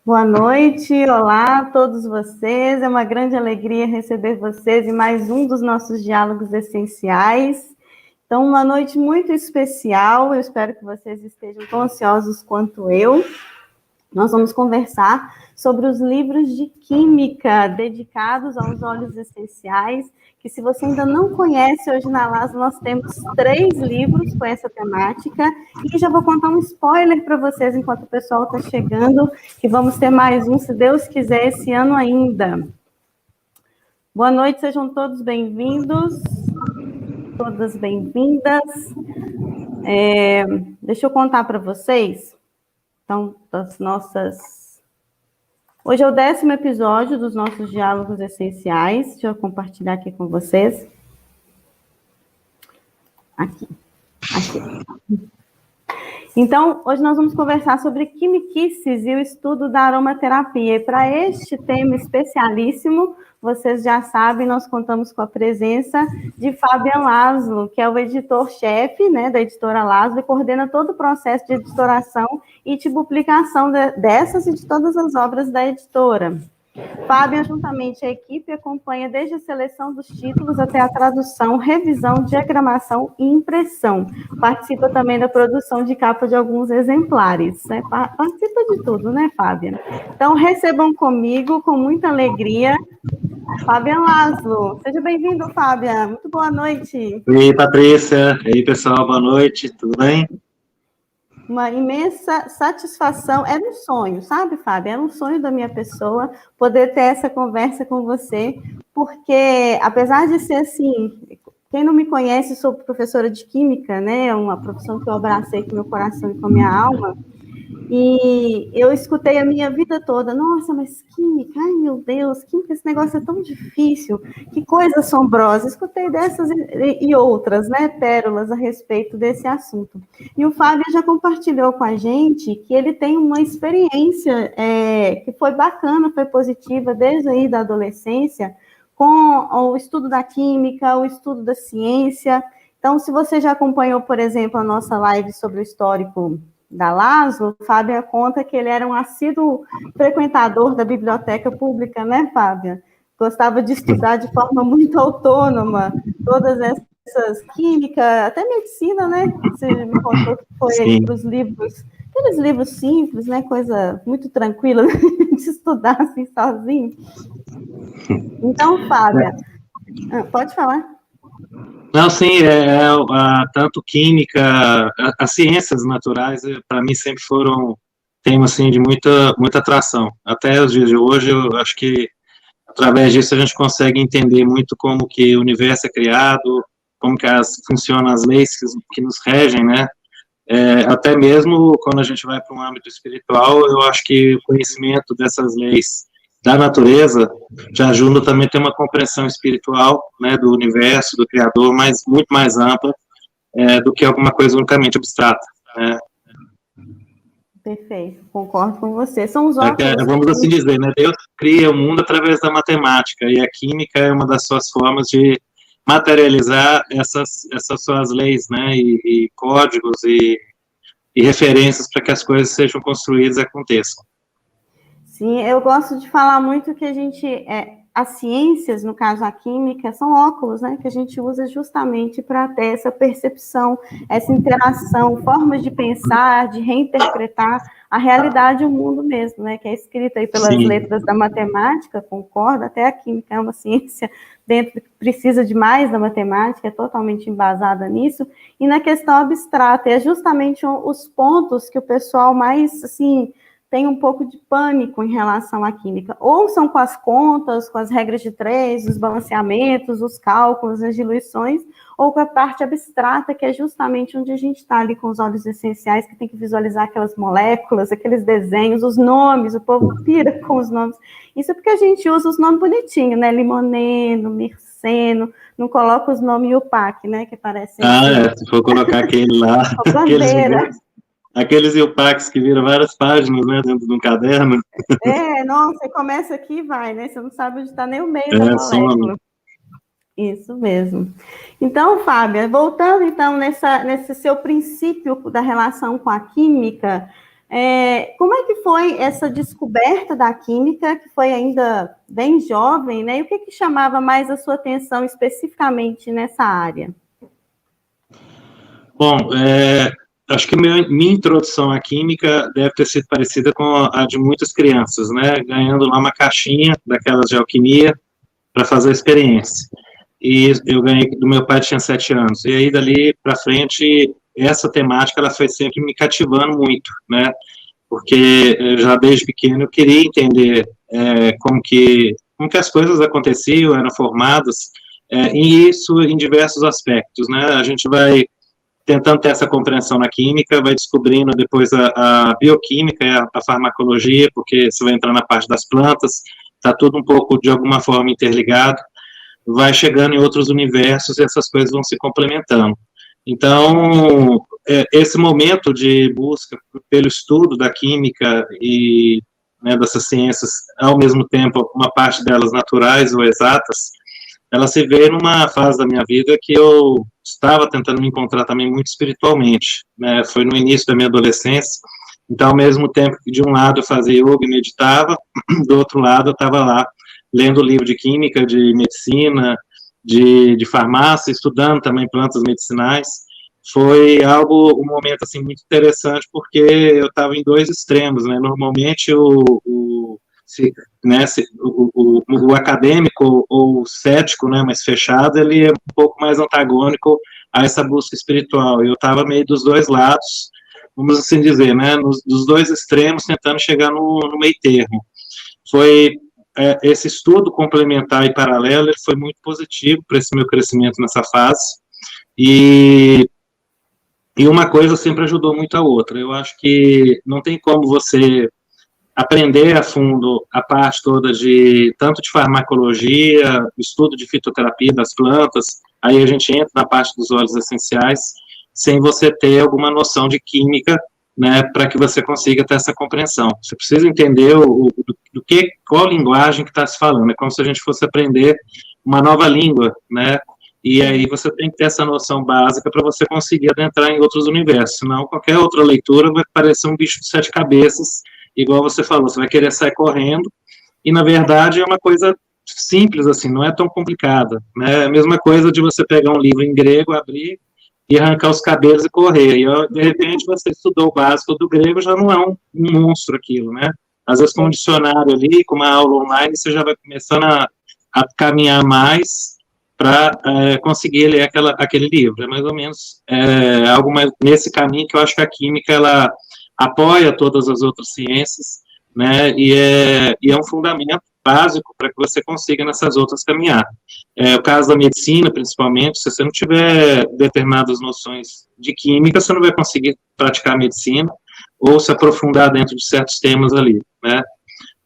Boa noite, olá a todos vocês. É uma grande alegria receber vocês em mais um dos nossos diálogos essenciais. Então, uma noite muito especial. Eu espero que vocês estejam tão ansiosos quanto eu. Nós vamos conversar sobre os livros de química dedicados aos óleos essenciais, que se você ainda não conhece, hoje na LASA nós temos 3 livros com essa temática, e já vou contar um spoiler para vocês enquanto o pessoal está chegando, que vamos ter mais um, se Deus quiser, esse ano ainda. Boa noite, sejam todos bem-vindos, todas bem-vindas. Deixa eu contar para vocês. Então, Hoje é o 10º episódio dos nossos diálogos essenciais. Deixa eu compartilhar aqui com vocês. Aqui. Então, hoje nós vamos conversar sobre quimiquices e o estudo da aromaterapia. E para este tema especialíssimo, vocês já sabem, nós contamos com a presença de Fabian Laszlo, que é o editor-chefe, né, da editora Laszlo, e coordena todo o processo de editoração e de publicação dessas e de todas as obras da editora. Fabian, juntamente à equipe, acompanha desde a seleção dos títulos até a tradução, revisão, diagramação e impressão. Participa também da produção de capa de alguns exemplares. Né? Participa de tudo, né, Fabian? Então, recebam comigo, com muita alegria, Fabian Laszlo. Seja bem-vindo, Fabian. Muito boa noite. E aí, Patrícia. E aí, pessoal, boa noite. Tudo bem? Uma imensa satisfação, era um sonho, sabe, Fábio? Era um sonho da minha pessoa poder ter essa conversa com você, porque, apesar de ser assim, quem não me conhece, sou professora de Química, né? Uma profissão que eu abracei com meu coração e com a minha alma, e eu escutei a minha vida toda, nossa, mas Química, ai meu Deus, Química, esse negócio é tão difícil, que coisa assombrosa. Escutei dessas e outras, né, pérolas a respeito desse assunto. E o Fábio já compartilhou com a gente que ele tem uma experiência que foi bacana, foi positiva, desde aí da adolescência, com o estudo da química, o estudo da ciência. Então, se você já acompanhou, por exemplo, a nossa live sobre o histórico da Laszlo, Fábio conta que ele era um assíduo frequentador da biblioteca pública, né, Fábio? Gostava de estudar de forma muito autônoma todas essas química, até medicina, né? Você me contou que foi aí para os livros, aqueles livros simples, né? Coisa muito tranquila de estudar assim sozinho. Então, Fábio, pode falar. Não, sim, tanto química, as ciências naturais, para mim, sempre foram tema, assim, de muita atração. Até os dias de hoje, eu acho que, através disso, a gente consegue entender muito como que o universo é criado, como que funcionam as leis que nos regem, né? Até mesmo quando a gente vai para um âmbito espiritual, eu acho que o conhecimento dessas leis da natureza já ajuda também a ter uma compreensão espiritual, né, do universo, do Criador, mas muito mais ampla do que alguma coisa unicamente abstrata, né? Perfeito, concordo com você. São os óculos. Vamos assim dizer, né? Deus cria o mundo através da matemática, e a química é uma das suas formas de materializar essas suas leis, né? E códigos e referências para que as coisas sejam construídas e aconteçam. Sim, eu gosto de falar muito que as ciências, no caso a química, são óculos, né, que a gente usa justamente para ter essa percepção, essa interação, formas de pensar, de reinterpretar a realidade e o mundo mesmo, né, que é escrita aí pelas letras da matemática, concordo, até a química é uma ciência precisa de mais da matemática, é totalmente embasada nisso, e na questão abstrata, é justamente os pontos que o pessoal mais, assim, tem um pouco de pânico em relação à química, ou são com as contas, com as regras de 3, os balanceamentos, os cálculos, as diluições, ou com a parte abstrata, que é justamente onde a gente está ali com os óleos essenciais, que tem que visualizar aquelas moléculas, aqueles desenhos, os nomes, o povo pira com os nomes. Isso é porque a gente usa os nomes bonitinhos, né? Limoneno, Mirceno, não coloca os nomes UPAC, né? Que parecem... se for colocar aquele lá... Aqueles UPACs que viram várias páginas, né, dentro de um caderno. Não, você começa aqui e vai, né? Você não sabe onde está nem o meio da molécula. Isso mesmo. Então, Fábio, voltando então nesse seu princípio da relação com a química, Como é que foi essa descoberta da química, que foi ainda bem jovem, né? E o que chamava mais a sua atenção especificamente nessa área? Bom, acho que minha introdução à química deve ter sido parecida com a de muitas crianças, né? Ganhando lá uma caixinha daquelas de alquimia para fazer a experiência. E eu ganhei do meu pai, tinha 7 anos. E aí, dali para frente, essa temática, ela foi sempre me cativando muito, né? Porque já desde pequeno eu queria entender como que as coisas aconteciam, eram formadas, e isso em diversos aspectos, né? A gente vai tentando ter essa compreensão na química, vai descobrindo depois a bioquímica e a farmacologia, porque você vai entrar na parte das plantas, está tudo um pouco, de alguma forma, interligado, vai chegando em outros universos e essas coisas vão se complementando. Então, esse momento de busca pelo estudo da química e, né, dessas ciências, ao mesmo tempo, uma parte delas naturais ou exatas, ela se vê numa fase da minha vida que eu estava tentando me encontrar também muito espiritualmente, né? Foi no início da minha adolescência, então, ao mesmo tempo que de um lado eu fazia yoga e meditava, do outro lado eu estava lá lendo livro de química, de medicina, de farmácia, estudando também plantas medicinais. Foi um momento assim muito interessante, porque eu estava em dois extremos, né? Normalmente o acadêmico ou o cético, né, mais fechado, ele é um pouco mais antagônico a essa busca espiritual. Eu estava meio dos dois lados, vamos assim dizer, né, dos dois extremos, tentando chegar no meio termo. Foi esse estudo complementar e paralelo, ele foi muito positivo para esse meu crescimento nessa fase, e uma coisa sempre ajudou muito a outra. Eu acho que não tem como você aprender a fundo a parte toda tanto de farmacologia, estudo de fitoterapia das plantas, aí a gente entra na parte dos óleos essenciais, sem você ter alguma noção de química, né, para que você consiga ter essa compreensão. Você precisa entender qual linguagem que está se falando, é como se a gente fosse aprender uma nova língua, né, e aí você tem que ter essa noção básica para você conseguir adentrar em outros universos, senão qualquer outra leitura vai parecer um bicho de 7 cabeças, igual você falou, você vai querer sair correndo, e na verdade é uma coisa simples, assim, não é tão complicada, né? É a mesma coisa de você pegar um livro em grego, abrir e arrancar os cabelos e correr, e de repente você estudou o básico do grego, já não é um monstro aquilo, né? Às vezes com um dicionário ali, com uma aula online, você já vai começando a caminhar mais para conseguir ler aquele livro, é mais ou menos algo mais nesse caminho que eu acho que a química, ela apoia todas as outras ciências, né, e é um fundamento básico para que você consiga nessas outras caminhar. O caso da medicina, principalmente, se você não tiver determinadas noções de química, você não vai conseguir praticar a medicina ou se aprofundar dentro de certos temas ali, né.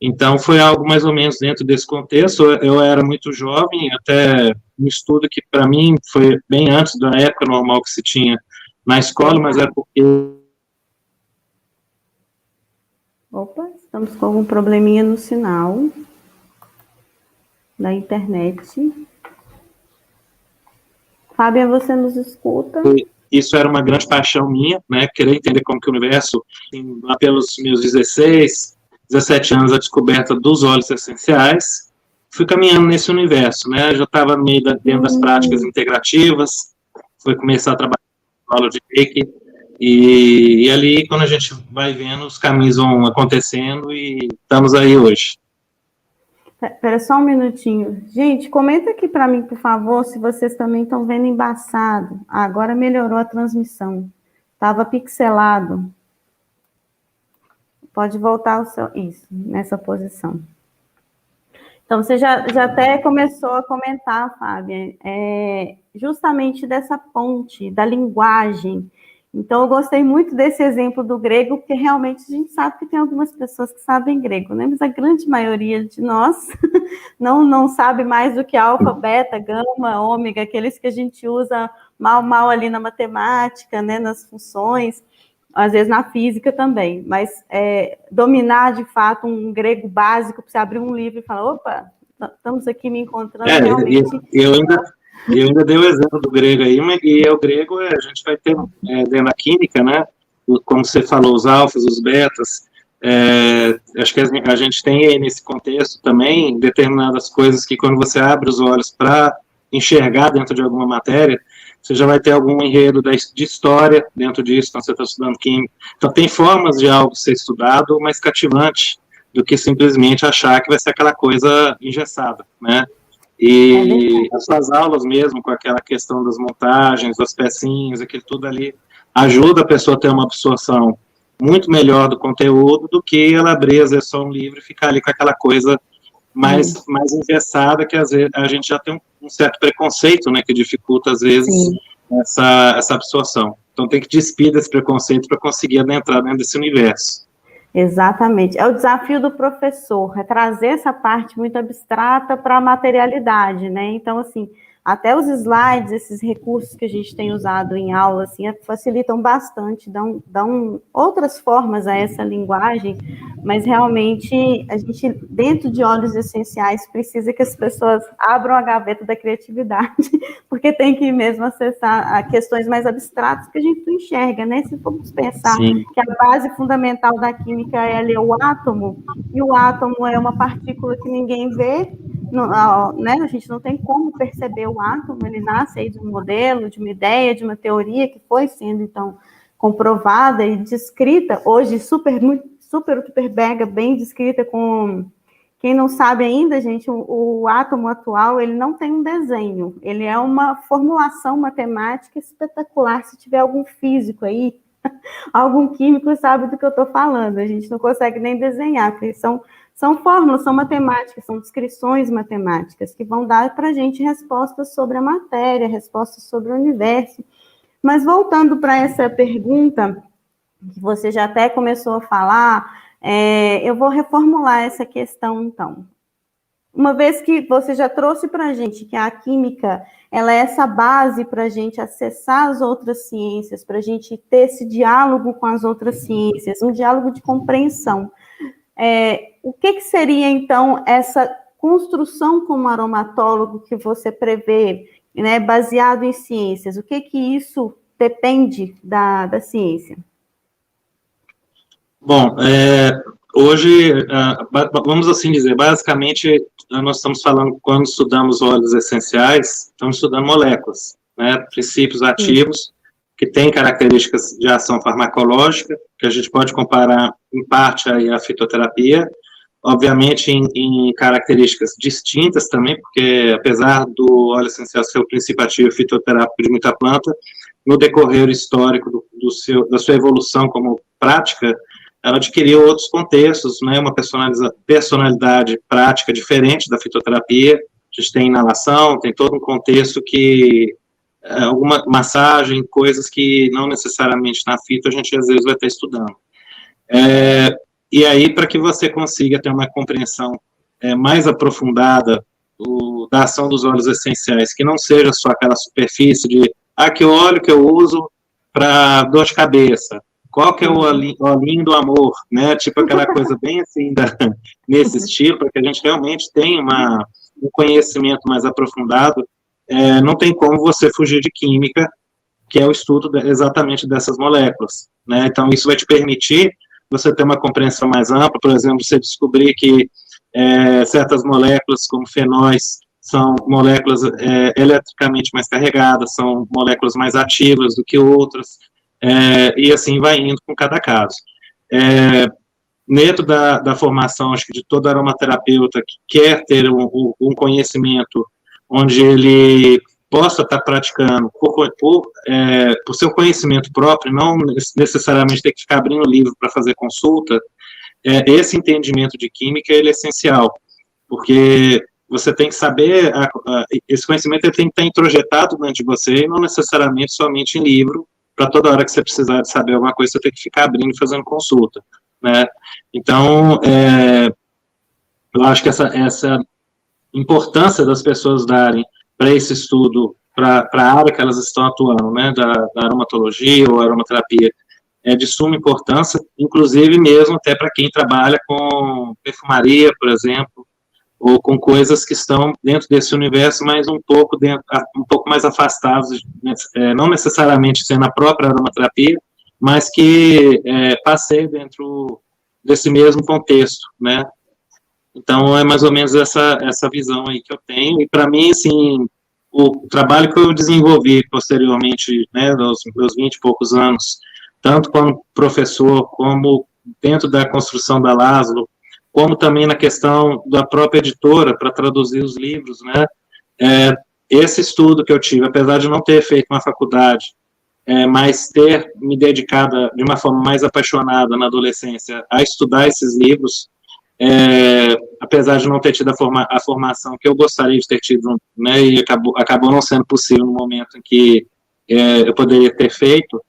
Então, foi algo mais ou menos dentro desse contexto. Eu era muito jovem, até um estudo que, para mim, foi bem antes da época normal que se tinha na escola, mas era porque... Opa, estamos com algum probleminha no sinal da internet. Fábia, você nos escuta? Isso era uma grande paixão minha, né, querer entender como que o universo, assim, lá pelos meus 16, 17 anos, a descoberta dos óleos essenciais, fui caminhando nesse universo, né, já estava meio dentro das práticas integrativas, fui começar a trabalhar com aula de Reiki, e ali, quando a gente vai vendo, os caminhos vão acontecendo e estamos aí hoje. Espera só um minutinho. Gente, comenta aqui para mim, por favor, se vocês também estão vendo embaçado. Agora melhorou a transmissão. Estava pixelado. Pode voltar isso, nessa posição. Então, você já até começou a comentar, Fábia, justamente dessa ponte, da linguagem. Então, eu gostei muito desse exemplo do grego, porque realmente a gente sabe que tem algumas pessoas que sabem grego, né? Mas a grande maioria de nós não sabe mais do que alfa, beta, gama, ômega, aqueles que a gente usa mal ali na matemática, né? Nas funções, às vezes na física também. Mas dominar, de fato, um grego básico, para você abrir um livro e falar, opa, estamos aqui me encontrando realmente... Eu ainda dei o exemplo do grego aí, e o grego a gente vai ter dentro da química, né? como você falou, os alfas, os betas, acho que a gente tem aí nesse contexto também determinadas coisas que quando você abre os olhos para enxergar dentro de alguma matéria, você já vai ter algum enredo de história dentro disso, então você está estudando química. Então tem formas de algo ser estudado mais cativante do que simplesmente achar que vai ser aquela coisa engessada, né? E as suas aulas mesmo, com aquela questão das montagens, das pecinhas, aquilo tudo ali, ajuda a pessoa a ter uma absorção muito melhor do conteúdo do que ela abrir, às vezes, só um livro e ficar ali com aquela coisa mais engessada, que às vezes a gente já tem um certo preconceito, né, que dificulta, às vezes, essa absorção. Então tem que despir desse preconceito para conseguir adentrar dentro desse universo. Exatamente. É o desafio do professor, é trazer essa parte muito abstrata para a materialidade, né? Então, assim, até os slides, esses recursos que a gente tem usado em aula, assim, facilitam bastante, dão outras formas a essa linguagem, mas realmente a gente, dentro de óleos essenciais, precisa que as pessoas abram a gaveta da criatividade, porque tem que mesmo acessar a questões mais abstratas que a gente não enxerga, né? Se formos pensar que a base fundamental da química é ali o átomo, e o átomo é uma partícula que ninguém vê, né? A gente não tem como perceber o átomo, ele nasce aí de um modelo, de uma ideia, de uma teoria que foi sendo, então, comprovada e descrita, hoje super mega bem descrita com... Quem não sabe ainda, gente, o átomo atual, ele não tem um desenho, ele é uma formulação matemática espetacular. Se tiver algum físico aí, algum químico sabe do que eu estou falando, a gente não consegue nem desenhar, porque são fórmulas, são matemáticas, são descrições matemáticas que vão dar para a gente respostas sobre a matéria, respostas sobre o universo. Mas voltando para essa pergunta, que você já até começou a falar, eu vou reformular essa questão, então. Uma vez que você já trouxe para a gente que a química, ela é essa base para a gente acessar as outras ciências, para a gente ter esse diálogo com as outras ciências, um diálogo de compreensão. O que seria, então, essa construção como aromatólogo que você prevê, né, baseado em ciências? O que isso depende da ciência? Bom, hoje, vamos assim dizer, basicamente, nós estamos falando, quando estudamos óleos essenciais, estamos estudando moléculas, né, princípios ativos, que têm características de ação farmacológica, que a gente pode comparar, em parte, aí, à fitoterapia, obviamente em características distintas também, porque apesar do óleo essencial ser o princípio ativo fitoterápico de muita planta, no decorrer histórico da sua evolução como prática, ela adquiriu outros contextos, né, uma personalidade prática diferente da fitoterapia. A gente tem inalação, tem todo um contexto que, alguma massagem, coisas que não necessariamente na fito a gente às vezes vai estar estudando. E aí, para que você consiga ter uma compreensão mais aprofundada da ação dos óleos essenciais, que não seja só aquela superfície de, que óleo que eu uso para dor de cabeça, qual que é o olhinho do amor, né, tipo aquela coisa bem assim, nesse estilo, para que a gente realmente tenha um conhecimento mais aprofundado, não tem como você fugir de química, que é o estudo exatamente dessas moléculas, né, então isso vai te permitir você ter uma compreensão mais ampla, por exemplo, você descobrir que certas moléculas, como fenóis, são moléculas eletricamente mais carregadas, são moléculas mais ativas do que outras, e assim vai indo com cada caso. Dentro da formação, acho que de todo aromaterapeuta que quer ter um conhecimento onde ele possa estar praticando por seu conhecimento próprio, não necessariamente ter que ficar abrindo livro para fazer consulta, esse entendimento de química ele é essencial, porque você tem que saber, esse conhecimento ele tem que estar introjetado dentro de você, e não necessariamente somente em livro, para toda hora que você precisar de saber alguma coisa, você tem que ficar abrindo e fazendo consulta, né? Então, eu acho que essa importância das pessoas darem para esse estudo, para a área que elas estão atuando, né, da aromatologia ou aromaterapia, é de suma importância, inclusive mesmo até para quem trabalha com perfumaria, por exemplo, ou com coisas que estão dentro desse universo, mas um pouco mais afastados, não necessariamente sendo a própria aromaterapia, mas que passei dentro desse mesmo contexto, né? Então, é mais ou menos essa visão aí que eu tenho, e para mim, assim, o trabalho que eu desenvolvi posteriormente, né, nos meus 20 e poucos anos, tanto como professor, como dentro da construção da Laszlo, como também na questão da própria editora, para traduzir os livros, né, esse estudo que eu tive, apesar de não ter feito uma faculdade, mas ter me dedicado de uma forma mais apaixonada na adolescência a estudar esses livros, apesar de não ter tido a formação que eu gostaria de ter tido, né, e acabou não sendo possível no momento em que eu poderia ter feito,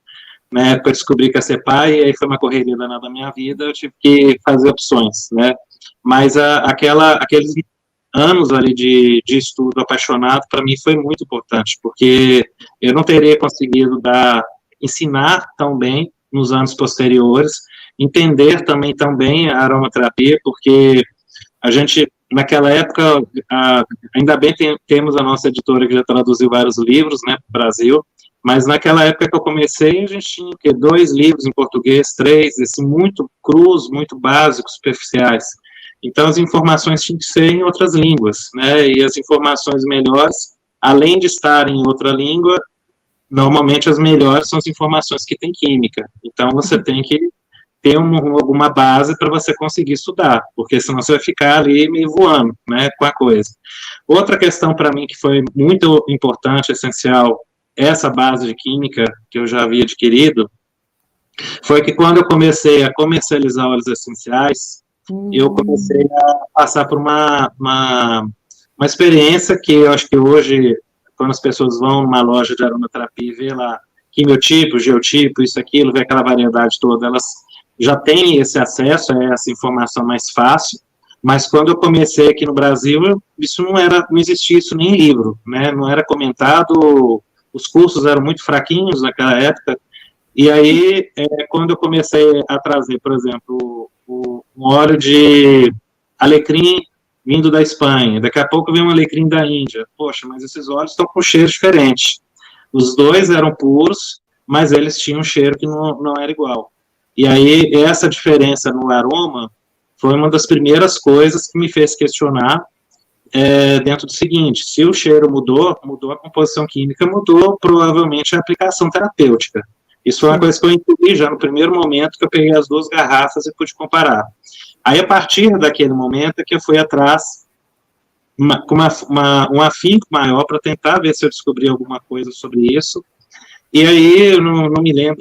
né, para descobrir que ia ser pai, e aí foi uma correria danada da minha vida, eu tive que fazer opções, né, mas aqueles anos ali de estudo apaixonado, para mim foi muito importante, porque eu não teria conseguido ensinar tão bem nos anos posteriores, entender também tão bem a aromaterapia, porque a gente, naquela época, ainda bem temos a nossa editora que já traduziu vários livros, né, para o Brasil, mas naquela época que eu comecei, a gente tinha 2 livros em português, 3, assim, muito crus, muito básicos, superficiais. Então, as informações tinham que ser em outras línguas, né, e as informações melhores, além de estarem em outra língua, normalmente as melhores são as informações que têm química. Então, você tem que ter alguma base para você conseguir estudar, porque senão você vai ficar ali meio voando, né, com a coisa. Outra questão para mim que foi muito importante, essencial, essa base de química que eu já havia adquirido, foi que quando eu comecei a comercializar óleos essenciais, eu comecei a passar por uma experiência que eu acho que hoje, quando as pessoas vão numa loja de aromaterapia e vê lá quimiotipo, geotipo, isso, aquilo, vê aquela variedade toda, elas já têm esse acesso a essa informação mais fácil, mas quando eu comecei aqui no Brasil, isso não existia isso nem em livro, né, não era comentado, os cursos eram muito fraquinhos naquela época, e aí, quando eu comecei a trazer, por exemplo, um óleo de alecrim vindo da Espanha, daqui a pouco vem um alecrim da Índia, poxa, mas esses óleos estão com cheiro diferente, os dois eram puros, mas eles tinham um cheiro que não era igual. E aí, essa diferença no aroma foi uma das primeiras coisas que me fez questionar dentro do seguinte, se o cheiro mudou a composição química, mudou provavelmente a aplicação terapêutica. Isso foi uma coisa que eu intuí já no primeiro momento que eu peguei as 2 garrafas e pude comparar. Aí, a partir daquele momento, é que eu fui atrás com um afinco maior para tentar ver se eu descobri alguma coisa sobre isso. E aí, eu não me lembro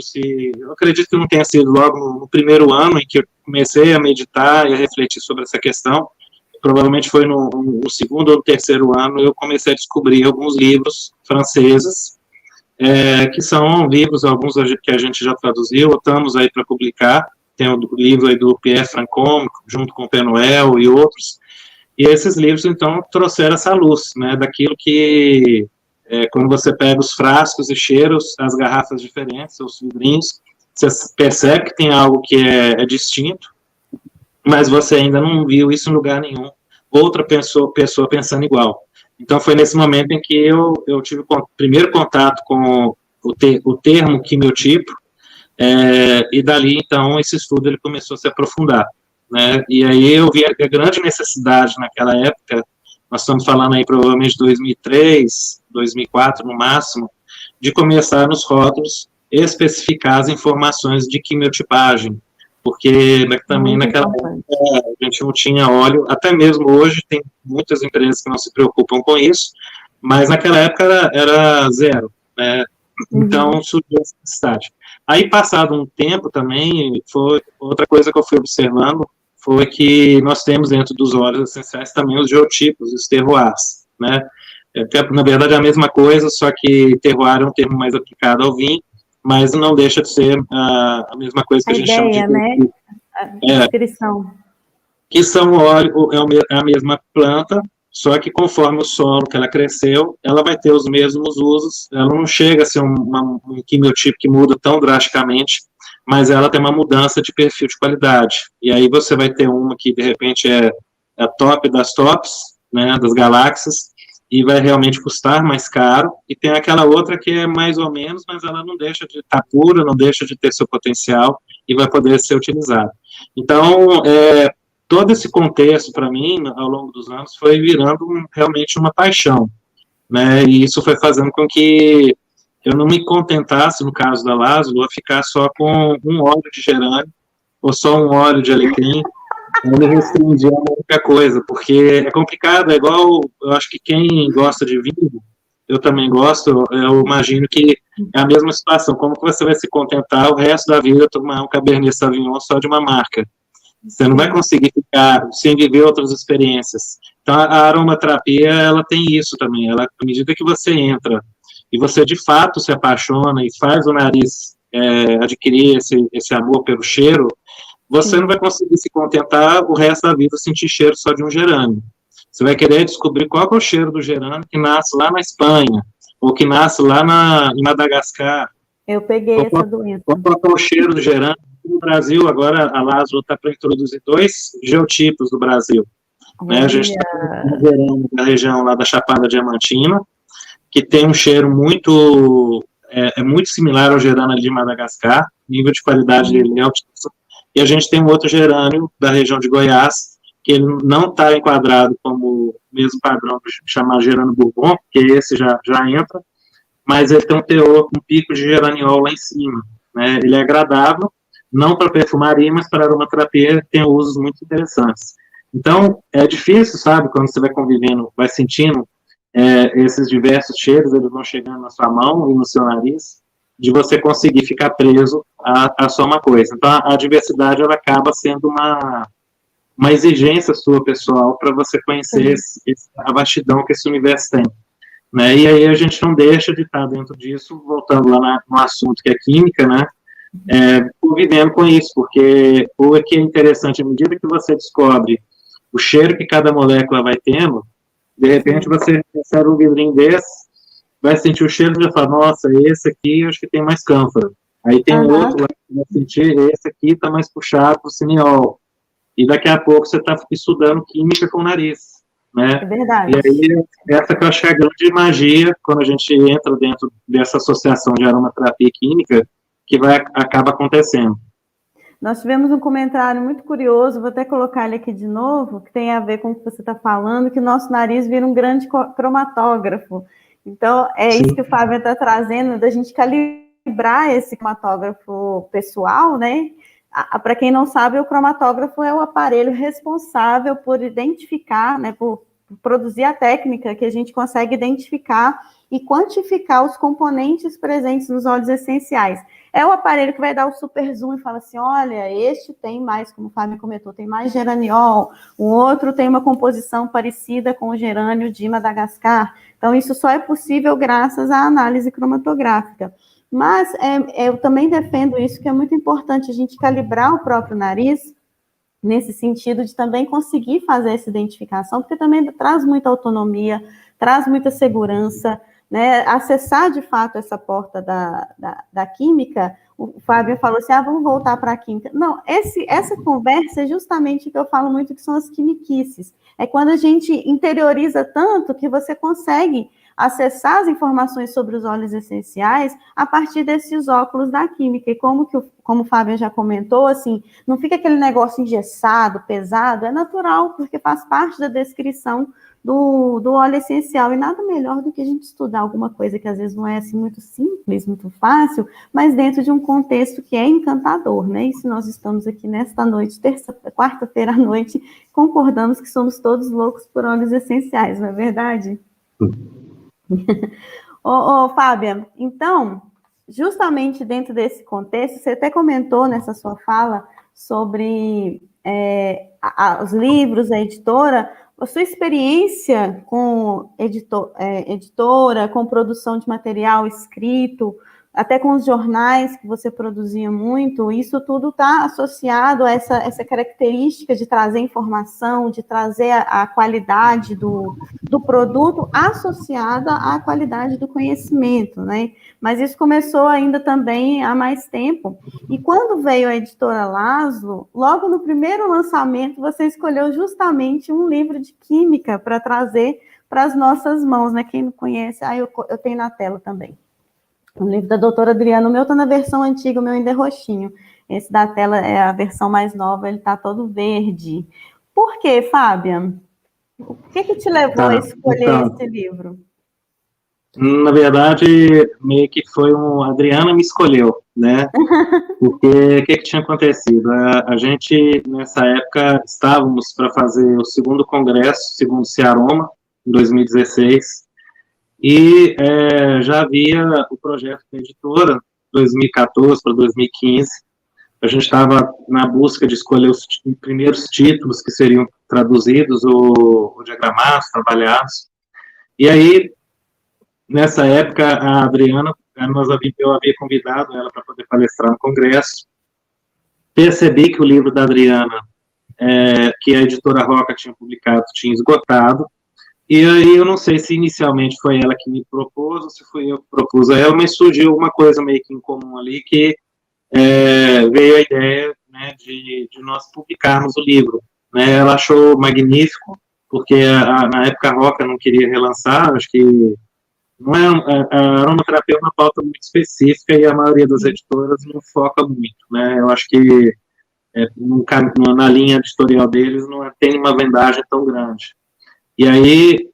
eu acredito que não tenha sido logo no primeiro ano em que eu comecei a meditar e a refletir sobre essa questão, provavelmente foi no segundo ou no terceiro ano, eu comecei a descobrir alguns livros franceses, que são livros, alguns que a gente já traduziu, ou estamos aí para publicar, tem o livro aí do Pierre Francom, junto com o Penuel e outros, e esses livros, então, trouxeram essa luz, né, daquilo que, quando você pega os frascos e cheiros, as garrafas diferentes, os vidrinhos, você percebe que tem algo que é distinto, mas você ainda não viu isso em lugar nenhum, outra pessoa pensando igual. Então, foi nesse momento em que eu tive o primeiro contato com o termo quimiotipo, e dali, então, esse estudo ele começou a se aprofundar, né? E aí eu vi a grande necessidade naquela época, nós estamos falando aí provavelmente 2003, 2004 no máximo, de começar nos rótulos especificar as informações de quimiotipagem, porque também naquela época a gente não tinha óleo, até mesmo hoje tem muitas empresas que não se preocupam com isso, mas naquela época era zero, né? Então surgiu essa necessidade. Aí, passado um tempo também, foi outra coisa que eu fui observando, foi que nós temos dentro dos óleos essenciais também os geotipos, os terroirs, né? Na verdade é a mesma coisa, só que terroir é um termo mais aplicado ao vinho, mas não deixa de ser a mesma coisa que a gente chama de... né? A descrição. Que são óleo, é a mesma planta, só que conforme o solo que ela cresceu, ela vai ter os mesmos usos, ela não chega a ser um quimiotipo que muda tão drasticamente, mas ela tem uma mudança de perfil de qualidade. E aí você vai ter uma que, de repente, é a top das tops, né, das galáxias, e vai realmente custar mais caro, e tem aquela outra que é mais ou menos, mas ela não deixa de estar pura, não deixa de ter seu potencial e vai poder ser utilizada. Então, todo esse contexto, para mim, ao longo dos anos, foi virando realmente uma paixão, né, e isso foi fazendo com que eu não me contentasse, no caso da Lázaro, a ficar só com um óleo de gerânio, ou só um óleo de alecrim. Eu me restringi a muita coisa, porque é complicado, é igual, eu acho que quem gosta de vinho, eu também gosto, eu imagino que é a mesma situação, como que você vai se contentar o resto da vida tomar um Cabernet Sauvignon só de uma marca? Você não vai conseguir ficar sem viver outras experiências. Então, a aromaterapia, ela tem isso também, ela, à medida que você entra e você de fato se apaixona e faz o nariz adquirir esse amor pelo cheiro, você não vai conseguir se contentar o resto da vida sentir cheiro só de um gerânio. Você vai querer descobrir qual é o cheiro do gerânio que nasce lá na Espanha, ou que nasce lá em Madagascar. Eu peguei essa doença. Qual é o cheiro do gerânio? No Brasil, agora a Lázaro está para introduzir 2 geotipos do Brasil. Né? A gente está com um gerânio da região lá da Chapada Diamantina, que tem um cheiro muito, muito similar ao gerânio de Madagascar, nível de qualidade dele é altíssimo. E a gente tem um outro gerânio da região de Goiás, que ele não está enquadrado como o mesmo padrão de chamar gerânio bourbon, porque esse já entra, mas ele tem um teor, um pico de geraniol lá em cima. Né? Ele é agradável, não para perfumaria, mas para aromaterapia tem usos muito interessantes. Então, é difícil, sabe, quando você vai convivendo, vai sentindo esses diversos cheiros, eles vão chegando na sua mão e no seu nariz, de você conseguir ficar preso a só uma coisa. Então, a diversidade, ela acaba sendo uma exigência sua, pessoal, para você conhecer a vastidão que esse universo tem. Né? E aí a gente não deixa de estar dentro disso, voltando lá no assunto que é química, né? Convivendo com isso, porque o que é interessante, à medida que você descobre o cheiro que cada molécula vai tendo, de repente você recebe um vidrinho desse, vai sentir o cheiro e já fala, nossa, esse aqui eu acho que tem mais cânfora. Aí tem outro lá que vai sentir, esse aqui está mais puxado para o cineol. E daqui a pouco você está estudando química com o nariz. Né? É verdade. E aí, essa que eu acho que é a grande magia, quando a gente entra dentro dessa associação de aromaterapia e química, que acaba acontecendo. Nós tivemos um comentário muito curioso, vou até colocar ele aqui de novo, que tem a ver com o que você está falando, que o nosso nariz vira um grande cromatógrafo. Então, Sim. Isso que o Fábio está trazendo, da gente calibrar esse cromatógrafo pessoal, né? Para quem não sabe, o cromatógrafo é o aparelho responsável por identificar, né, por produzir a técnica que a gente consegue identificar e quantificar os componentes presentes nos óleos essenciais. É o aparelho que vai dar o super zoom e fala assim, olha, este tem mais, como o Fábio comentou, tem mais geraniol, o outro tem uma composição parecida com o gerânio de Madagascar. Então, isso só é possível graças à análise cromatográfica. Mas eu também defendo isso, que é muito importante a gente calibrar o próprio nariz, nesse sentido de também conseguir fazer essa identificação, porque também traz muita autonomia, traz muita segurança, né? Acessar de fato essa porta da química. O Fábio falou assim, vamos voltar para a química. Não, essa conversa é justamente o que eu falo muito, que são as quimiquices. É quando a gente interioriza tanto que você consegue acessar as informações sobre os óleos essenciais a partir desses óculos da química. E como o Fábio já comentou, assim, não fica aquele negócio engessado, pesado, é natural, porque faz parte da descrição do óleo essencial, e nada melhor do que a gente estudar alguma coisa que às vezes não é assim muito simples, muito fácil, mas dentro de um contexto que é encantador, né? E se nós estamos aqui nesta noite, quarta-feira à noite, concordamos que somos todos loucos por óleos essenciais, não é verdade? Fábia, então, justamente dentro desse contexto, você até comentou nessa sua fala sobre os livros, a editora, a sua experiência com editora, com produção de material escrito, até com os jornais que você produzia muito, isso tudo está associado a essa característica de trazer informação, de trazer a qualidade do produto associada à qualidade do conhecimento, né? Mas isso começou ainda também há mais tempo. E quando veio a editora Laszlo, logo no primeiro lançamento, você escolheu justamente um livro de química para trazer para as nossas mãos, né? Quem não conhece, eu tenho na tela também. O livro da doutora Adriana, o meu está na versão antiga, o meu ainda é roxinho. Esse da tela é a versão mais nova, ele está todo verde. Por quê, Fábia? O que te levou a escolher esse livro? Na verdade, meio que foi a Adriana me escolheu, né? Porque o que tinha acontecido? A gente, nessa época, estávamos para fazer o segundo congresso, segundo Ciaroma, em 2016, e já havia o projeto da editora, 2014 para 2015. A gente estava na busca de escolher os primeiros títulos que seriam traduzidos ou diagramados, trabalhados. E aí, nessa época, a Adriana, eu havia convidado ela para poder palestrar no congresso. Percebi que o livro da Adriana, que a editora Roca tinha publicado, tinha esgotado. E aí eu não sei se inicialmente foi ela que me propôs ou se fui eu que propus a ela, mas surgiu uma coisa meio que em comum ali, que veio a ideia, né, de nós publicarmos o livro. Né? Ela achou magnífico, porque na época a Roca não queria relançar, acho que não a aromaterapia é uma pauta muito específica e a maioria das editoras não foca muito, né? Eu acho que na linha editorial deles não tem uma vendagem tão grande. E aí,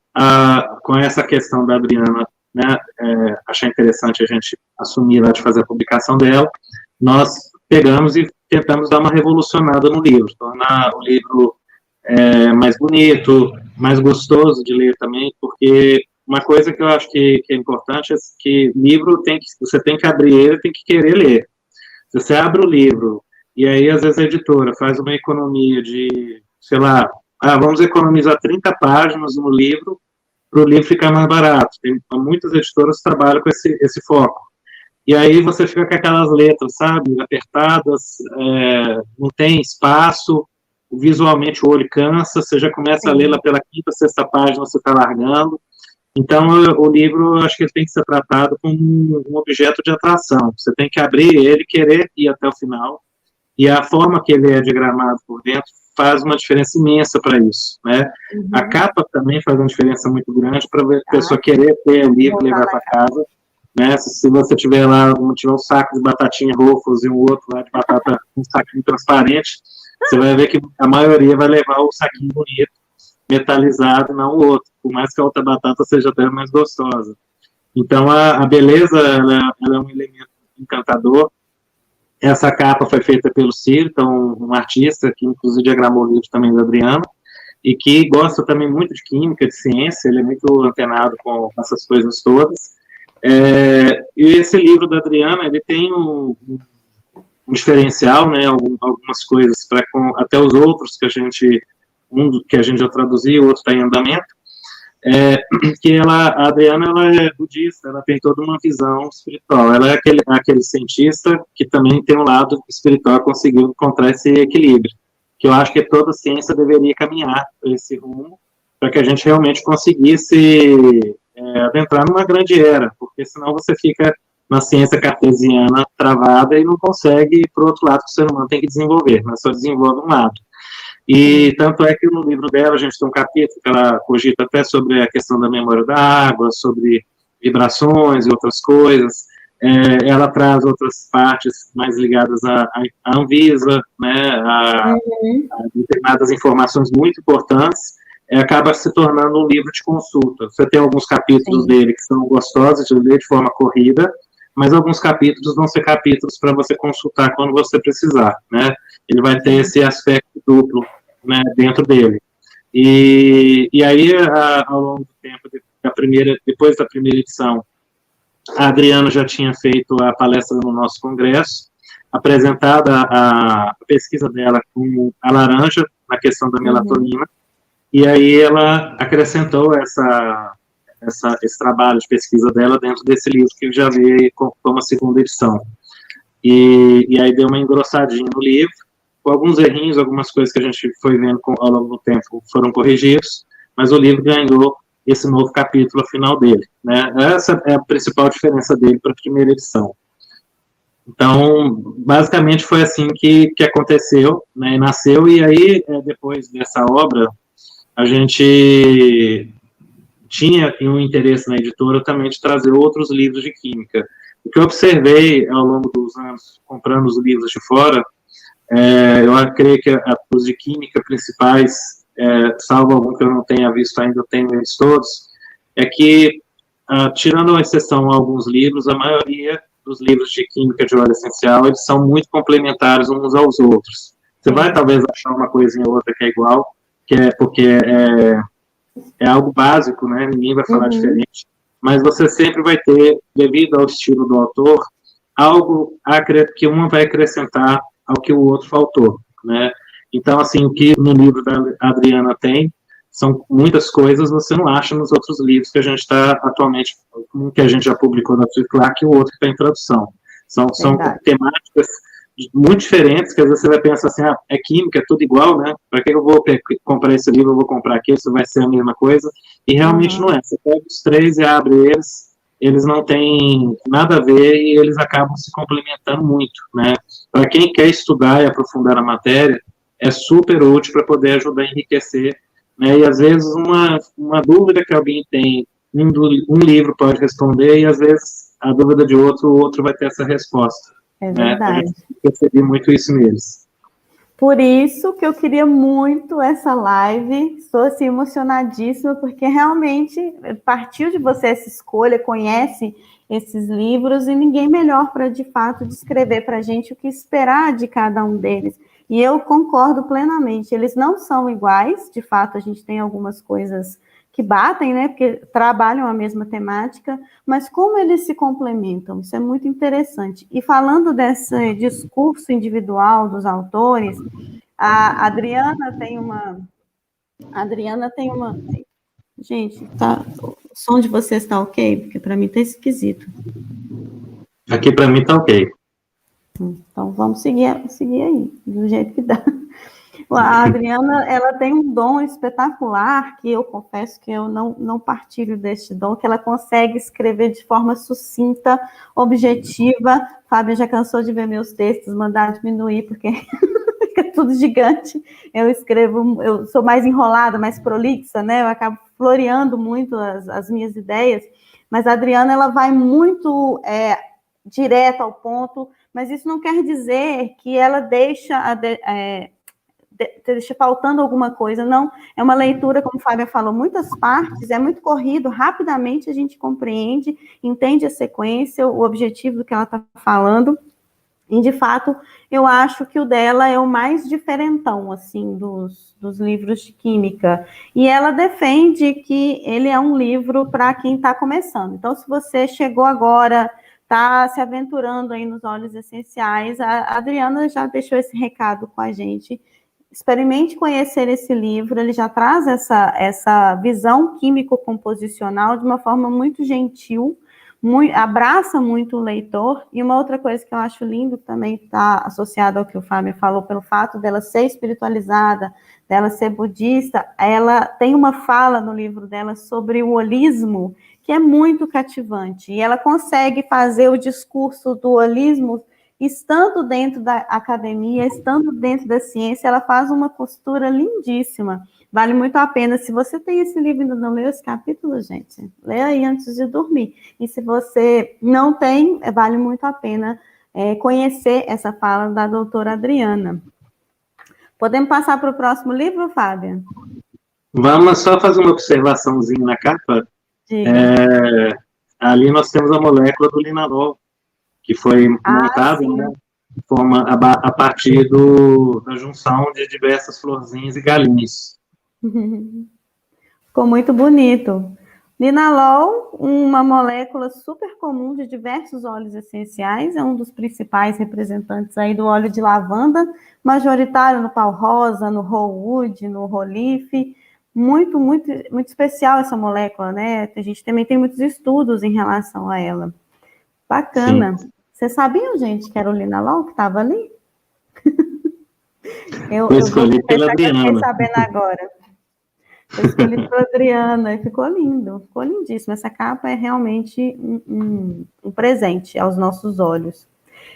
com essa questão da Adriana, né, achei interessante a gente assumir lá de fazer a publicação dela, nós pegamos e tentamos dar uma revolucionada no livro, tornar o livro mais bonito, mais gostoso de ler também, porque uma coisa que eu acho que é importante é que livro você tem que abrir ele, tem que querer ler. Se você abre o livro e aí às vezes a editora faz uma economia de, sei lá, vamos economizar 30 páginas no livro para o livro ficar mais barato. Muitas editoras trabalham com esse foco. E aí você fica com aquelas letras, sabe, apertadas, não tem espaço, visualmente o olho cansa, você já começa a ler lá pela quinta, sexta página, você está largando. Então, o livro, acho que ele tem que ser tratado como um objeto de atração. Você tem que abrir ele, querer ir até o final, e a forma que ele é diagramado por dentro faz uma diferença imensa para isso, né? Uhum. A capa também faz uma diferença muito grande para a pessoa querer ter o livro e levar para casa, né? Se você tiver lá, tiver um saco de batatinha Ruffles e um outro lá de batata, um saquinho transparente, você vai ver que a maioria vai levar o saquinho bonito, metalizado, não o outro, por mais que a outra batata seja até mais gostosa. Então, a beleza, ela é um elemento encantador. Essa capa foi feita pelo Ciro, então, um artista que, inclusive, diagramou o livro também da Adriana, e que gosta também muito de química, de ciência, ele é muito antenado com essas coisas todas. E esse livro da Adriana, ele tem um diferencial, né, algumas coisas, até os outros que a gente já traduziu, o outro está em andamento, que a Adriana, ela é budista, ela tem toda uma visão espiritual, ela é aquele cientista que também tem um lado espiritual, conseguiu encontrar esse equilíbrio, que eu acho que toda ciência deveria caminhar por esse rumo, para que a gente realmente conseguisse adentrar numa grande era, porque senão você fica na ciência cartesiana travada e não consegue ir para o outro lado que o ser humano tem que desenvolver, mas só desenvolve um lado. E tanto é que no livro dela a gente tem um capítulo que ela cogita até sobre a questão da memória da água, sobre vibrações e outras coisas. Ela traz outras partes mais ligadas à Anvisa, né, a determinadas informações muito importantes, acaba se tornando um livro de consulta. Você tem alguns capítulos dele que são gostosos de ler de forma corrida, mas alguns capítulos vão ser capítulos para você consultar quando você precisar, né? Ele vai ter esse aspecto duplo, né, dentro dele. E aí, ao longo do tempo, depois da primeira edição, a Adriana já tinha feito a palestra no nosso congresso, apresentada a pesquisa dela com a laranja, na questão da melatonina, e aí ela acrescentou esse trabalho de pesquisa dela dentro desse livro que já veio como a segunda edição. E aí deu uma engrossadinha no livro, com alguns errinhos, algumas coisas que a gente foi vendo ao longo do tempo foram corrigidos, mas o livro ganhou esse novo capítulo ao final dele, né? Essa é a principal diferença dele para a primeira edição. Então, basicamente foi assim que aconteceu, né, e nasceu, e aí, depois dessa obra, a gente tinha um interesse na editora também de trazer outros livros de química. O que eu observei ao longo dos anos, comprando os livros de fora, eu creio que os de química principais, salvo algum que eu não tenha visto ainda, eu tenho eles todos, é que, tirando a exceção a alguns livros, a maioria dos livros de química de óleo essencial, eles são muito complementares uns aos outros. Você vai talvez achar uma coisinha ou outra que é igual, porque é algo básico, né? Ninguém vai falar diferente, mas você sempre vai ter, devido ao estilo do autor, algo que um vai acrescentar ao que o outro faltou, né? Então, assim, o que no livro da Adriana tem são muitas coisas você não acha nos outros livros que a gente está atualmente, um que a gente já publicou na Triclac e o outro que está em tradução. São temáticas muito diferentes, que às vezes você vai pensar assim, é química, é tudo igual, né? Para que eu vou comprar esse livro, eu vou comprar aquele, isso vai ser a mesma coisa, e realmente não é. Você pega os três e abre eles não têm nada a ver e eles acabam se complementando muito, né? Para quem quer estudar e aprofundar a matéria, é super útil para poder ajudar a enriquecer, né? E às vezes uma dúvida que alguém tem, um livro pode responder, e às vezes a dúvida de outro, o outro vai ter essa resposta. É verdade. Eu percebi muito isso neles. Por isso que eu queria muito essa live, estou assim emocionadíssima, porque realmente partiu de você essa escolha, conhece esses livros, e ninguém melhor para, de fato, descrever para a gente o que esperar de cada um deles. E eu concordo plenamente, eles não são iguais, de fato, a gente tem algumas coisas que batem, né, porque trabalham a mesma temática, mas como eles se complementam, isso é muito interessante. E falando desse discurso individual dos autores, a Adriana tem uma... Gente, tá, o som de vocês está ok? Porque para mim está esquisito. Aqui para mim está ok. Então vamos seguir aí, do jeito que dá. A Adriana, ela tem um dom espetacular, que eu confesso que eu não partilho deste dom, que ela consegue escrever de forma sucinta, objetiva. Fábio já cansou de ver meus textos, mandar diminuir, porque fica tudo gigante. Eu sou mais enrolada, mais prolixa, né? Eu acabo floreando muito as minhas ideias, mas a Adriana, ela vai muito direto ao ponto, mas isso não quer dizer que ela deixa faltando alguma coisa, não, é uma leitura, como o Fábio falou, muitas partes, é muito corrido, rapidamente a gente compreende, entende a sequência, o objetivo do que ela está falando, e de fato, eu acho que o dela é o mais diferentão, assim, dos livros de química, e ela defende que ele é um livro para quem está começando. Então, se você chegou agora, está se aventurando aí nos óleos essenciais, a Adriana já deixou esse recado com a gente. Experimente conhecer esse livro, ele já traz essa visão químico-composicional de uma forma muito gentil, abraça muito o leitor. E uma outra coisa que eu acho lindo, que também está associado ao que o Fábio falou, pelo fato dela ser espiritualizada, dela ser budista, ela tem uma fala no livro dela sobre o holismo, que é muito cativante, e ela consegue fazer o discurso do holismo estando dentro da academia, estando dentro da ciência, ela faz uma costura lindíssima. Vale muito a pena. Se você tem esse livro e ainda não leu esse capítulo, gente, leia aí antes de dormir. E se você não tem, vale muito a pena conhecer essa fala da doutora Adriana. Podemos passar para o próximo livro, Fábia? Vamos só fazer uma observaçãozinha na capa. Ali nós temos a molécula do linalol, que foi montada, né, a partir da junção de diversas florzinhas e galinhas. Ficou muito bonito. Linalol, uma molécula super comum de diversos óleos essenciais, é um dos principais representantes aí do óleo de lavanda, majoritário no pau rosa, no rollwood, no rolife. Muito, muito, muito especial essa molécula, né? A gente também tem muitos estudos em relação a ela. Bacana. Sim. Vocês sabiam, gente, que era o linalol que estava ali? Eu escolhi pela Adriana. Eu fiquei sabendo agora. Eu escolhi pela Adriana e ficou lindo, ficou lindíssimo. Essa capa é realmente um presente aos nossos olhos.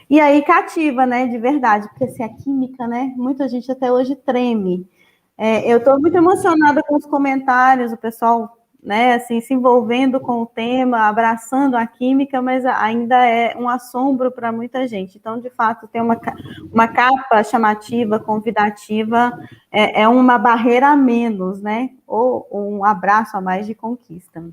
E aí cativa, né, de verdade, porque assim, a química, né, muita gente até hoje treme. Eu estou muito emocionada com os comentários, o pessoal né, assim, se envolvendo com o tema, abraçando a química, mas ainda é um assombro para muita gente. Então, de fato, ter uma capa chamativa, convidativa, é uma barreira a menos, né, ou um abraço a mais de conquista.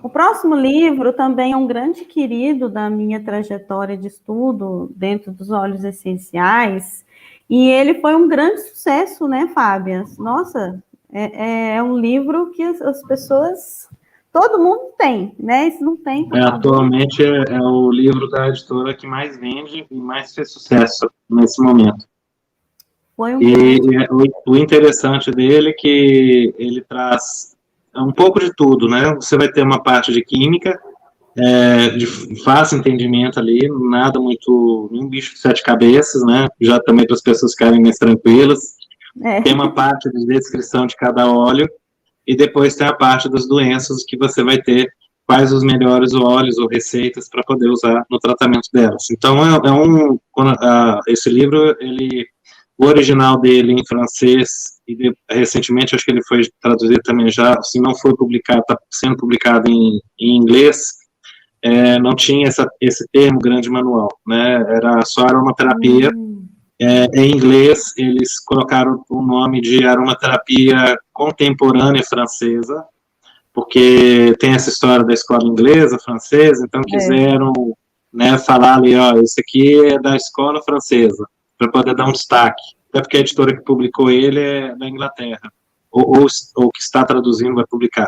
O próximo livro também é um grande querido da minha trajetória de estudo dentro dos óleos essenciais, e ele foi um grande sucesso, né, Fábia? Nossa, é um livro que as pessoas, todo mundo tem, né? Se não tem, por favor. Atualmente é o livro da editora que mais vende e mais fez sucesso nesse momento. Foi um o interessante dele é que ele traz um pouco de tudo, né? Você vai ter uma parte de química, de fácil entendimento ali, nada muito, nenhum bicho de sete cabeças, né? Já também para as pessoas ficarem mais tranquilas. Tem uma parte de descrição de cada óleo, e depois tem a parte das doenças que você vai ter quais os melhores óleos ou receitas para poder usar no tratamento delas. Então, esse livro, o original dele em francês, e recentemente acho que ele foi traduzido também já, se não foi publicado, está sendo publicado em inglês, não tinha esse termo grande manual, né? Era só aromaterapia. Em inglês, eles colocaram o nome de aromaterapia contemporânea francesa, porque tem essa história da escola inglesa, francesa, então quiseram, né, falar ali, ó, esse aqui é da escola francesa, para poder dar um destaque, até porque a editora que publicou ele é da Inglaterra, ou que está traduzindo vai publicar.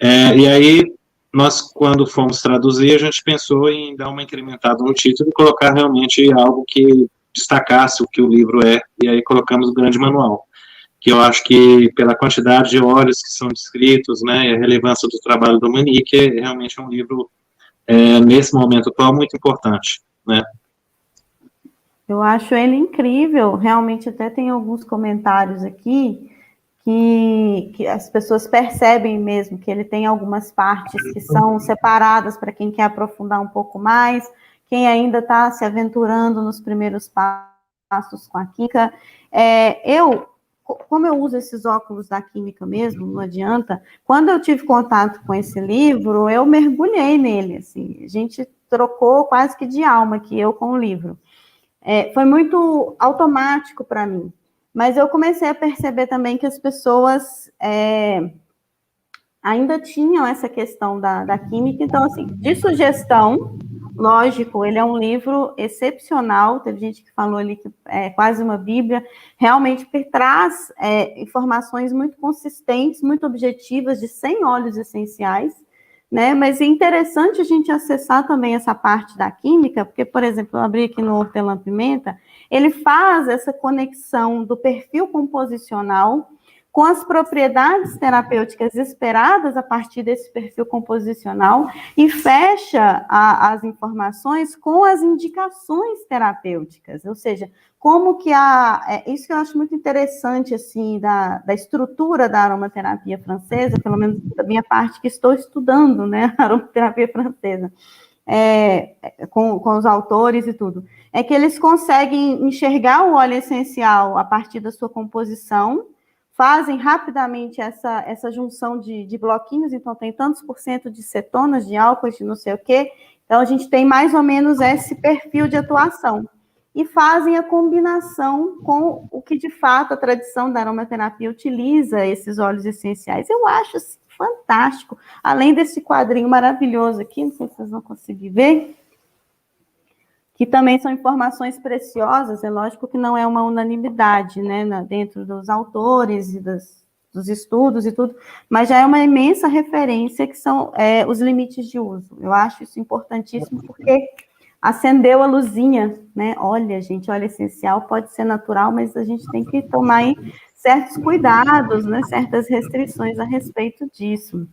E aí, nós, quando fomos traduzir, a gente pensou em dar uma incrementada no título e colocar realmente algo que destacasse o que o livro é, e aí colocamos o grande manual, que eu acho que, pela quantidade de óleos que são descritos, né, e a relevância do trabalho do Monique, realmente é um livro, nesse momento atual, muito importante, né. Eu acho ele incrível, realmente até tem alguns comentários aqui que as pessoas percebem mesmo que ele tem algumas partes que são separadas para quem quer aprofundar um pouco mais, quem ainda está se aventurando nos primeiros passos com a química. Como eu uso esses óculos da química mesmo, não adianta, quando eu tive contato com esse livro, eu mergulhei nele, assim, a gente trocou quase que de alma aqui, eu com o livro. Foi muito automático para mim, mas eu comecei a perceber também que as pessoas ainda tinham essa questão da química, então, assim, de sugestão, lógico, ele é um livro excepcional, teve gente que falou ali que é quase uma bíblia, realmente que traz informações muito consistentes, muito objetivas, de 100 óleos essenciais, né? Mas é interessante a gente acessar também essa parte da química, porque, por exemplo, eu abri aqui no hortelã-pimenta, ele faz essa conexão do perfil composicional com as propriedades terapêuticas esperadas a partir desse perfil composicional e fecha as informações com as indicações terapêuticas, ou seja, como que isso que eu acho muito interessante, assim, da estrutura da aromaterapia francesa, pelo menos da minha parte que estou estudando, né, a aromaterapia francesa, com os autores e tudo, é que eles conseguem enxergar o óleo essencial a partir da sua composição, fazem rapidamente essa junção de bloquinhos, então tem tantos por cento de cetonas, de álcoois, de não sei o quê, então a gente tem mais ou menos esse perfil de atuação, e fazem a combinação com o que de fato a tradição da aromaterapia utiliza, esses óleos essenciais. Eu acho assim, fantástico, além desse quadrinho maravilhoso aqui, não sei se vocês vão conseguir ver, que também são informações preciosas, é lógico que não é uma unanimidade, né, dentro dos autores e dos estudos e tudo, mas já é uma imensa referência que são os limites de uso. Eu acho isso importantíssimo porque acendeu a luzinha, né? Olha, gente, óleo essencial pode ser natural, mas a gente tem que tomar aí certos cuidados, né, certas restrições a respeito disso.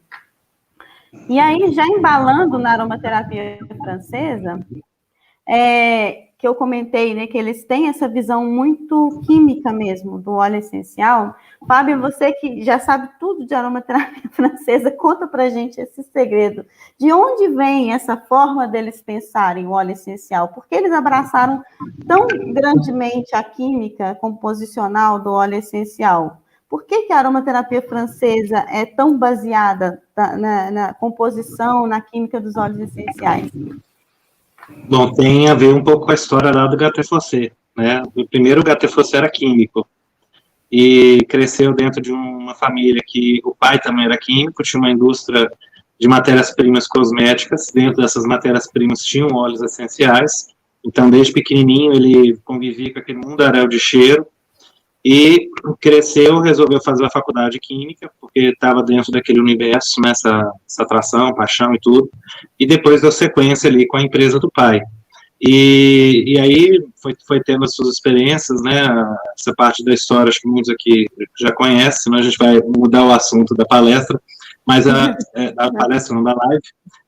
E aí, já embalando na aromaterapia francesa, que eu comentei, né, que eles têm essa visão muito química mesmo do óleo essencial. Fábio, você que já sabe tudo de aromaterapia francesa, conta pra gente esse segredo. De onde vem essa forma deles pensarem o óleo essencial? Por que eles abraçaram tão grandemente a química composicional do óleo essencial? Por que a aromaterapia francesa é tão baseada na composição, na química dos óleos essenciais? Bom, tem a ver um pouco com a história lá do Gaté Fossé, né? O primeiro Gaté Fossé era químico, e cresceu dentro de uma família que o pai também era químico, tinha uma indústria de matérias-primas cosméticas, dentro dessas matérias-primas tinham óleos essenciais, então desde pequenininho ele convivia com aquele mundaréu de cheiro, e cresceu, resolveu fazer a faculdade de Química, porque estava dentro daquele universo, né, essa atração, paixão e tudo, e depois deu sequência ali com a empresa do pai. E aí foi tendo as suas experiências, né, essa parte da história, acho que muitos aqui já conhecem, senão a gente vai mudar o assunto da palestra, mas da palestra, não da live,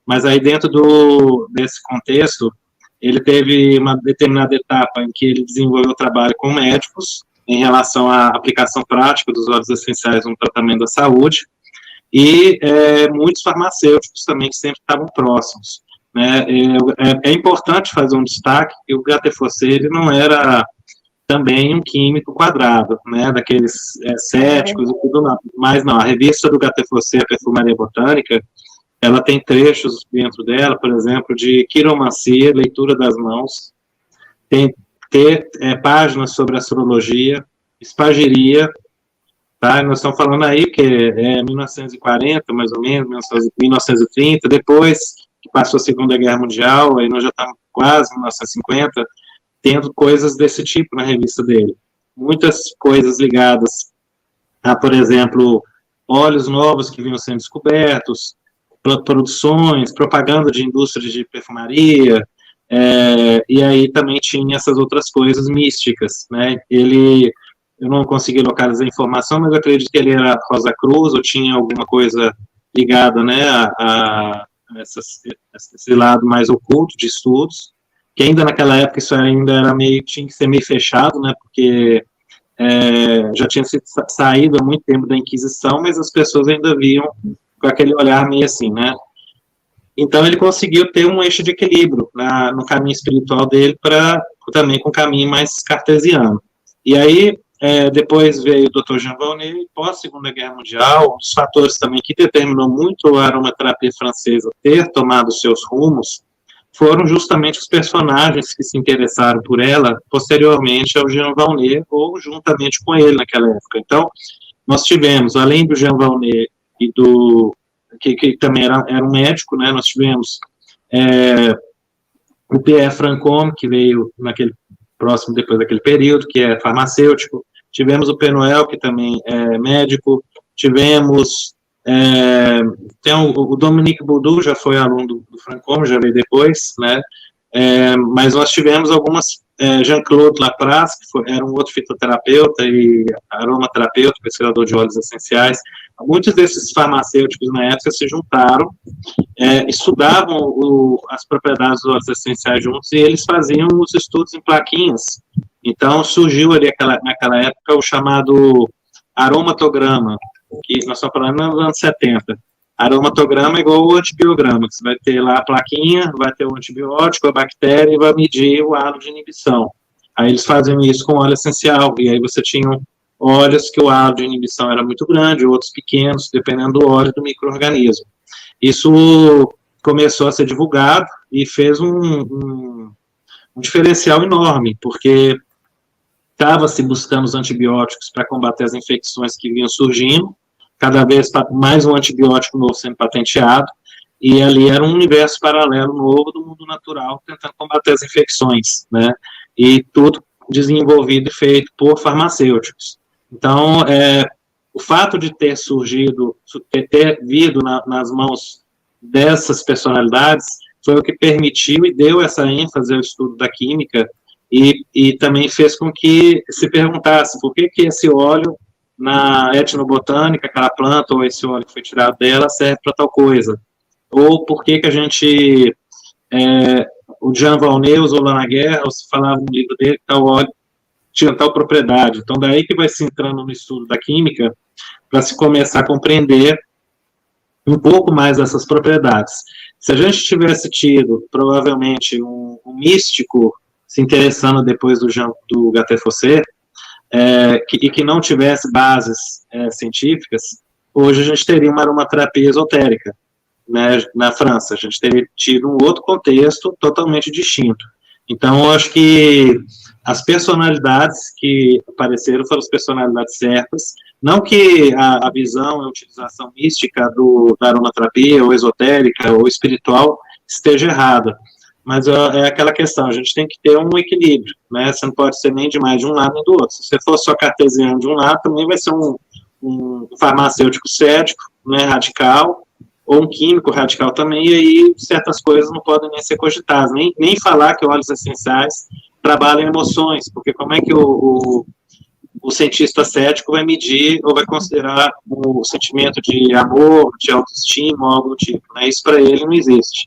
mas aí dentro desse contexto, ele teve uma determinada etapa em que ele desenvolveu o trabalho com médicos, em relação à aplicação prática dos óleos essenciais no tratamento da saúde, e muitos farmacêuticos também que sempre estavam próximos. Né? É importante fazer um destaque que o Gaté Fossé, ele não era também um químico quadrado, né, daqueles céticos e tudo mais, mas não, a revista do Gaté Fossé, a Perfumaria Botânica, ela tem trechos dentro dela, por exemplo, de quiromancia, leitura das mãos, tem páginas sobre astrologia, espagiria, tá? Nós estamos falando aí que é 1940, mais ou menos, 1930, depois que passou a Segunda Guerra Mundial, aí nós já estamos quase em 1950, tendo coisas desse tipo na revista dele. Muitas coisas ligadas a, por exemplo, óleos novos que vinham sendo descobertos, produções, propaganda de indústrias de perfumaria, e aí também tinha essas outras coisas místicas, né? Eu não consegui localizar a informação, mas eu acredito que ele era Rosa Cruz, ou tinha alguma coisa ligada, né, a esse lado mais oculto de estudos, que ainda naquela época isso ainda era tinha que ser meio fechado, né, porque já tinha saído há muito tempo da Inquisição, mas as pessoas ainda viam com aquele olhar meio assim, né. Então, ele conseguiu ter um eixo de equilíbrio no caminho espiritual dele, também com o caminho mais cartesiano. E aí, depois veio o Dr. Jean Valnet, pós-Segunda Guerra Mundial, um dos fatores também que determinou muito a aromaterapia francesa ter tomado seus rumos, foram justamente os personagens que se interessaram por ela posteriormente ao Jean Valnet, ou juntamente com ele naquela época. Então, nós tivemos, além do Jean Valnet e que também era um médico, né, nós tivemos o Pierre Francôme, que veio próximo depois daquele período, que é farmacêutico, tivemos o Penuel, que também é médico, tivemos o Dominique Boudou, já foi aluno do Francôme, já veio depois, né, mas nós tivemos algumas, Jean-Claude Lapras, que era um outro fitoterapeuta e aromaterapeuta, pesquisador de óleos essenciais. Muitos desses farmacêuticos na época se juntaram, estudavam as propriedades dos óleos essenciais juntos, e eles faziam os estudos em plaquinhas. Então surgiu ali naquela época o chamado aromatograma, que nós estamos falando nos anos 70. Aromatograma é igual ao antibiograma, que você vai ter lá a plaquinha, vai ter o antibiótico, a bactéria, e vai medir o halo de inibição. Aí eles faziam isso com óleo essencial, e aí você tinha óleos que o halo de inibição era muito grande, outros pequenos, dependendo do óleo do micro-organismo. Isso começou a ser divulgado e fez um diferencial enorme, porque estava-se buscando os antibióticos para combater as infecções que vinham surgindo, cada vez mais um antibiótico novo sendo patenteado, e ali era um universo paralelo novo do mundo natural, tentando combater as infecções, né, e tudo desenvolvido e feito por farmacêuticos. Então, o fato de ter surgido, ter vindo nas mãos dessas personalidades, foi o que permitiu e deu essa ênfase ao estudo da química, e também fez com que se perguntasse por que esse óleo, na etnobotânica, aquela planta, ou esse óleo que foi tirado dela, serve para tal coisa. Ou por que a gente, o Jean Valnet usou lá na guerra, ou se falava no livro dele que tal óleo tinha tal propriedade. Então, daí que vai se entrando no estudo da química, para se começar a compreender um pouco mais dessas propriedades. Se a gente tivesse tido, provavelmente, um místico se interessando depois do Gaté Fossé, e que não tivesse bases científicas, hoje a gente teria uma aromaterapia esotérica, né, na França. A gente teria tido um outro contexto totalmente distinto. Então, eu acho que as personalidades que apareceram foram as personalidades certas, não que a visão e a utilização mística da aromaterapia, ou esotérica, ou espiritual, esteja errada, mas é aquela questão, a gente tem que ter um equilíbrio, né? Você não pode ser nem de mais de um lado nem do outro. Se você for só cartesiano de um lado, também vai ser um farmacêutico cético, né, radical, ou um químico radical também, e aí certas coisas não podem nem ser cogitadas, nem falar que óleos essenciais trabalham emoções, porque como é que o cientista cético vai medir ou vai considerar o sentimento de amor, de autoestima, ou algo do tipo, né? Isso para ele não existe.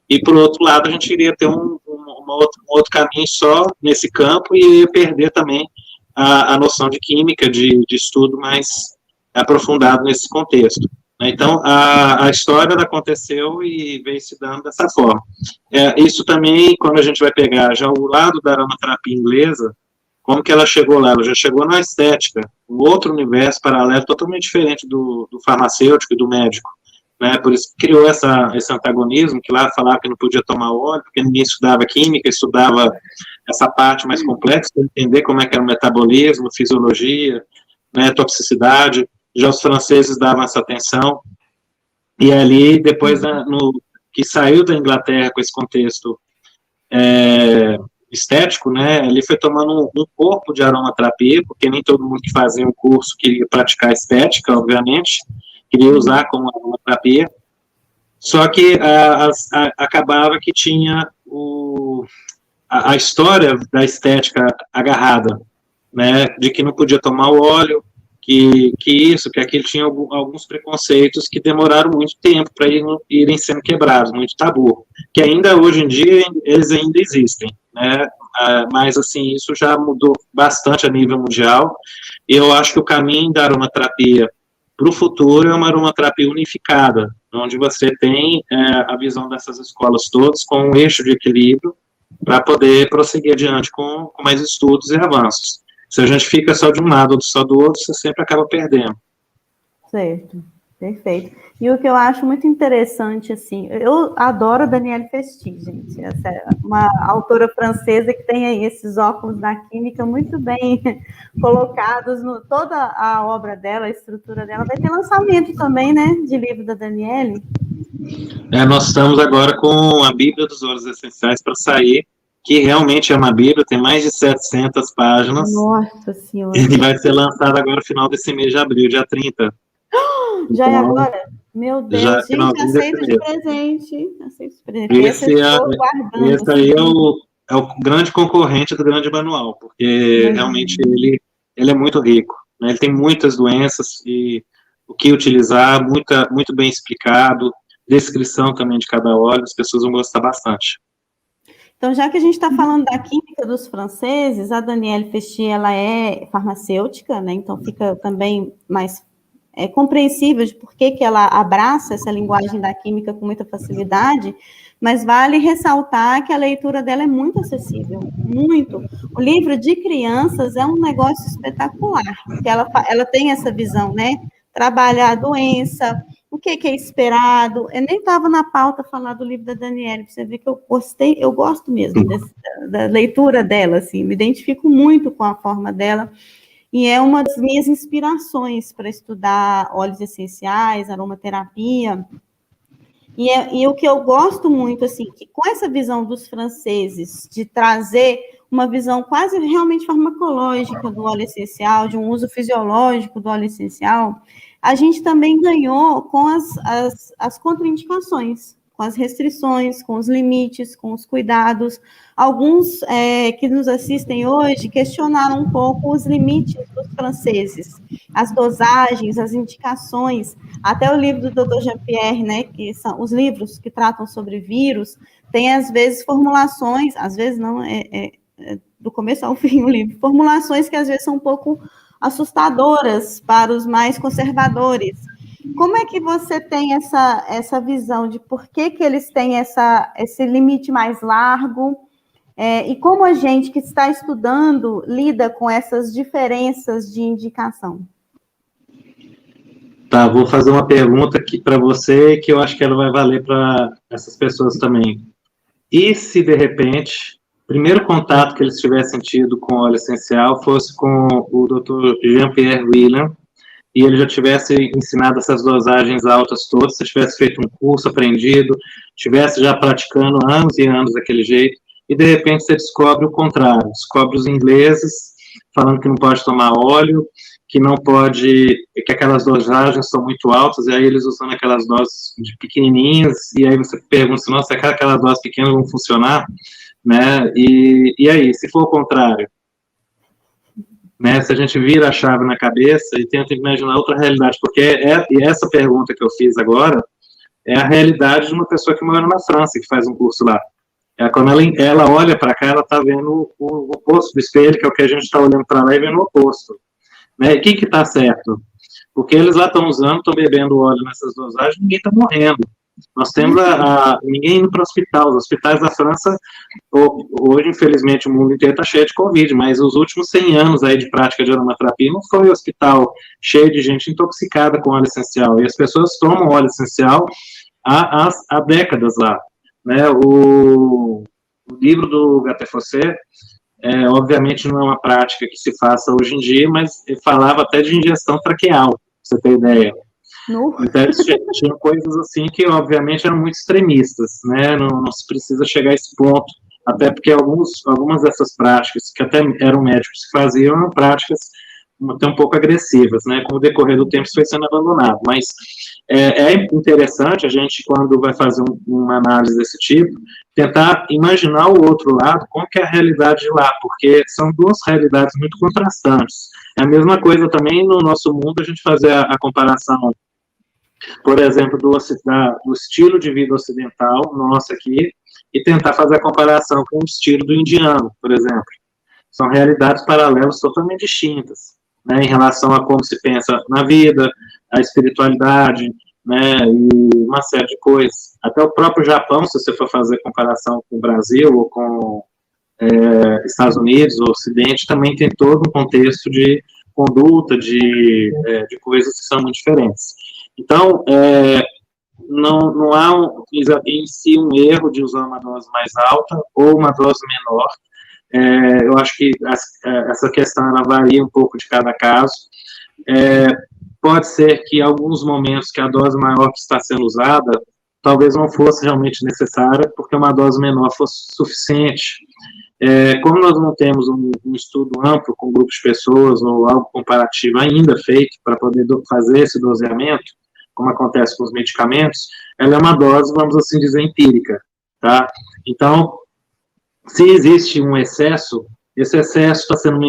E, por outro lado, a gente iria ter um outro caminho só nesse campo e ia perder também a noção de química, de estudo mais aprofundado nesse contexto. Então, a história aconteceu e veio se dando dessa forma. Isso também, quando a gente vai pegar já o lado da aromaterapia inglesa, como que ela chegou lá? Ela já chegou na estética, um outro universo paralelo totalmente diferente do farmacêutico e do médico, né? Por isso que criou esse antagonismo, que lá falava que não podia tomar óleo, porque ninguém estudava química, estudava essa parte mais complexa, para entender como é que era o metabolismo, fisiologia, né, toxicidade. Já os franceses davam essa atenção, e ali, depois, que saiu da Inglaterra com esse contexto estético, né, ele foi tomando um corpo de aromaterapia, porque nem todo mundo que fazia um curso queria praticar estética, obviamente, queria usar como aromaterapia, só que acabava que tinha a história da estética agarrada, né, de que não podia tomar o óleo, que aquilo tinha alguns preconceitos que demoraram muito tempo para irem sendo quebrados, muito tabu, que ainda hoje em dia eles ainda existem, né? Mas assim, isso já mudou bastante a nível mundial, e eu acho que o caminho da aromaterapia para o futuro é uma aromaterapia unificada, onde você tem a visão dessas escolas todas com um eixo de equilíbrio para poder prosseguir adiante com mais estudos e avanços. Se a gente fica só de um lado ou só do outro, você sempre acaba perdendo. Certo, perfeito. E o que eu acho muito interessante, assim, eu adoro a Danielle Festy, gente. Essa é uma autora francesa que tem aí esses óculos da química muito bem colocados toda a obra dela, a estrutura dela. Vai ter lançamento também, né, de livro da Danielle. Nós estamos agora com a Bíblia dos Óleos Essenciais para sair, que realmente é uma Bíblia, tem mais de 700 páginas. Nossa Senhora. E vai ser lançado agora no final desse mês de abril, dia 30. Já é agora? Meu Deus, já, gente, aceito de presente. Aceito de presente. Esse aí é o grande concorrente do grande manual, porque realmente ele é muito rico, né? Ele tem muitas doenças e o que utilizar, muito bem explicado, descrição também de cada óleo, as pessoas vão gostar bastante. Então, já que a gente está falando da química dos franceses, a Danielle Festy, ela é farmacêutica, né? Então fica também mais compreensível de por que ela abraça essa linguagem da química com muita facilidade, mas vale ressaltar que a leitura dela é muito acessível, muito. O livro de crianças é um negócio espetacular, porque ela tem essa visão, né? Trabalhar a doença, o que é esperado. Eu nem estava na pauta falar do livro da Danielle, para você ver que eu gosto mesmo da leitura dela, assim, me identifico muito com a forma dela, e é uma das minhas inspirações para estudar óleos essenciais, aromaterapia. E o que eu gosto muito, assim, que com essa visão dos franceses, de trazer uma visão quase realmente farmacológica do óleo essencial, de um uso fisiológico do óleo essencial, a gente também ganhou com as contraindicações, com as restrições, com os limites, com os cuidados. Alguns que nos assistem hoje questionaram um pouco os limites dos franceses, as dosagens, as indicações. Até o livro do Dr. Jean-Pierre, né, que são os livros que tratam sobre vírus, tem às vezes formulações, às vezes não, do começo ao fim o livro, formulações que às vezes são um pouco assustadoras para os mais conservadores. Como é que você tem essa visão de por que eles têm esse limite mais largo? E como a gente que está estudando lida com essas diferenças de indicação? Tá, vou fazer uma pergunta aqui para você, que eu acho que ela vai valer para essas pessoas também. E se, de repente, o primeiro contato que eles tivessem tido com óleo essencial fosse com o Dr. Jean-Pierre William, e ele já tivesse ensinado essas dosagens altas todas, se tivesse feito um curso, aprendido, tivesse já praticando anos e anos daquele jeito, e de repente você descobre o contrário, descobre os ingleses falando que não pode tomar óleo, que não pode, que aquelas dosagens são muito altas, e aí eles usando aquelas doses de pequenininhas, e aí você pergunta, nossa, será que aquelas doses pequenas vão funcionar? Né? E aí, se for o contrário? Né, se a gente vira a chave na cabeça e tenta imaginar outra realidade, porque e essa pergunta que eu fiz agora é a realidade de uma pessoa que mora na França, que faz um curso lá. Quando ela olha para cá, ela está vendo o oposto do espelho, que é o que a gente está olhando para lá e vendo o oposto. Né? E o que está certo? Porque eles lá estão usando, estão bebendo óleo nessas dosagens, ninguém está morrendo. Nós temos ninguém indo para o hospital. Os hospitais da França, hoje, infelizmente, o mundo inteiro está cheio de Covid, mas os últimos 100 anos aí de prática de aromaterapia não foi um hospital cheio de gente intoxicada com óleo essencial. E as pessoas tomam óleo essencial há décadas lá. Né? O livro do Gaté Fossé, obviamente, não é uma prática que se faça hoje em dia, mas ele falava até de injeção traqueal, pra você ter ideia. Então, eles tinham coisas assim que, obviamente, eram muito extremistas, né? Não se precisa chegar a esse ponto, até porque algumas dessas práticas, que até eram médicos que faziam, eram práticas até um pouco agressivas, né? Com o decorrer do tempo, isso foi sendo abandonado. Mas é interessante a gente, quando vai fazer uma análise desse tipo, tentar imaginar o outro lado, como que é a realidade de lá, porque são duas realidades muito contrastantes. É a mesma coisa também no nosso mundo, a gente fazer a comparação, por exemplo, do estilo de vida ocidental, nosso aqui, e tentar fazer a comparação com o estilo do indiano, por exemplo. São realidades paralelas totalmente distintas, né, em relação a como se pensa na vida, a espiritualidade, né, e uma série de coisas. Até o próprio Japão, se você for fazer comparação com o Brasil ou com Estados Unidos, o Ocidente, também tem todo um contexto de conduta, de coisas que são muito diferentes. Então, não há em si um erro de usar uma dose mais alta ou uma dose menor. Eu acho que essa questão ela varia um pouco de cada caso. Pode ser que em alguns momentos que a dose maior que está sendo usada talvez não fosse realmente necessária, porque uma dose menor fosse suficiente. Como nós não temos um estudo amplo com grupos de pessoas ou algo comparativo ainda feito para poder fazer esse doseamento, como acontece com os medicamentos, ela é uma dose, vamos assim dizer, empírica, tá? Então, se existe um excesso, esse excesso está sendo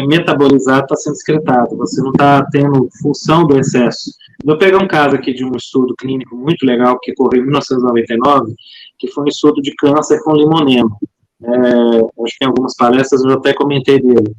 metabolizado, está sendo excretado, você não está tendo função do excesso. Vou pegar um caso aqui de um estudo clínico muito legal que ocorreu em 1999, que foi um estudo de câncer com limoneno. Acho que em algumas palestras eu até comentei dele.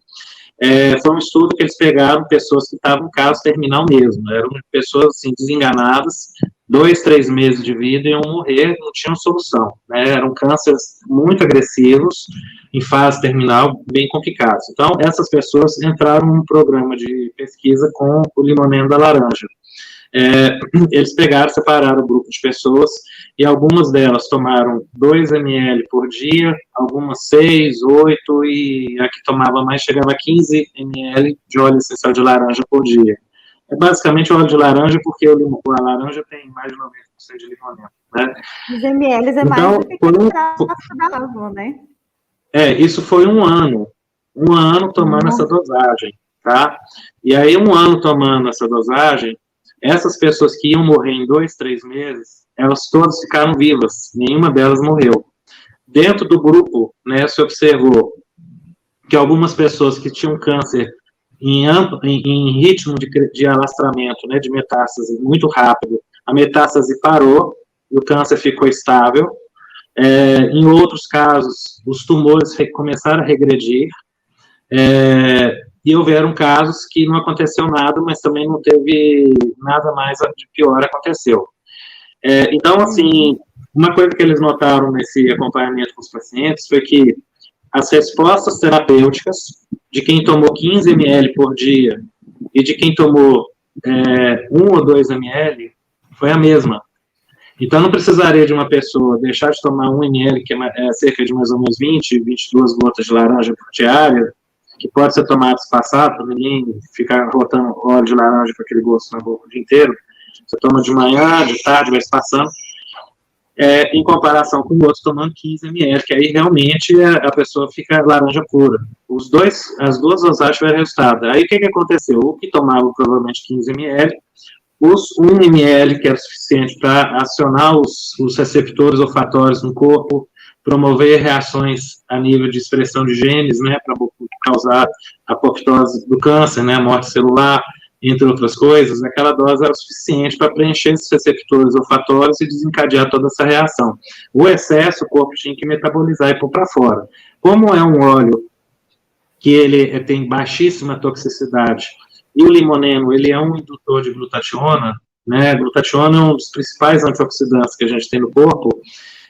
Foi um estudo que eles pegaram pessoas que estavam em caso terminal mesmo, eram pessoas assim, desenganadas, 2, 3 meses de vida, iam morrer, não tinham solução, né? Eram cânceres muito agressivos, em fase terminal, bem complicados. Então, essas pessoas entraram num programa de pesquisa com o limoneno da laranja. Eles pegaram, separaram o grupo de pessoas, e algumas delas tomaram 2 ml por dia, algumas 6, 8, e a que tomava mais chegava a 15 ml de óleo essencial de laranja por dia. É basicamente óleo de laranja, porque a laranja tem mais de 90% de limoneno, né? Os ml é mais do que da água, né? Isso foi um ano tomando essa dosagem, tá? E aí, um ano tomando essa dosagem, essas pessoas que iam morrer em 2, 3 meses, elas todas ficaram vivas, nenhuma delas morreu. Dentro do grupo, né, se observou que algumas pessoas que tinham câncer em ritmo de alastramento, né, de metástase muito rápido, a metástase parou e o câncer ficou estável. Em outros casos, os tumores começaram a regredir, e houveram casos que não aconteceu nada, mas também não teve nada mais de pior aconteceu. Então, assim, uma coisa que eles notaram nesse acompanhamento com os pacientes foi que as respostas terapêuticas de quem tomou 15 ml por dia e de quem tomou 1 ou 2 ml foi a mesma. Então, não precisaria de uma pessoa deixar de tomar 1 ml, que é cerca de mais ou menos 20, 22 gotas de laranja por diária, que pode ser tomado espaçado, para ninguém ficar rotando óleo de laranja com aquele gosto na boca o dia inteiro. Você toma de manhã, de tarde, vai espaçando. Em comparação com o outro tomando 15 ml, que aí realmente a pessoa fica laranja pura. As duas dosagens tiveram resultado. Aí o que aconteceu? O que tomava provavelmente 15 ml, os 1 ml, que era suficiente para acionar os receptores olfatórios no corpo, promover reações a nível de expressão de genes, né, para causar a apoptose do câncer, né, a morte celular, entre outras coisas, aquela dose era suficiente para preencher esses receptores olfatórios e desencadear toda essa reação. O excesso, o corpo tinha que metabolizar e pôr para fora. Como é um óleo que ele tem baixíssima toxicidade, e o limoneno, ele é um indutor de glutationa, né? A glutationa é um dos principais antioxidantes que a gente tem no corpo,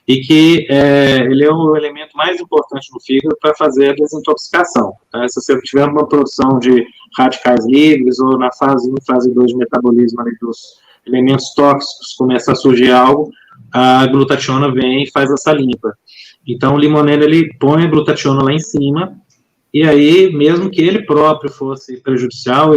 e que ele é o elemento mais importante no fígado para fazer a desintoxicação. Tá? Se você tiver uma produção de radicais livres, ou na fase 1, fase 2 de metabolismo ali dos elementos tóxicos, começa a surgir algo, a glutationa vem e faz essa limpa. Então, o limoneno, ele põe a glutationa lá em cima, e aí, mesmo que ele próprio fosse prejudicial,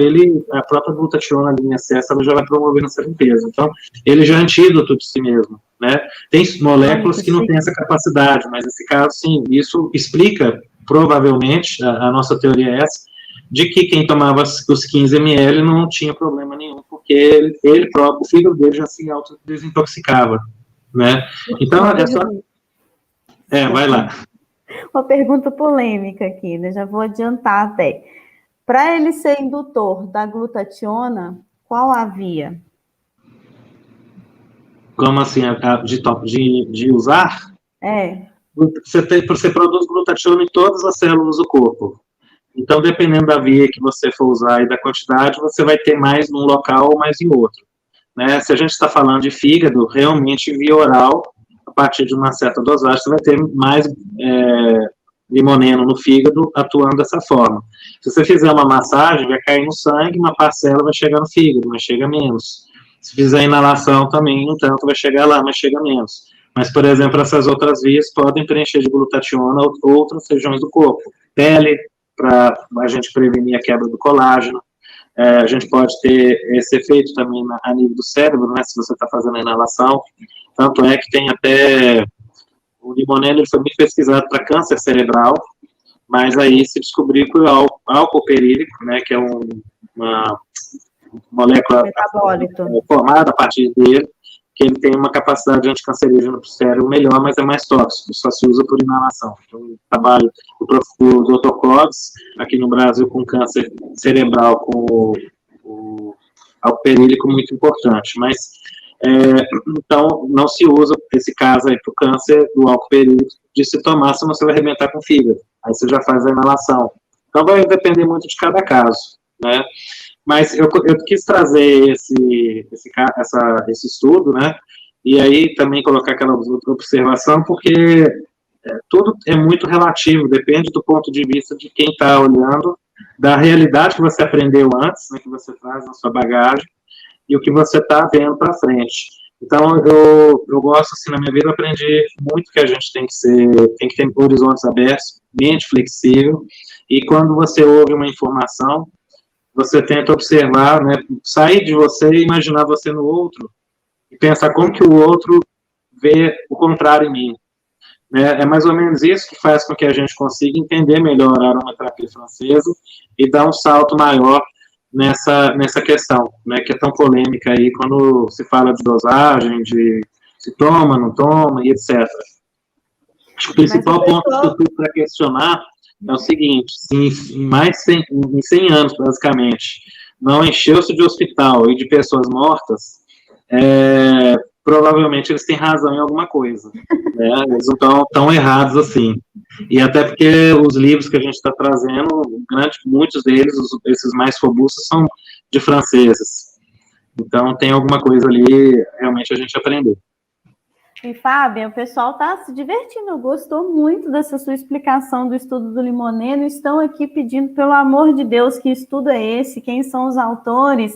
a própria glutationa ali em excesso, ela já vai promovendo essa limpeza. Então, ele já é antídoto de si mesmo, né? Tem moléculas que não têm essa capacidade, mas nesse caso, sim, isso explica, provavelmente, a nossa teoria é essa, de que quem tomava os 15 ml não tinha problema nenhum, porque ele próprio, o fígado dele já se autodesintoxicava, né? Então, vai lá. Uma pergunta polêmica aqui, né? Já vou adiantar até. Para ele ser indutor da glutationa, qual a via? Como assim, de usar? Você produz glutationa em todas as células do corpo. Então, dependendo da via que você for usar e da quantidade, você vai ter mais num local ou mais em outro. Né? Se a gente está falando de fígado, realmente via oral, a partir de uma certa dosagem, você vai ter mais limoneno no fígado atuando dessa forma. Se você fizer uma massagem, vai cair no sangue, uma parcela vai chegar no fígado, mas chega menos. Se fizer inalação também, um tanto vai chegar lá, mas chega menos. Mas, por exemplo, essas outras vias podem preencher de glutationa outras regiões do corpo. Pele, para a gente prevenir a quebra do colágeno. A gente pode ter esse efeito também a nível do cérebro, né, se você está fazendo a inalação. Tanto é que tem até... O limoneno foi muito pesquisado para câncer cerebral, mas aí se descobriu que o álcool perílico, né, que é uma molécula formada a partir dele, que ele tem uma capacidade anticancerígena para o cérebro melhor, mas é mais tóxico, só se usa por inalação. Então, o trabalho do Dr. Clóvis, aqui no Brasil, com câncer cerebral, com o álcool perílico, muito importante, mas então não se usa esse caso aí para o câncer do álcool perílico de se tomar, senão você vai arrebentar com o fígado, aí você já faz a inalação. Então vai depender muito de cada caso, né? Mas eu quis trazer esse estudo, né? E aí também colocar aquela outra observação, porque tudo é muito relativo, depende do ponto de vista de quem está olhando, da realidade que você aprendeu antes, né, que você traz na sua bagagem, e o que você está vendo para frente. Então, eu gosto, assim, na minha vida, eu aprendi muito que a gente tem que ter horizontes abertos, mente flexível, e quando você ouve uma informação, você tenta observar, né, sair de você e imaginar você no outro, e pensar como que o outro vê o contrário em mim. É mais ou menos isso que faz com que a gente consiga entender melhor a aromaterapia francesa e dar um salto maior nessa questão, né, que é tão polêmica aí quando se fala de dosagem, de se toma, não toma, e etc. Acho que o principal ponto que eu tenho para questionar é o seguinte: se em 100 anos, basicamente, não encheu-se de hospital e de pessoas mortas, provavelmente eles têm razão em alguma coisa, né? Eles não estão tão errados assim. E até porque os livros que a gente está trazendo, muitos deles, esses mais robustos, são de franceses. Então tem alguma coisa ali, realmente, a gente aprendeu. E, Fábia, o pessoal está se divertindo, gostou muito dessa sua explicação do estudo do Limoneno, estão aqui pedindo, pelo amor de Deus, que estudo é esse, quem são os autores.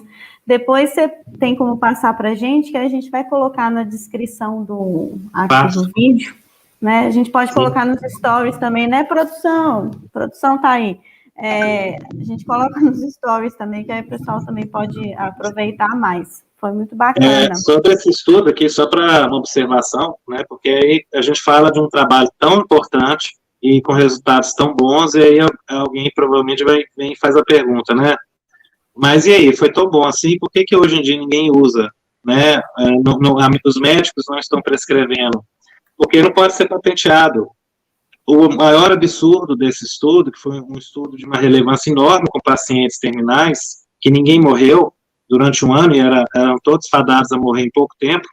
Depois você tem como passar para a gente, que a gente vai colocar na descrição do vídeo, né? A gente pode colocar nos stories também, né, produção? Produção tá aí. A gente coloca nos stories também, que aí o pessoal também pode aproveitar mais. Foi muito bacana. Sobre esse estudo aqui, só para uma observação, né, porque aí a gente fala de um trabalho tão importante e com resultados tão bons, e aí alguém provavelmente vem e faz a pergunta, né, mas e aí, foi tão bom assim, por que hoje em dia ninguém usa, né, os médicos não estão prescrevendo? Porque não pode ser patenteado. O maior absurdo desse estudo, que foi um estudo de uma relevância enorme com pacientes terminais, que ninguém morreu durante um ano, e eram todos fadados a morrer em pouco tempo,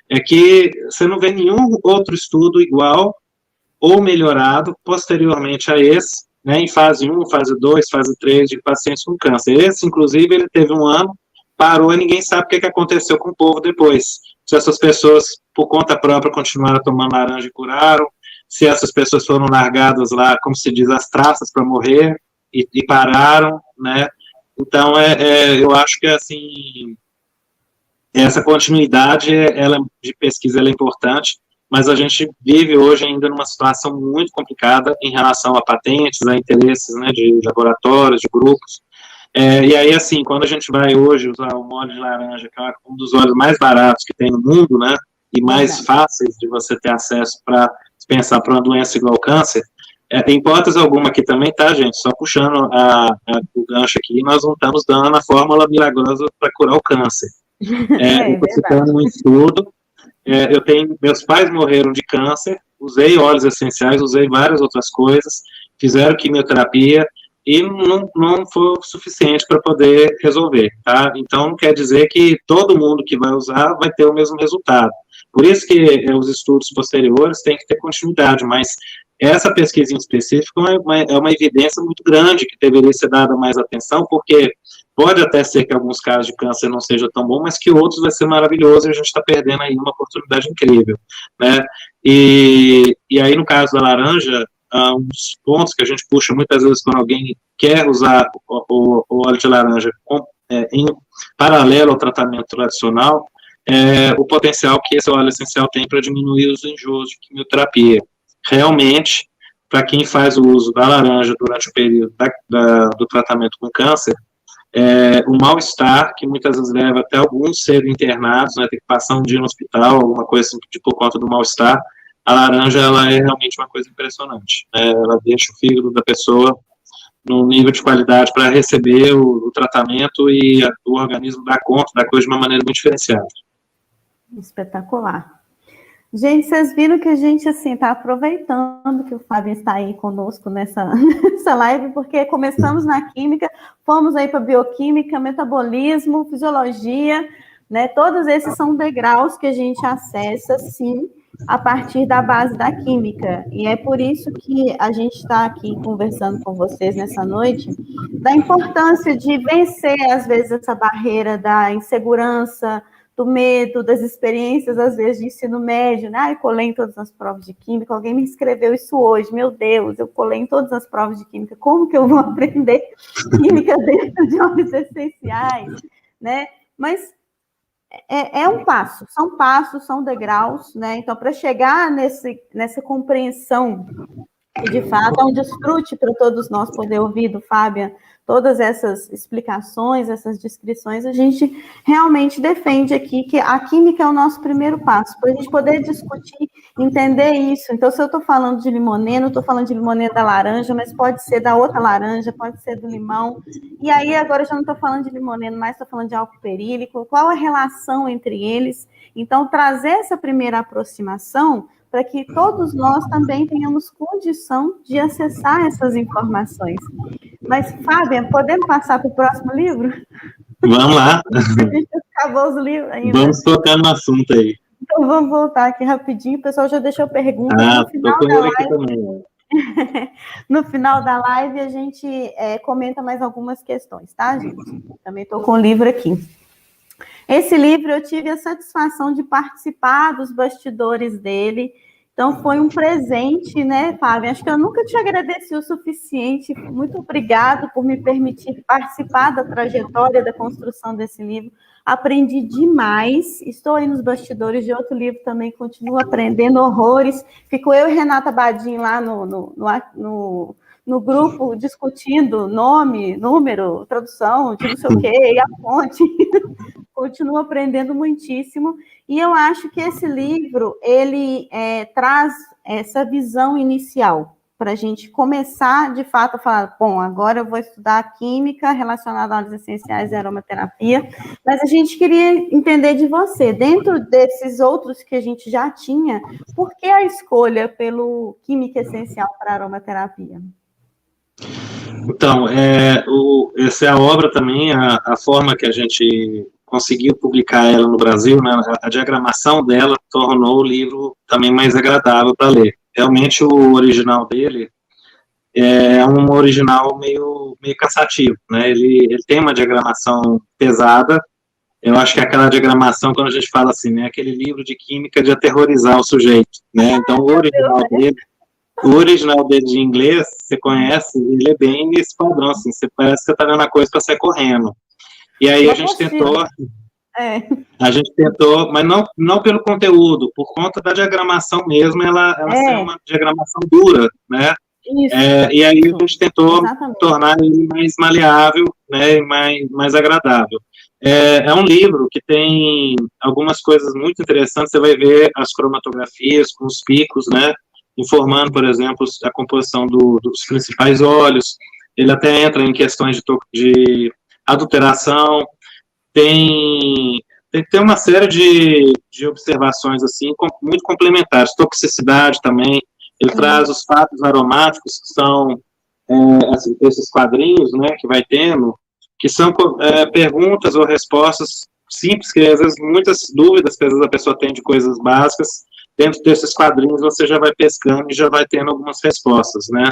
é que você não vê nenhum outro estudo igual ou melhorado posteriormente a esse, né, em fase 1, fase 2, fase 3 de pacientes com câncer. Esse, inclusive, ele teve um ano, parou e ninguém sabe o que aconteceu com o povo depois. Se essas pessoas, por conta própria, continuaram tomando laranja e curaram, se essas pessoas foram largadas lá, como se diz, as traças para morrer e pararam, né? Então, eu acho que, assim, essa continuidade de pesquisa ela é importante, mas a gente vive hoje ainda numa situação muito complicada em relação a patentes, a interesses, né, de laboratórios, de grupos. E aí, assim, quando a gente vai hoje usar o óleo de laranja, que é um dos óleos mais baratos que tem no mundo, né, e mais fáceis de você ter acesso para pensar para uma doença igual ao câncer, em hipótese alguma aqui também, tá, gente? Só puxando o gancho aqui, nós não estamos dando a fórmula milagrosa para curar o câncer. Eu estou citando um estudo, meus pais morreram de câncer, usei óleos essenciais, usei várias outras coisas, fizeram quimioterapia e não foi o suficiente para poder resolver, tá? Então, não quer dizer que todo mundo que vai usar vai ter o mesmo resultado. Por isso que os estudos posteriores têm que ter continuidade, mas essa pesquisa em específico é uma evidência muito grande que deveria ser dada mais atenção, porque pode até ser que alguns casos de câncer não seja tão bom, mas que outros vai ser maravilhoso e a gente está perdendo aí uma oportunidade incrível, né? E aí, no caso da laranja, um dos pontos que a gente puxa muitas vezes quando alguém quer usar o óleo de laranja em paralelo ao tratamento tradicional, o potencial que esse óleo essencial tem para diminuir os enjoos de quimioterapia. Realmente, para quem faz o uso da laranja durante o período do tratamento com câncer, o mal-estar, que muitas vezes leva até alguns serem internados, né, ter que passar um dia no hospital, alguma coisa assim, por conta do mal-estar, a laranja, ela é realmente uma coisa impressionante, né, ela deixa o fígado da pessoa num nível de qualidade para receber o tratamento e o organismo dá conta da coisa de uma maneira muito diferenciada. Espetacular. Gente, vocês viram que a gente, assim, está aproveitando que o Fábio está aí conosco nessa live, porque começamos na química, fomos aí para bioquímica, metabolismo, fisiologia, né? Todos esses são degraus que a gente acessa, sim, a partir da base da química. E é por isso que a gente está aqui conversando com vocês nessa noite, da importância de vencer, às vezes, essa barreira da insegurança, do medo, das experiências, às vezes, de ensino médio, né? Ai, colei em todas as provas de química, alguém me escreveu isso hoje, meu Deus, eu colei em todas as provas de química, como que eu vou aprender química dentro de óleos essenciais, né? Mas é um passo, são passos, são degraus, né? Então, para chegar nessa compreensão, que de fato é um desfrute para todos nós poder ouvir do Fábio todas essas explicações, essas descrições, a gente realmente defende aqui que a química é o nosso primeiro passo, para a gente poder discutir, entender isso. Então, se eu estou falando de limoneno, estou falando de limoneno da laranja, mas pode ser da outra laranja, pode ser do limão, e aí agora eu já não estou falando de limoneno, mas estou falando de álcool perílico, qual a relação entre eles? Então, trazer essa primeira aproximação para que todos nós também tenhamos condição de acessar essas informações. Mas, Fábia, podemos passar para o próximo livro? Vamos lá. A gente acabou os livros ainda. Vamos tocar no assunto aí. Então, vamos voltar aqui rapidinho. O pessoal já deixou perguntas. No final da live, também. No final da live, a gente comenta mais algumas questões, tá, gente? Também estou com o livro aqui. Esse livro eu tive a satisfação de participar dos bastidores dele, então foi um presente, né, Fábio? Acho que eu nunca te agradeci o suficiente. Muito obrigado por me permitir participar da trajetória da construção desse livro. Aprendi demais. Estou aí nos bastidores de outro livro também, continuo aprendendo horrores. Fico eu e Renata Badim lá no grupo discutindo nome, número, tradução, de não sei o quê, e a fonte. Continuo aprendendo muitíssimo, e eu acho que esse livro, ele traz essa visão inicial, para a gente começar, de fato, a falar, bom, agora eu vou estudar química relacionada a óleos essenciais e aromaterapia, mas a gente queria entender de você, dentro desses outros que a gente já tinha, por que a escolha pelo química essencial para aromaterapia? Então, essa é a obra também, a forma que a gente conseguiu publicar ela no Brasil, né, a diagramação dela tornou o livro também mais agradável para ler. Realmente, o original dele é um original meio cansativo, né, ele tem uma diagramação pesada. Eu acho que é aquela diagramação, quando a gente fala assim, né, aquele livro de química de aterrorizar o sujeito, né, então o original dele de inglês, você conhece, ele é bem nesse padrão, assim, parece que você está vendo a coisa para sair correndo. E aí a gente tentou, mas não pelo conteúdo, por conta da diagramação mesmo, ela ser uma diagramação dura, né? Isso. E aí a gente tentou tornar ele mais maleável, né, e mais agradável. É um livro que tem algumas coisas muito interessantes, você vai ver as cromatografias com os picos, né, informando, por exemplo, a composição dos principais óleos. Ele até entra em questões de adulteração, tem uma série de observações assim, muito complementares, toxicidade também. Ele traz os fatos aromáticos, que são assim, esses quadrinhos, né, que vai tendo, que são perguntas ou respostas simples, que às vezes muitas dúvidas que às vezes a pessoa tem de coisas básicas, dentro desses quadrinhos você já vai pescando e já vai tendo algumas respostas, né.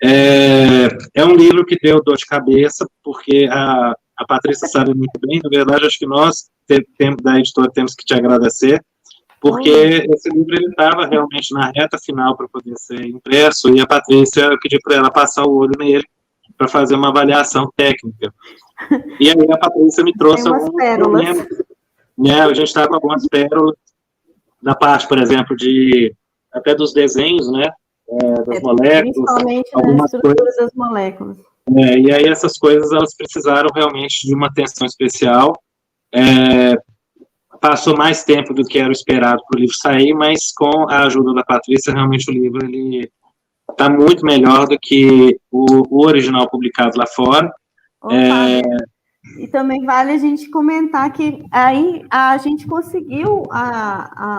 É um livro que deu dor de cabeça, porque a Patrícia sabe muito bem, na verdade, acho que nós, da editora, temos que te agradecer, porque esse livro estava realmente na reta final para poder ser impresso, e a Patrícia, eu pedi para ela passar o olho nele para fazer uma avaliação técnica. E aí a Patrícia me trouxe alguns problemas, né, a gente está com algumas pérolas, da parte, por exemplo, até dos desenhos, né, das moléculas. Principalmente das estruturas das moléculas. E aí essas coisas, elas precisaram realmente de uma atenção especial. Passou mais tempo do que era esperado para o livro sair, mas com a ajuda da Patrícia, realmente o livro está muito melhor do que o original publicado lá fora. E também vale a gente comentar que aí a gente conseguiu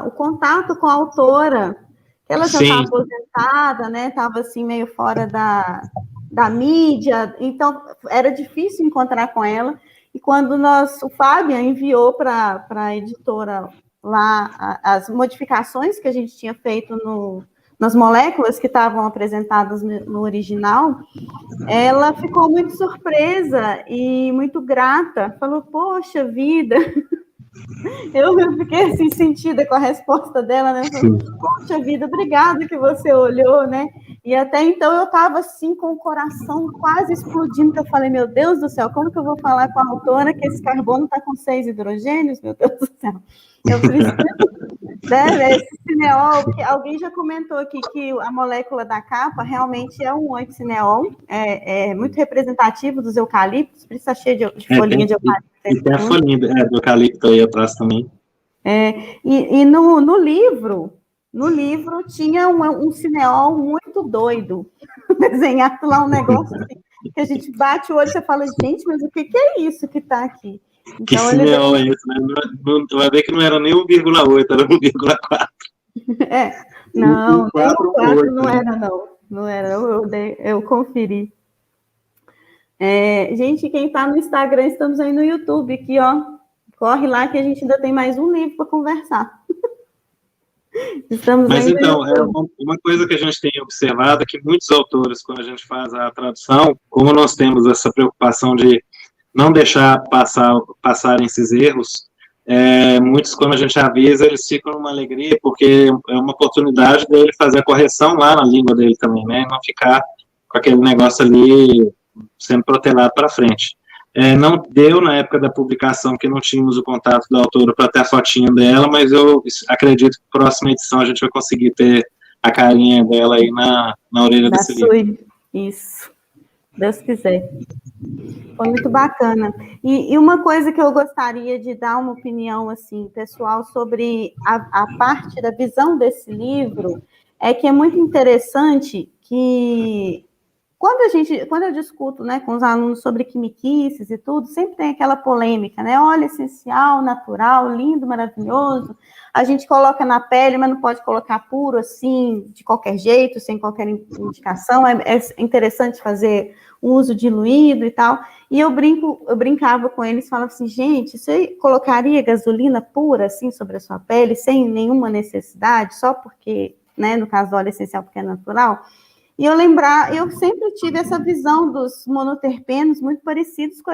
o contato com a autora, que ela já estava aposentada, né? Estava assim meio fora da mídia, então era difícil encontrar com ela. E quando o Fábio enviou para a editora lá as modificações que a gente tinha feito nas moléculas que estavam apresentadas no original, ela ficou muito surpresa e muito grata. Falou, poxa vida, eu fiquei assim sentida com a resposta dela, né? Falei, poxa vida, obrigada que você olhou, né? E até então eu estava assim com o coração quase explodindo, que eu falei, meu Deus do céu, como que eu vou falar com a autora que esse carbono está com 6 hidrogênios? Meu Deus do céu. Eu preciso, né, esse cineol, que alguém já comentou aqui que a molécula da capa realmente é um 8-cineol, é muito representativo dos eucaliptos, por isso está cheio de folhinha de eucalipto. E tem a folhinha do eucalipto aí atrás também. E no livro tinha um cineol muito doido, desenhado lá um negócio assim, que a gente bate o olho e você fala, gente, mas o que é isso que está aqui? Então, que cineol é esse, né? Vai ver que não era nem 1,8, era 1,4. Não, 1,4 não era, não. Não era, eu conferi. Gente, quem está no Instagram, estamos aí no YouTube, aqui, ó. Corre lá que a gente ainda tem mais um livro para conversar. Mas então, uma coisa que a gente tem observado é que muitos autores, quando a gente faz a tradução, como nós temos essa preocupação de não deixar passarem esses erros, muitos, quando a gente avisa, eles ficam numa alegria, porque é uma oportunidade dele fazer a correção lá na língua dele também, né? Não ficar com aquele negócio ali sendo protelado para frente. Não deu na época da publicação, que não tínhamos o contato da autora para ter a fotinha dela, mas eu acredito que na próxima edição a gente vai conseguir ter a carinha dela aí na orelha desse livro. Isso, Deus quiser. Foi muito bacana. E uma coisa que eu gostaria de dar uma opinião assim, pessoal, sobre a parte da visão desse livro, é que é muito interessante que quando eu discuto, né, com os alunos sobre quimiquices e tudo, sempre tem aquela polêmica, né? Óleo essencial, natural, lindo, maravilhoso. A gente coloca na pele, mas não pode colocar puro assim, de qualquer jeito, sem qualquer indicação. É interessante fazer um uso diluído e tal. E eu brincava com eles, falava assim, gente, você colocaria gasolina pura assim sobre a sua pele, sem nenhuma necessidade, só porque, né, no caso do óleo essencial, porque é natural? E eu sempre tive essa visão dos monoterpenos muito parecidos com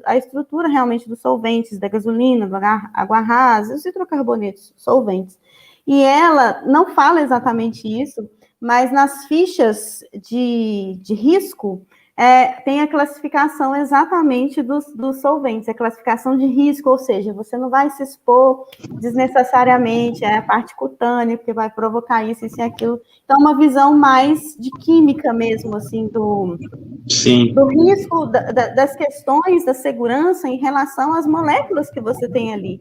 a estrutura realmente dos solventes, da gasolina, da água rasa, os hidrocarbonetos solventes. E ela não fala exatamente isso, mas nas fichas de risco, tem a classificação exatamente dos solventes, a classificação de risco, ou seja, você não vai se expor desnecessariamente à parte cutânea, porque vai provocar isso e aquilo. Então, uma visão mais de química mesmo, assim, do risco, das questões da segurança em relação às moléculas que você tem ali.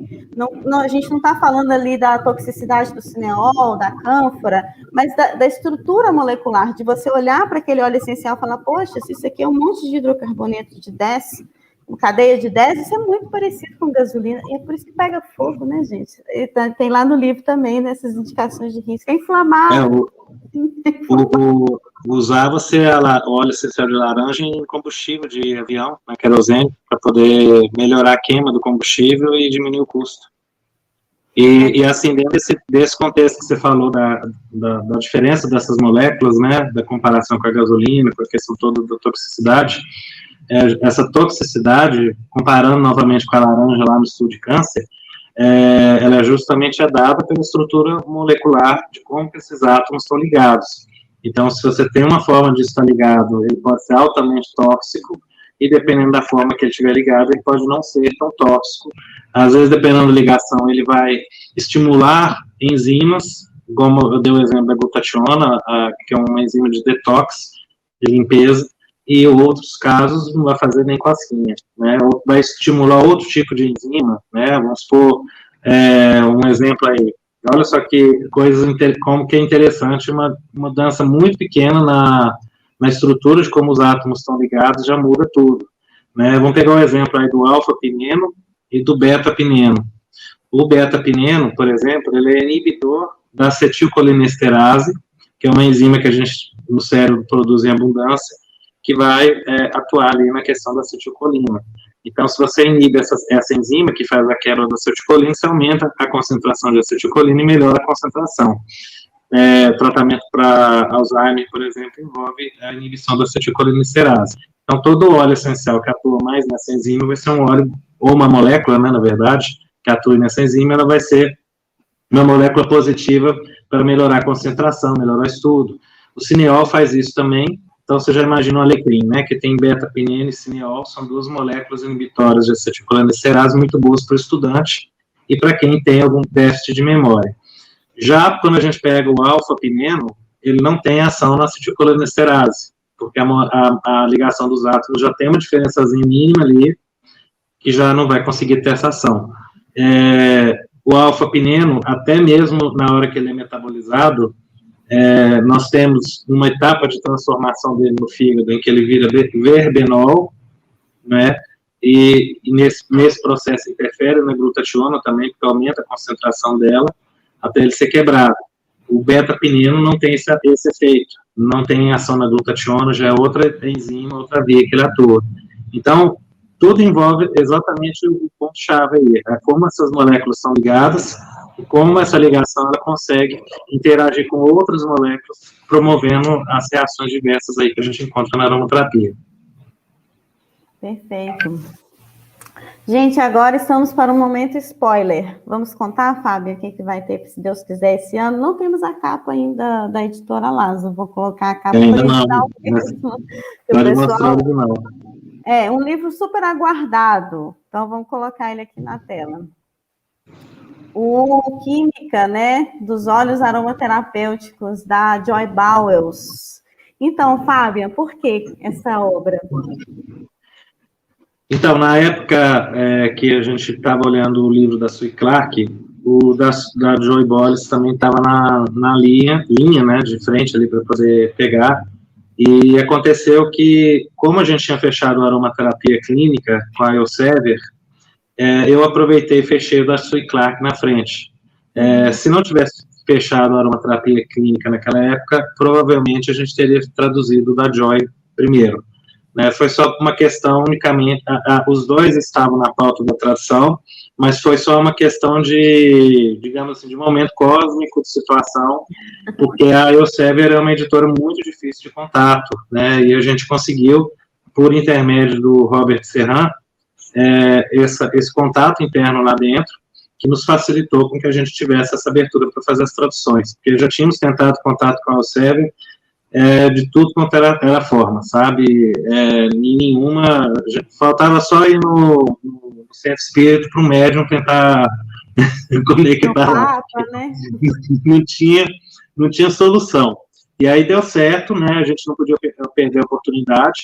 A gente não está falando ali da toxicidade do cineol, da cânfora, mas da estrutura molecular, de você olhar para aquele óleo essencial e falar, poxa, se isso aqui é um monte de hidrocarboneto de 10, uma cadeia de 10, isso é muito parecido com gasolina, e é por isso que pega fogo, né, gente? E tem lá no livro também, nessas indicações de risco, é inflamável. Usava-se óleo essencial de laranja em combustível de avião, na querosene, para poder melhorar a queima do combustível e diminuir o custo. E assim, dentro desse contexto que você falou da diferença dessas moléculas, né, da comparação com a gasolina, com a questão toda da toxicidade, essa toxicidade, comparando novamente com a laranja lá no estudo de câncer, ela é justamente dada pela estrutura molecular de como que esses átomos estão ligados. Então, se você tem uma forma de estar ligado, ele pode ser altamente tóxico, e dependendo da forma que ele estiver ligado, ele pode não ser tão tóxico. Às vezes, dependendo da ligação, ele vai estimular enzimas, como eu dei o exemplo da glutationa, que é uma enzima de detox, de limpeza, e em outros casos não vai fazer nem cosquinha, né? Ou vai estimular outro tipo de enzima, né? Vamos supor, um exemplo aí, olha só que coisas, como que é interessante, uma mudança muito pequena na estrutura de como os átomos estão ligados, já muda tudo, né? Vamos pegar o exemplo aí do alfa-pineno e do beta-pineno. O beta-pineno, por exemplo, ele é inibidor da acetilcolinesterase, que é uma enzima que a gente, no cérebro, produz em abundância, que vai atuar ali na questão da acetilcolina. Então, se você inibe essa enzima que faz a quebra da acetilcolina, você aumenta a concentração de acetilcolina e melhora a concentração. Tratamento para Alzheimer, por exemplo, envolve a inibição da acetilcolinesterase. Então, todo óleo essencial que atua mais nessa enzima vai ser um óleo, ou uma molécula, né, na verdade, que atua nessa enzima, ela vai ser uma molécula positiva para melhorar a concentração, melhorar o estudo. O cineol faz isso também. Então, você já imagina o alecrim, né, que tem beta-pineno e cineol, são duas moléculas inibitórias de acetilcolinesterase muito boas para o estudante e para quem tem algum déficit de memória. Já quando a gente pega o alfa-pineno, ele não tem ação na acetilcolinesterase, porque a ligação dos átomos já tem uma diferençazinha mínima ali, que já não vai conseguir ter essa ação. O alfa-pineno, até mesmo na hora que ele é metabolizado, nós temos uma etapa de transformação dele no fígado, em que ele vira verbenol, né, e nesse processo interfere na glutationa também, porque aumenta a concentração dela, até ele ser quebrado. O beta-pineno não tem esse efeito, não tem ação na glutationa, já é outra enzima, outra via que ele atua. Então, tudo envolve exatamente o ponto-chave aí, como essas moléculas são ligadas, e como essa ligação ela consegue interagir com outras moléculas, promovendo as reações diversas aí que a gente encontra na aromaterapia. Perfeito. Gente, agora estamos para um momento spoiler. Vamos contar, Fábio, o que vai ter, se Deus quiser, esse ano. Não temos a capa ainda da editora Lazo. Vou colocar a capa ainda não, pode mostrar o original. É um livro super aguardado. Então, vamos colocar ele aqui na tela. O Química, né, dos óleos aromaterapêuticos, da Joy Bowles. Então, Fábio, por que essa obra? Então, na época que a gente estava olhando o livro da Sue Clark, o da Joy Bowles também estava na linha, né, de frente ali para poder pegar, e aconteceu que, como a gente tinha fechado a aromaterapia clínica com a Elsevier, eu aproveitei e fechei o da Sue Clark na frente. Se não tivesse fechado a aromaterapia clínica naquela época, provavelmente a gente teria traduzido o da Joy primeiro. Foi só uma questão unicamente, os dois estavam na pauta da tradução, mas foi só uma questão de, digamos assim, de momento cósmico, de situação, porque a Elsevier é uma editora muito difícil de contato, né, e a gente conseguiu, por intermédio do Robert Serran, esse contato interno lá dentro, que nos facilitou com que a gente tivesse essa abertura para fazer as traduções, porque já tínhamos tentado contato com a Elsevier, de tudo quanto era forma, sabe? Nenhuma. Faltava só ir no centro espírita para o médium tentar conectar lá. Né? Não tinha solução. E aí deu certo, né? A gente não podia perder a oportunidade.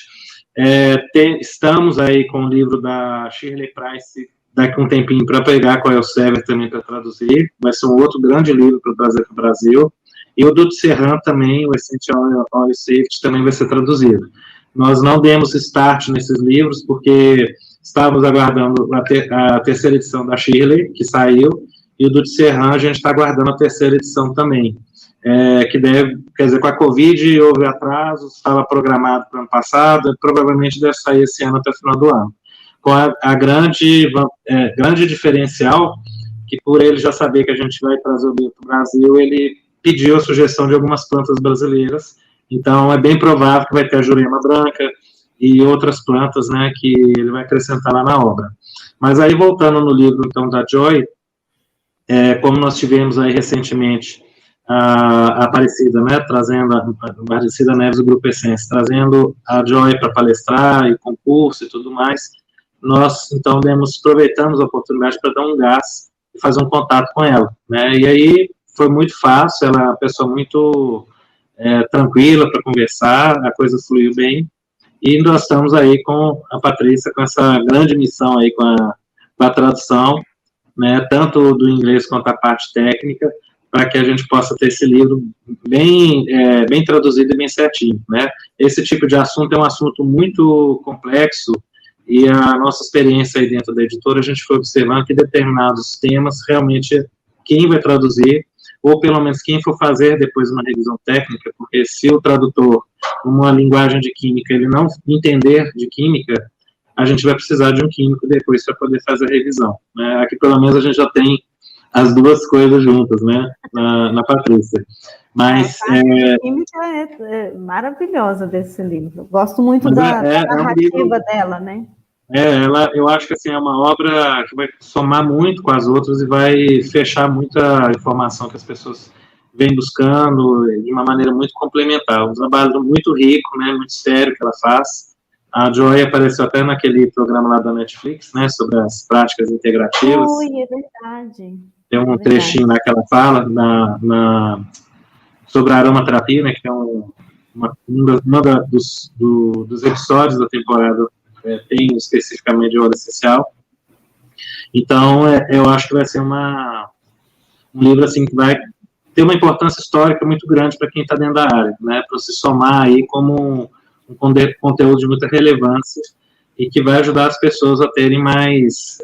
Estamos aí com o livro da Shirley Price daqui a um tempinho para pegar com a Elsevier também para traduzir. Vai ser um outro grande livro para trazer para o Brasil. E o do Serran também, o Essential Oil Safety, também vai ser traduzido. Nós não demos start nesses livros, porque estávamos aguardando a terceira edição da Shirley, que saiu, e o do Serran a gente está aguardando a terceira edição também. Que deve, quer dizer, com a Covid houve atrasos, estava programado para o ano passado, provavelmente deve sair esse ano até o final do ano. Com a grande diferencial, que por ele já saber que a gente vai trazer o livro para o Brasil, ele pediu a sugestão de algumas plantas brasileiras, então é bem provável que vai ter a jurema branca e outras plantas, né, que ele vai acrescentar lá na obra. Mas aí, voltando no livro, então, da Joy, como nós tivemos aí recentemente a Aparecida, né, trazendo a Aparecida Neves do Grupo Essência, trazendo a Joy para palestrar e concurso e tudo mais, nós, então, aproveitamos a oportunidade para dar um gás e fazer um contato com ela, né, e aí foi muito fácil, ela é uma pessoa muito tranquila para conversar, a coisa fluiu bem, e nós estamos aí com a Patrícia, com essa grande missão aí com a tradução, né, tanto do inglês quanto a parte técnica, para que a gente possa ter esse livro bem traduzido e bem certinho, né. Esse tipo de assunto é um assunto muito complexo, e a nossa experiência aí dentro da editora, a gente foi observando que determinados temas, realmente, quem vai traduzir, ou pelo menos quem for fazer depois uma revisão técnica, porque se o tradutor, numa linguagem de química, ele não entender de química, a gente vai precisar de um químico depois para poder fazer a revisão, né? Aqui, pelo menos, a gente já tem as duas coisas juntas, né, na Patrícia. Mas a química é maravilhosa desse livro. Gosto muito da narrativa dela, né? Eu acho que assim, é uma obra que vai somar muito com as outras e vai fechar muita informação que as pessoas vêm buscando de uma maneira muito complementar. Um trabalho muito rico, né, muito sério que ela faz. A Joy apareceu até naquele programa lá da Netflix, né, sobre as práticas integrativas. É verdade. Tem um trechinho lá que ela fala sobre a aromaterapia, né, que é dos episódios da temporada tem especificamente de óleo essencial. Então, eu acho que vai ser um livro assim que vai ter uma importância histórica muito grande para quem está dentro da área, né, para se somar aí como um conteúdo de muita relevância e que vai ajudar as pessoas a terem mais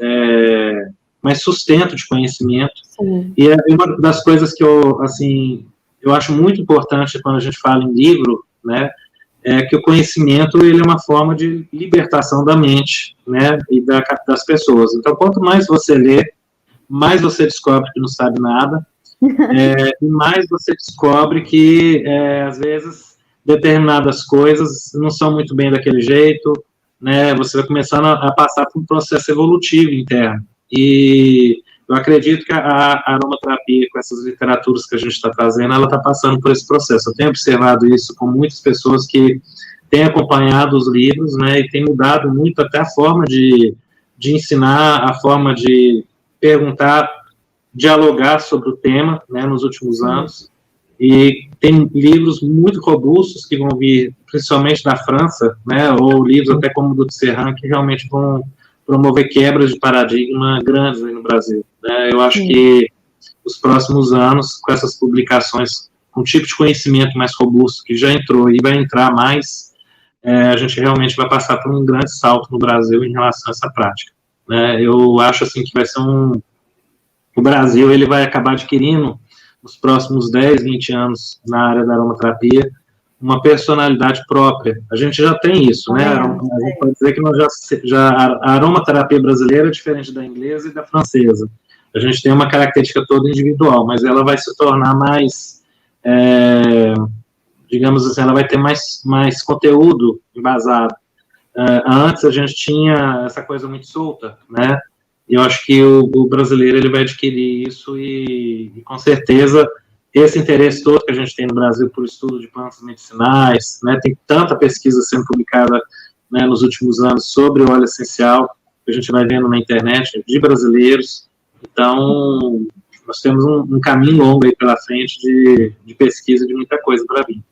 sustento de conhecimento. Sim. E uma das coisas que eu acho muito importante quando a gente fala em livro, né, é que o conhecimento ele é uma forma de libertação da mente, né, e das pessoas. Então, quanto mais você lê, mais você descobre que não sabe nada, e mais você descobre que, às vezes, determinadas coisas não são muito bem daquele jeito, né, você vai começando a passar por um processo evolutivo interno. E eu acredito que a aromaterapia, com essas literaturas que a gente está trazendo, ela está passando por esse processo. Eu tenho observado isso com muitas pessoas que têm acompanhado os livros, né, e tem mudado muito até a forma de ensinar, a forma de perguntar, dialogar sobre o tema, né, nos últimos anos. E tem livros muito robustos que vão vir, principalmente da França, né, ou livros até como o do Serran, que realmente vão promover quebras de paradigma grandes aí no Brasil, né? Eu acho que os próximos anos, com essas publicações, com um tipo de conhecimento mais robusto, que já entrou e vai entrar mais, a gente realmente vai passar por um grande salto no Brasil em relação a essa prática, né? Eu acho, assim, que vai ser o Brasil, ele vai acabar adquirindo, nos próximos 10, 20 anos, na área da aromaterapia, uma personalidade própria. A gente já tem isso, né? A gente pode dizer que nós a aromaterapia brasileira é diferente da inglesa e da francesa. A gente tem uma característica toda individual, mas ela vai se tornar mais, digamos assim, ela vai ter mais conteúdo embasado. Antes a gente tinha essa coisa muito solta, né? E eu acho que o brasileiro ele vai adquirir isso e com certeza esse interesse todo que a gente tem no Brasil por estudo de plantas medicinais, né, tem tanta pesquisa sendo publicada, né, nos últimos anos sobre o óleo essencial, que a gente vai vendo na internet, de brasileiros. Então, nós temos um caminho longo aí pela frente de pesquisa de muita coisa para vir.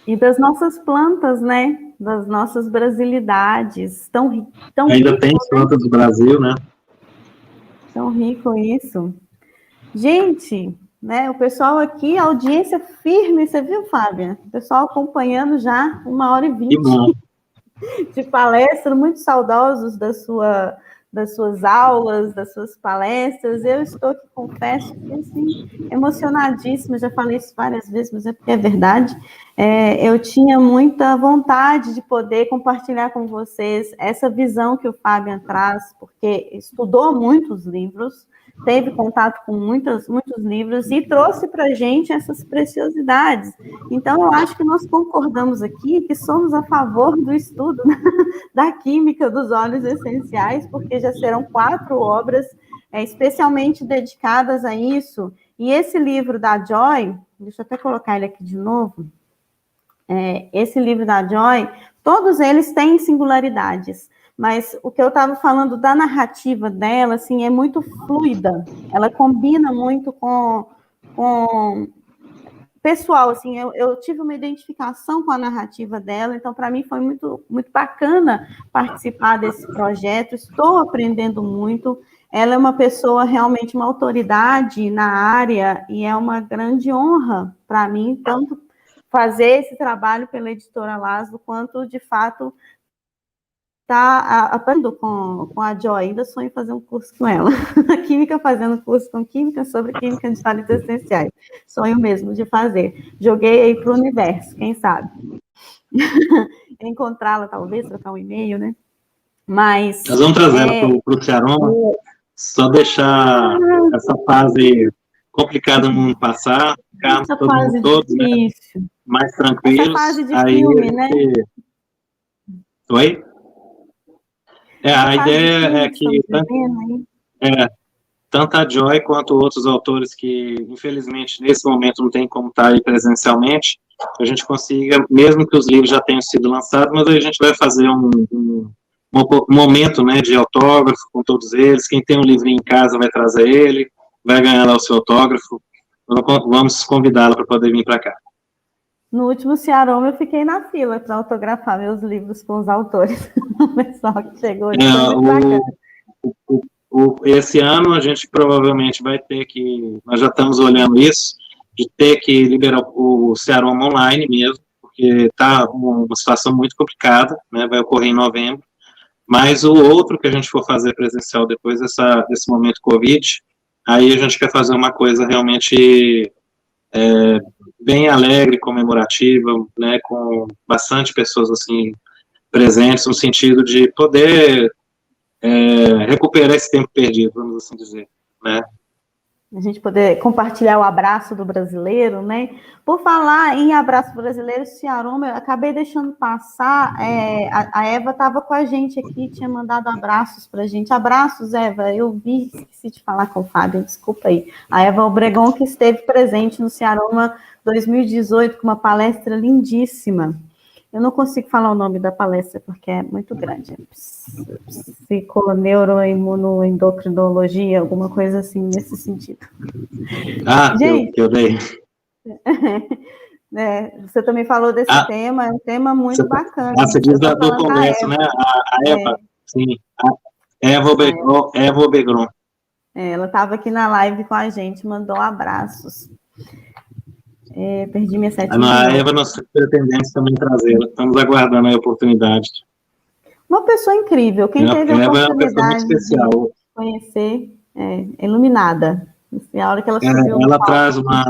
E das nossas plantas, né, das nossas brasilidades, tão ainda rico, tem plantas do Brasil, né? Tão rico isso. Gente, né, o pessoal aqui, audiência firme, você viu, Fábia? O pessoal acompanhando já 1h20 de palestra, muito saudosos das suas aulas, das suas palestras. Eu estou aqui, confesso, assim, emocionadíssima, já falei isso várias vezes, mas é porque é verdade. Eu tinha muita vontade de poder compartilhar com vocês essa visão que o Fábio traz, porque estudou muitos livros, teve contato com muitos livros e trouxe para a gente essas preciosidades. Então, eu acho que nós concordamos aqui que somos a favor do estudo da química dos óleos essenciais, porque já serão 4 obras especialmente dedicadas a isso. E esse livro da Joy, deixa eu até colocar ele aqui de novo, esse livro da Joy, todos eles têm singularidades, mas o que eu estava falando da narrativa dela, assim, é muito fluida, ela combina muito com pessoal, assim, eu tive uma identificação com a narrativa dela, então para mim foi muito, muito bacana participar desse projeto, estou aprendendo muito, ela é uma pessoa, realmente uma autoridade na área, e é uma grande honra para mim, tanto fazer esse trabalho pela editora Laszlo, quanto, de fato, aprendendo com a Joy. Ainda sonho em fazer um curso com ela. Química, fazendo curso com química sobre química de óleos essenciais. Sonho mesmo de fazer. Joguei aí para o universo, quem sabe? Encontrá-la, talvez, trocar um e-mail, né? Mas... Nós vamos trazer ela para o Cearoma, só deixar essa fase complicada no mundo passar, ficar todo mundo todo, né, mais tranquilos. Essa fase de aí filme, né? Oi? A ideia é que tanto a Joy quanto outros autores que, infelizmente, nesse momento não tem como estar aí presencialmente, a gente consiga, mesmo que os livros já tenham sido lançados, mas aí a gente vai fazer um momento, né, de autógrafo com todos eles. Quem tem um livrinho em casa vai trazer ele, vai ganhar lá o seu autógrafo. Vamos convidá-la para poder vir para cá. No último Cearoma, eu fiquei na fila para autografar meus livros com os autores. O pessoal que chegou ali foi muito bacana. Esse ano, a gente provavelmente vai ter que, nós já estamos olhando isso, de ter que liberar o Cearoma online mesmo, porque está uma situação muito complicada, né, vai ocorrer em novembro. Mas o outro que a gente for fazer presencial depois desse momento Covid, aí a gente quer fazer uma coisa realmente bem alegre, comemorativa, né, com bastante pessoas assim presentes, no sentido de poder recuperar esse tempo perdido, vamos assim dizer, né. A gente poder compartilhar o abraço do brasileiro, né? Por falar em abraço brasileiro, Ciaroma, eu acabei deixando passar, a Eva estava com a gente aqui, tinha mandado abraços para a gente. Abraços, Eva, eu vi, esqueci de falar com o Fábio, desculpa aí. A Eva Obregon, que esteve presente no Ciaroma 2018, com uma palestra lindíssima. Eu não consigo falar o nome da palestra, porque é muito grande. Psiconeuroimunoendocrinologia, alguma coisa assim, nesse sentido. Gente, eu dei. Você também falou desse tema, é um tema muito bacana. Você diz do congresso, né? A Eva, sim. A Eva Obregron. Ela estava aqui na live com a gente, mandou abraços. Perdi minha setinha. A Eva, nós pretendemos também trazê-la. Estamos aguardando a oportunidade. Uma pessoa incrível. Quem teve a oportunidade de conhecer, iluminada. A hora que ela subiu ela traz uma...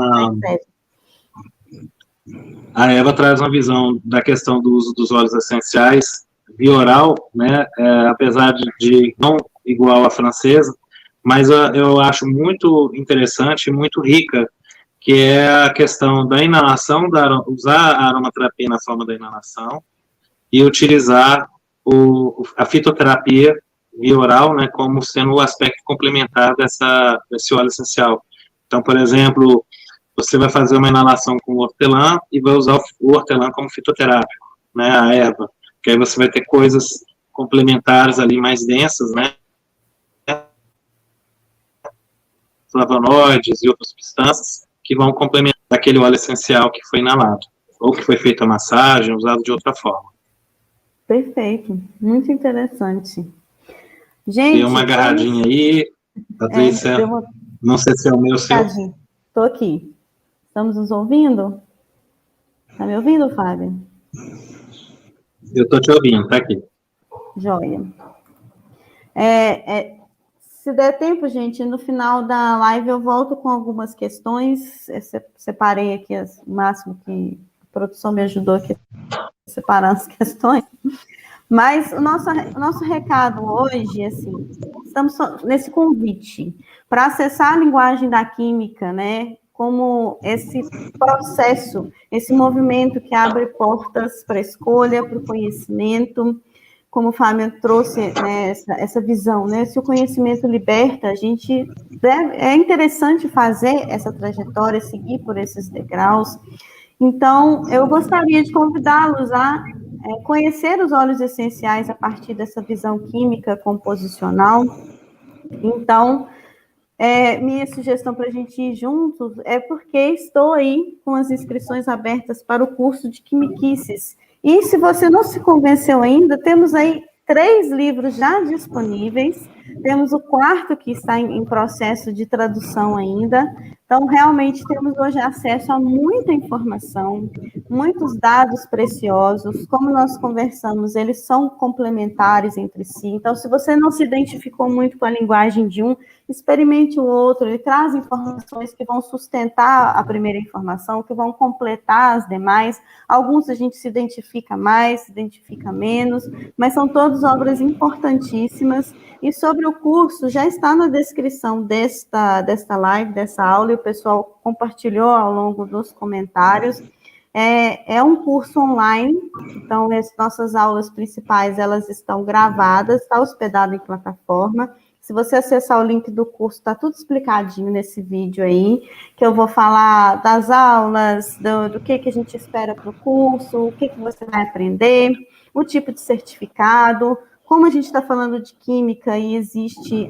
A Eva traz uma visão da questão do uso dos óleos essenciais via oral, né? Apesar de não igual à francesa, mas eu acho muito interessante e muito rica, que é a questão da inalação, usar a aromaterapia na forma da inalação e utilizar a fitoterapia via oral, né, como sendo o aspecto complementar desse óleo essencial. Então, por exemplo, você vai fazer uma inalação com hortelã e vai usar o hortelã como fitoterápico, né, a erva, que aí você vai ter coisas complementares ali mais densas, né, flavonoides e outras substâncias que vão complementar aquele óleo essencial que foi inalado, ou que foi feita a massagem, usado de outra forma. Perfeito, muito interessante. Gente, tem uma agarradinha aí, Patrícia, não sei se é o meu, seu. Estou aqui. Estamos nos ouvindo? Está me ouvindo, Fábio? Eu estou te ouvindo, está aqui. Joia. Se der tempo, gente, no final da live eu volto com algumas questões. Separei aqui o máximo que a produção me ajudou aqui a separar as questões. Mas o nosso recado hoje, assim, estamos nesse convite para acessar a linguagem da química, né? Como esse processo, esse movimento que abre portas para a escolha, para o conhecimento. Como o Fábio trouxe, né, essa visão, né? Se o conhecimento liberta, é interessante fazer essa trajetória, seguir por esses degraus. Então, eu gostaria de convidá-los a conhecer os óleos essenciais a partir dessa visão química composicional. Então, minha sugestão para a gente ir juntos é porque estou aí com as inscrições abertas para o curso de Quimiquices. E se você não se convenceu ainda, temos aí 3 livros já disponíveis, temos o 4º que está em processo de tradução ainda, então realmente temos hoje acesso a muita informação, muitos dados preciosos, como nós conversamos, eles são complementares entre si, então se você não se identificou muito com a linguagem de um, experimente o outro, ele traz informações que vão sustentar a primeira informação, que vão completar as demais, alguns a gente se identifica mais, se identifica menos, mas são todas obras importantíssimas, e sobre o curso, já está na descrição desta live, dessa aula, e o pessoal compartilhou ao longo dos comentários. É um curso online, então as nossas aulas principais, elas estão gravadas, está hospedado em plataforma. Se você acessar o link do curso, está tudo explicadinho nesse vídeo aí, que eu vou falar das aulas, do que a gente espera para o curso, o que você vai aprender, o tipo de certificado, como a gente está falando de química e existe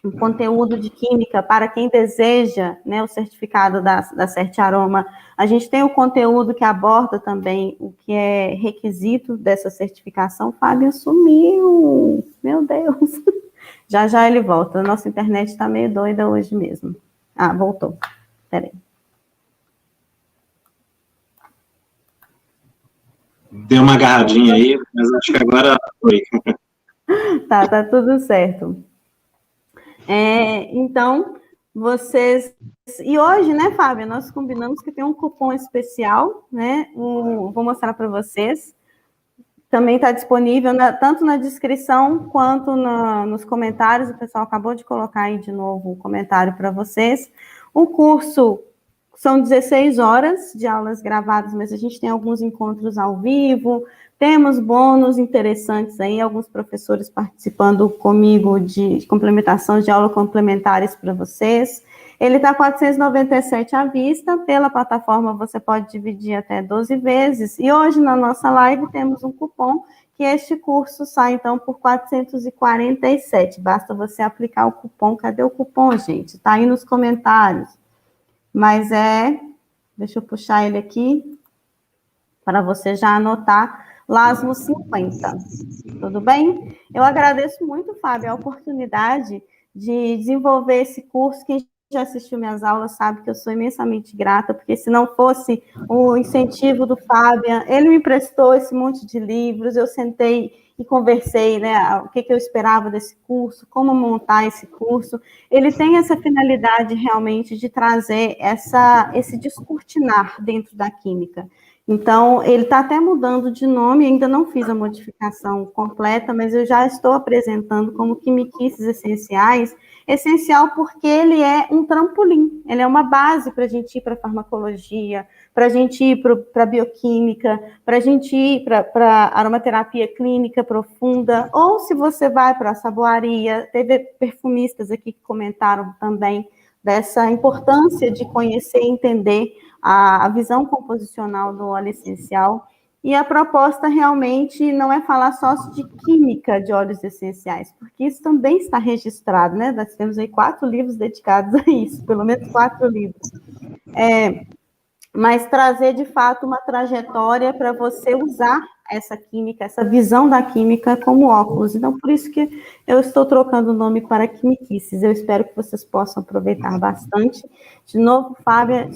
um conteúdo de química para quem deseja, né, o certificado da Certiaroma, a gente tem o conteúdo que aborda também o que é requisito dessa certificação. Fábio sumiu, meu Deus. Já ele volta. A nossa internet está meio doida hoje mesmo. Voltou. Espera aí. Deu uma agarradinha aí, mas acho que agora foi. Tá tudo certo. Então, vocês... E hoje, né, Fábio, nós combinamos que tem um cupom especial, né? Vou mostrar para vocês. também está disponível tanto na descrição quanto nos comentários. O pessoal acabou de colocar aí de novo o comentário para vocês. O curso são 16 horas de aulas gravadas, mas a gente tem alguns encontros ao vivo, temos bônus interessantes aí, alguns professores participando comigo de complementação de aula complementares para vocês. Ele está R$ 497 à vista, pela plataforma você pode dividir até 12 vezes, e hoje na nossa live temos um cupom, que este curso sai então por R$ 447, basta você aplicar o cupom. Cadê o cupom, gente? Está aí nos comentários, mas deixa eu puxar ele aqui, para você já anotar, LASMO50, tudo bem? Eu agradeço muito, Fábio, a oportunidade de desenvolver esse curso. Quem já assistiu minhas aulas sabe que eu sou imensamente grata, porque se não fosse o incentivo do Fábio, ele me emprestou esse monte de livros, eu sentei e conversei, né, o que eu esperava desse curso, como montar esse curso. Ele tem essa finalidade realmente de trazer esse descortinar dentro da química. Então, ele está até mudando de nome, ainda não fiz a modificação completa, mas eu já estou apresentando como Quimiquices Essenciais, essencial porque ele é um trampolim, ele é uma base para a gente ir para a farmacologia, para a gente ir para a bioquímica, para a gente ir para a aromaterapia clínica profunda, ou se você vai para a saboaria. Teve perfumistas aqui que comentaram também dessa importância de conhecer e entender a visão composicional do óleo essencial. E a proposta realmente não é falar só de química de óleos essenciais, porque isso também está registrado, né? Nós temos aí 4 livros dedicados a isso, pelo menos 4 livros. Mas trazer, de fato, uma trajetória para você usar essa química, essa visão da química como óculos. Então, por isso que eu estou trocando o nome para Quimiquices. Eu espero que vocês possam aproveitar bastante. De novo, Fábio...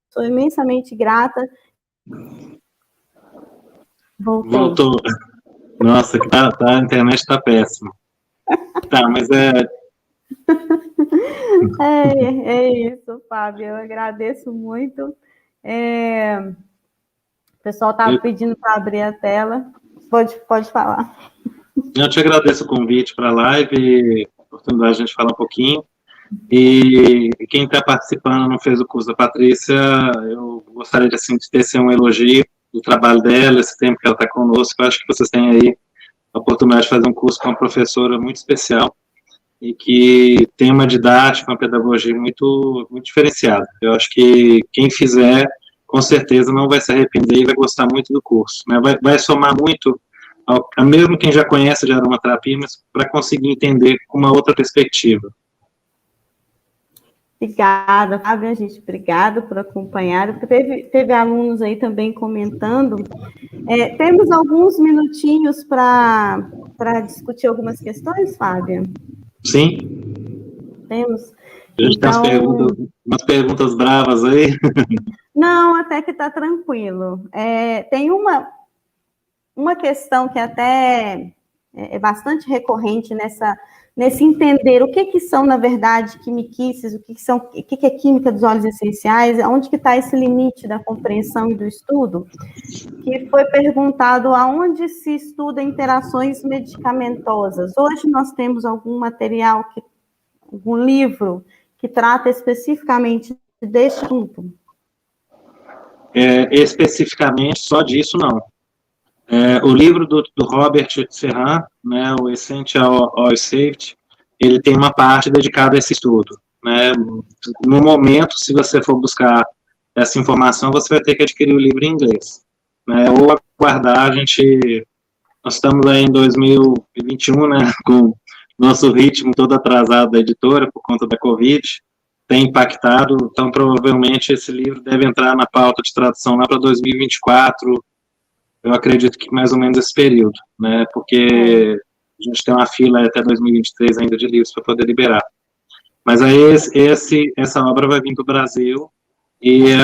Sou imensamente grata. Voltou. Nossa, a internet está péssima. Tá, mas É isso, Fábio. Eu agradeço muito. O pessoal estava pedindo para abrir a tela. Pode falar. Eu te agradeço o convite para a live, a oportunidade de a gente falar um pouquinho. E quem está participando não fez o curso da Patrícia, eu gostaria de tecer um elogio do trabalho dela, esse tempo que ela está conosco. Eu acho que vocês têm aí a oportunidade de fazer um curso com uma professora muito especial e que tem uma didática, uma pedagogia muito, muito diferenciada. Eu acho que quem fizer, com certeza, não vai se arrepender e vai gostar muito do curso, né? Vai somar muito, mesmo quem já conhece de aromaterapia, mas para conseguir entender com uma outra perspectiva. Obrigada, Fábio, gente, obrigada por acompanhar. Teve alunos aí também comentando. Temos alguns minutinhos para discutir algumas questões, Fábio? Sim. Temos. A gente tem umas perguntas bravas aí. Não, até que está tranquilo. Tem uma questão que até é bastante recorrente nesse entender o que são, na verdade, quimiquices, o que é química dos óleos essenciais, onde que está esse limite da compreensão e do estudo, que foi perguntado aonde se estuda interações medicamentosas. Hoje nós temos algum material, algum livro que trata especificamente deste assunto? Especificamente só disso, não. O livro do Robert Serran, né, o Essential Oil Safety, ele tem uma parte dedicada a esse estudo, né? No momento, se você for buscar essa informação, você vai ter que adquirir o livro em inglês, né? Ou aguardar. Nós estamos aí em 2021, né, com nosso ritmo todo atrasado da editora por conta da Covid, tem impactado, então provavelmente esse livro deve entrar na pauta de tradução lá para 2024. Eu acredito que mais ou menos esse período, né, porque a gente tem uma fila até 2023 ainda de livros para poder liberar. Mas aí essa obra vai vir do Brasil, e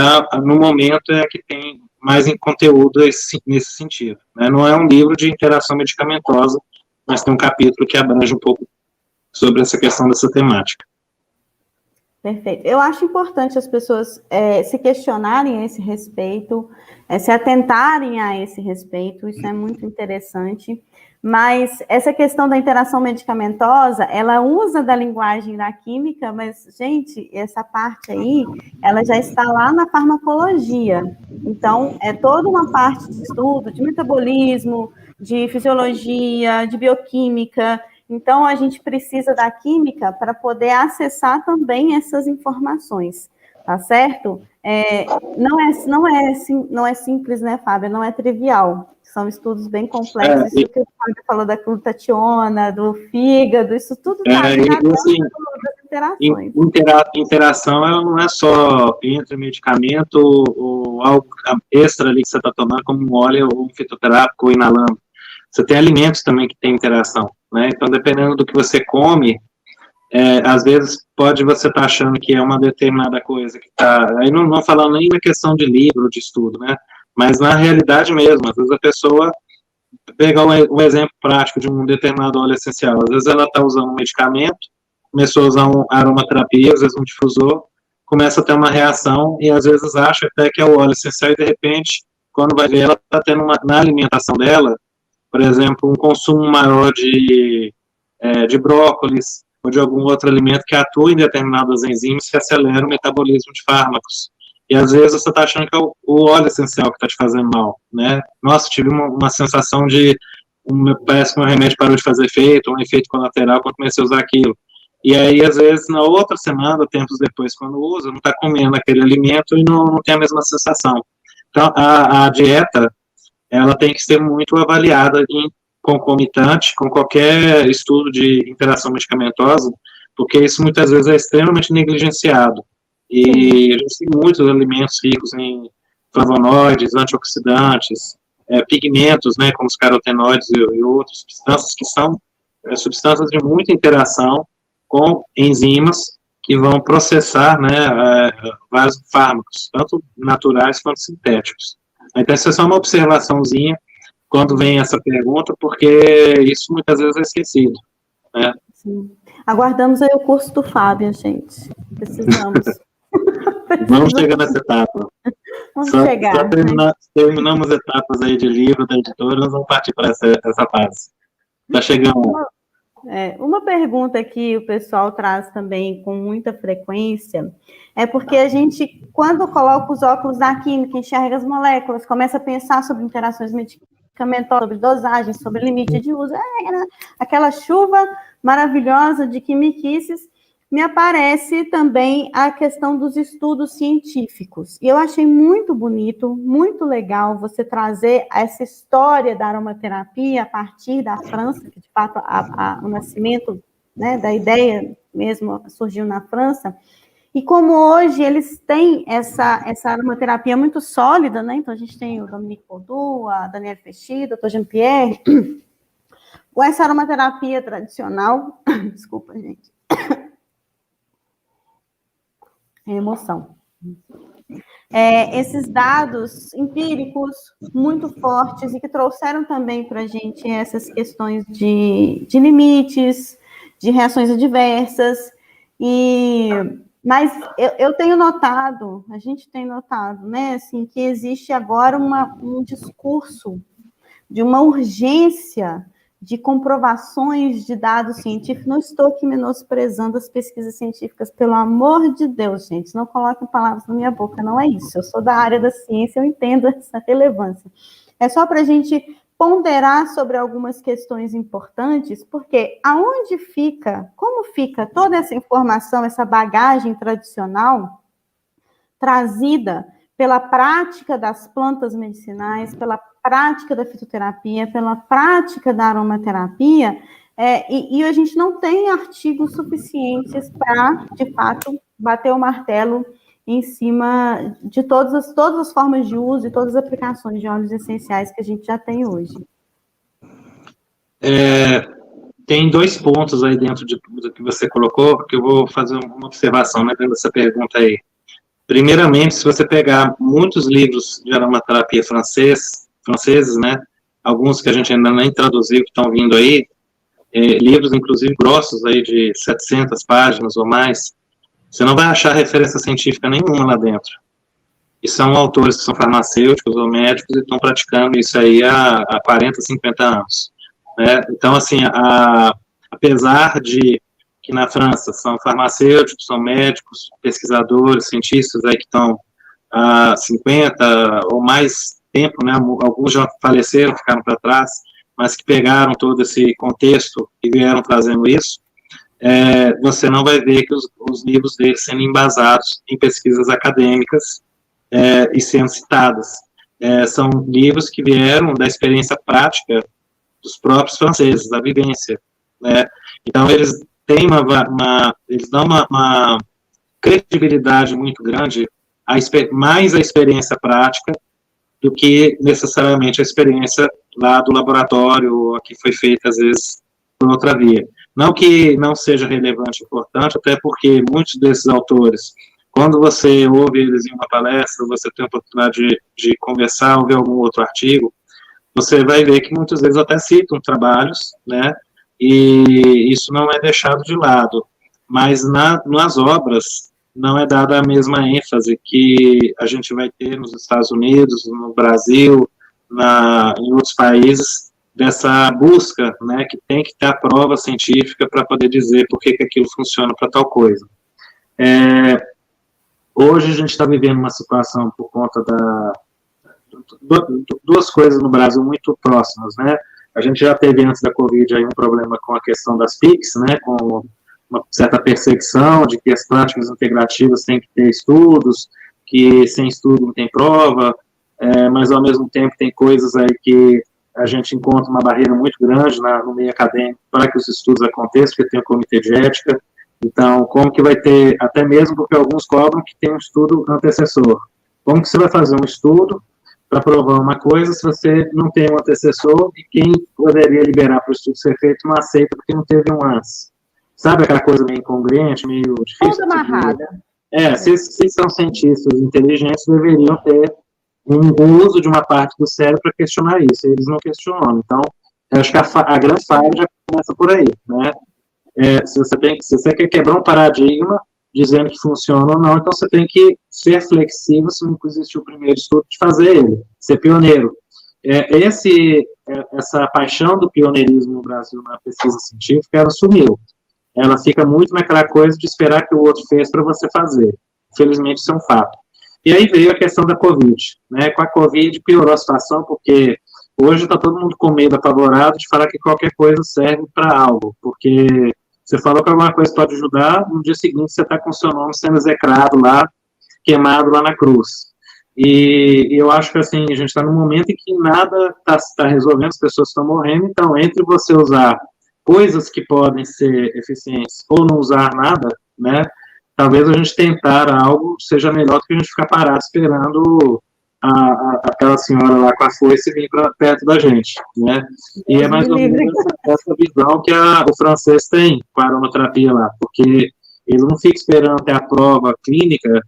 no momento é a que tem mais em conteúdo nesse sentido, né? Não é um livro de interação medicamentosa, mas tem um capítulo que abrange um pouco sobre essa questão dessa temática. Perfeito. Eu acho importante as pessoas se questionarem a esse respeito, se atentarem a esse respeito, isso é muito interessante. Mas essa questão da interação medicamentosa, ela usa da linguagem da química, mas, gente, essa parte aí, ela já está lá na farmacologia. Então, é toda uma parte de estudo de metabolismo, de fisiologia, de bioquímica. Então, a gente precisa da química para poder acessar também essas informações, tá certo? Não é simples, né, Fábio? Não é trivial. São estudos bem complexos. Isso que o Fábio falou da glutationa, do fígado, isso tudo está ligado às interações. Interação, ela não é só entre medicamento ou algo extra ali que você está tomando, como um óleo ou um fitoterápico ou inalando. Você tem alimentos também que têm interação, né? Então, dependendo do que você come, às vezes pode você estar achando que é uma determinada coisa que está... Aí não falando nem na questão de livro, de estudo, né? Mas na realidade mesmo, às vezes a pessoa... Pegar um exemplo prático de um determinado óleo essencial. Às vezes ela está usando um medicamento, começou a usar uma aromaterapia, às vezes um difusor, começa a ter uma reação e às vezes acha até que é o óleo essencial e de repente, quando vai ver, ela está tendo na alimentação dela, por exemplo, um consumo maior de brócolis ou de algum outro alimento que atua em determinadas enzimas que aceleram o metabolismo de fármacos. E às vezes você está achando que é o óleo essencial que está te fazendo mal, né? Nossa, tive uma sensação de parece que o remédio parou de fazer efeito, um efeito colateral quando comecei a usar aquilo. E aí, às vezes, na outra semana, tempos depois, quando usa, não está comendo aquele alimento e não tem a mesma sensação. Então, a dieta, ela tem que ser muito avaliada em concomitante com qualquer estudo de interação medicamentosa, porque isso muitas vezes é extremamente negligenciado. E a gente tem muitos alimentos ricos em flavonoides, antioxidantes, pigmentos, né, como os carotenoides e outras substâncias que são substâncias de muita interação com enzimas que vão processar, né, vários fármacos, tanto naturais quanto sintéticos. Então, essa é só uma observaçãozinha quando vem essa pergunta, porque isso muitas vezes é esquecido, né? Sim. Aguardamos aí o curso do Fábio, gente. Precisamos. Vamos chegar nessa etapa. Vamos chegar. Só terminamos etapas aí de livro da editora, nós vamos partir para essa fase. Está chegando. Uma pergunta que o pessoal traz também com muita frequência é porque a gente, quando coloca os óculos da química, enxerga as moléculas, começa a pensar sobre interações medicamentosas, sobre dosagem, sobre limite de uso, aquela chuva maravilhosa de quimiquices, me aparece também a questão dos estudos científicos. E eu achei muito bonito, muito legal você trazer essa história da aromaterapia a partir da França, que de fato o nascimento, né, da ideia mesmo surgiu na França. E como hoje eles têm essa aromaterapia muito sólida, né? Então a gente tem o Dominique Poudou, a Danielle Fechy, o Dr. Jean-Pierre, com essa aromaterapia tradicional. Desculpa, gente. Emoção. Esses dados empíricos muito fortes e que trouxeram também para a gente essas questões de limites, de reações adversas, mas eu tenho notado, a gente tem notado, né, assim, que existe agora um discurso de uma urgência de comprovações de dados científicos. Não estou aqui menosprezando as pesquisas científicas, pelo amor de Deus, gente, não coloquem palavras na minha boca, não é isso. Eu sou da área da ciência, eu entendo essa relevância. É só para a gente ponderar sobre algumas questões importantes, porque aonde fica, como fica toda essa informação, essa bagagem tradicional trazida pela prática das plantas medicinais, pela prática da fitoterapia, pela prática da aromaterapia, e a gente não tem artigos suficientes para, de fato, bater o martelo em cima de todas as formas de uso e todas as aplicações de óleos essenciais que a gente já tem hoje. tem 2 pontos aí dentro do que você colocou, que eu vou fazer uma observação, né, dentro dessa pergunta aí. Primeiramente, se você pegar muitos livros de aromaterapia franceses, né, alguns que a gente ainda nem traduziu, que estão vindo aí, livros, inclusive, grossos aí de 700 páginas ou mais, você não vai achar referência científica nenhuma lá dentro. E são autores que são farmacêuticos ou médicos e estão praticando isso aí há 40, 50 anos. Né? Então, assim, apesar de que na França são farmacêuticos, são médicos, pesquisadores, cientistas aí que estão há 50 ou mais tempo, né? Alguns já faleceram, ficaram para trás, mas que pegaram todo esse contexto e vieram trazendo isso, você não vai ver que os livros deles sendo embasados em pesquisas acadêmicas e sendo citadas. São livros que vieram da experiência prática dos próprios franceses, da vivência. Né? Então, eles têm eles dão uma credibilidade muito grande, mais a experiência prática do que necessariamente a experiência lá do laboratório, que foi feita, às vezes, por outra via. Não que não seja relevante e importante, até porque muitos desses autores, quando você ouve eles em uma palestra, você tem a oportunidade de conversar, ouvir algum outro artigo, você vai ver que muitas vezes até citam trabalhos, né, e isso não é deixado de lado, mas nas obras não é dada a mesma ênfase que a gente vai ter nos Estados Unidos, no Brasil, em outros países, dessa busca, né, que tem que ter a prova científica para poder dizer por que aquilo funciona para tal coisa. Hoje a gente está vivendo uma situação por conta duas coisas no Brasil muito próximas, né? A gente já teve antes da Covid aí um problema com a questão das PICs, né? Com uma certa perseguição de que as práticas integrativas têm que ter estudos, que sem estudo não tem prova, mas ao mesmo tempo tem coisas aí que a gente encontra uma barreira muito grande no meio acadêmico para que os estudos aconteçam, porque tem o comitê de ética. Então, como que vai ter, até mesmo porque alguns cobram que tem um estudo antecessor. Como que você vai fazer um estudo para provar uma coisa se você não tem um antecessor e quem poderia liberar para o estudo ser feito não aceita porque não teve um antes? Sabe aquela coisa meio incongruente, meio difícil? Toda amarrada. Se são cientistas inteligentes, deveriam ter um uso de uma parte do cérebro para questionar isso. Eles não questionam. Então, eu acho que a grande falha já começa por aí, né? Se você quer quebrar um paradigma dizendo que funciona ou não, então você tem que ser flexível se não existiu o primeiro estudo de fazer ele, ser pioneiro. Essa paixão do pioneirismo no Brasil na pesquisa científica, ela sumiu. Ela fica muito naquela coisa de esperar que o outro fez para você fazer. Infelizmente, isso é um fato. E aí veio a questão da Covid. Né? Com a Covid piorou a situação, porque hoje está todo mundo com medo, apavorado, de falar que qualquer coisa serve para algo, porque você falou que alguma coisa pode ajudar, no dia seguinte você está com o seu nome sendo execrado lá, queimado lá na cruz. E eu acho que assim, a gente está num momento em que nada está resolvendo, as pessoas estão morrendo, então entre você usar coisas que podem ser eficientes ou não usar nada, né, talvez a gente tentar algo seja melhor do que a gente ficar parado esperando aquela senhora lá com a foice vir para perto da gente, né? E é mais ou menos essa visão que o francês tem com a aromaterapia lá, porque ele não fica esperando até a prova clínica,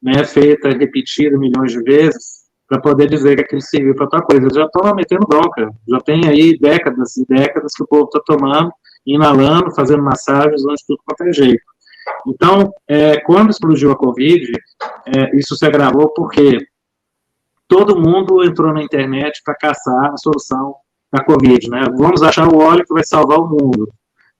né, feita, repetida milhões de vezes, para poder dizer que aquilo serviu para outra coisa. Eles já estão metendo bronca, já tem aí décadas e décadas que o povo está tomando, inalando, fazendo massagens, onde tudo quanto é jeito. Então, quando explodiu a Covid, isso se agravou porque todo mundo entrou na internet para caçar a solução da Covid, né? Vamos achar o óleo que vai salvar o mundo,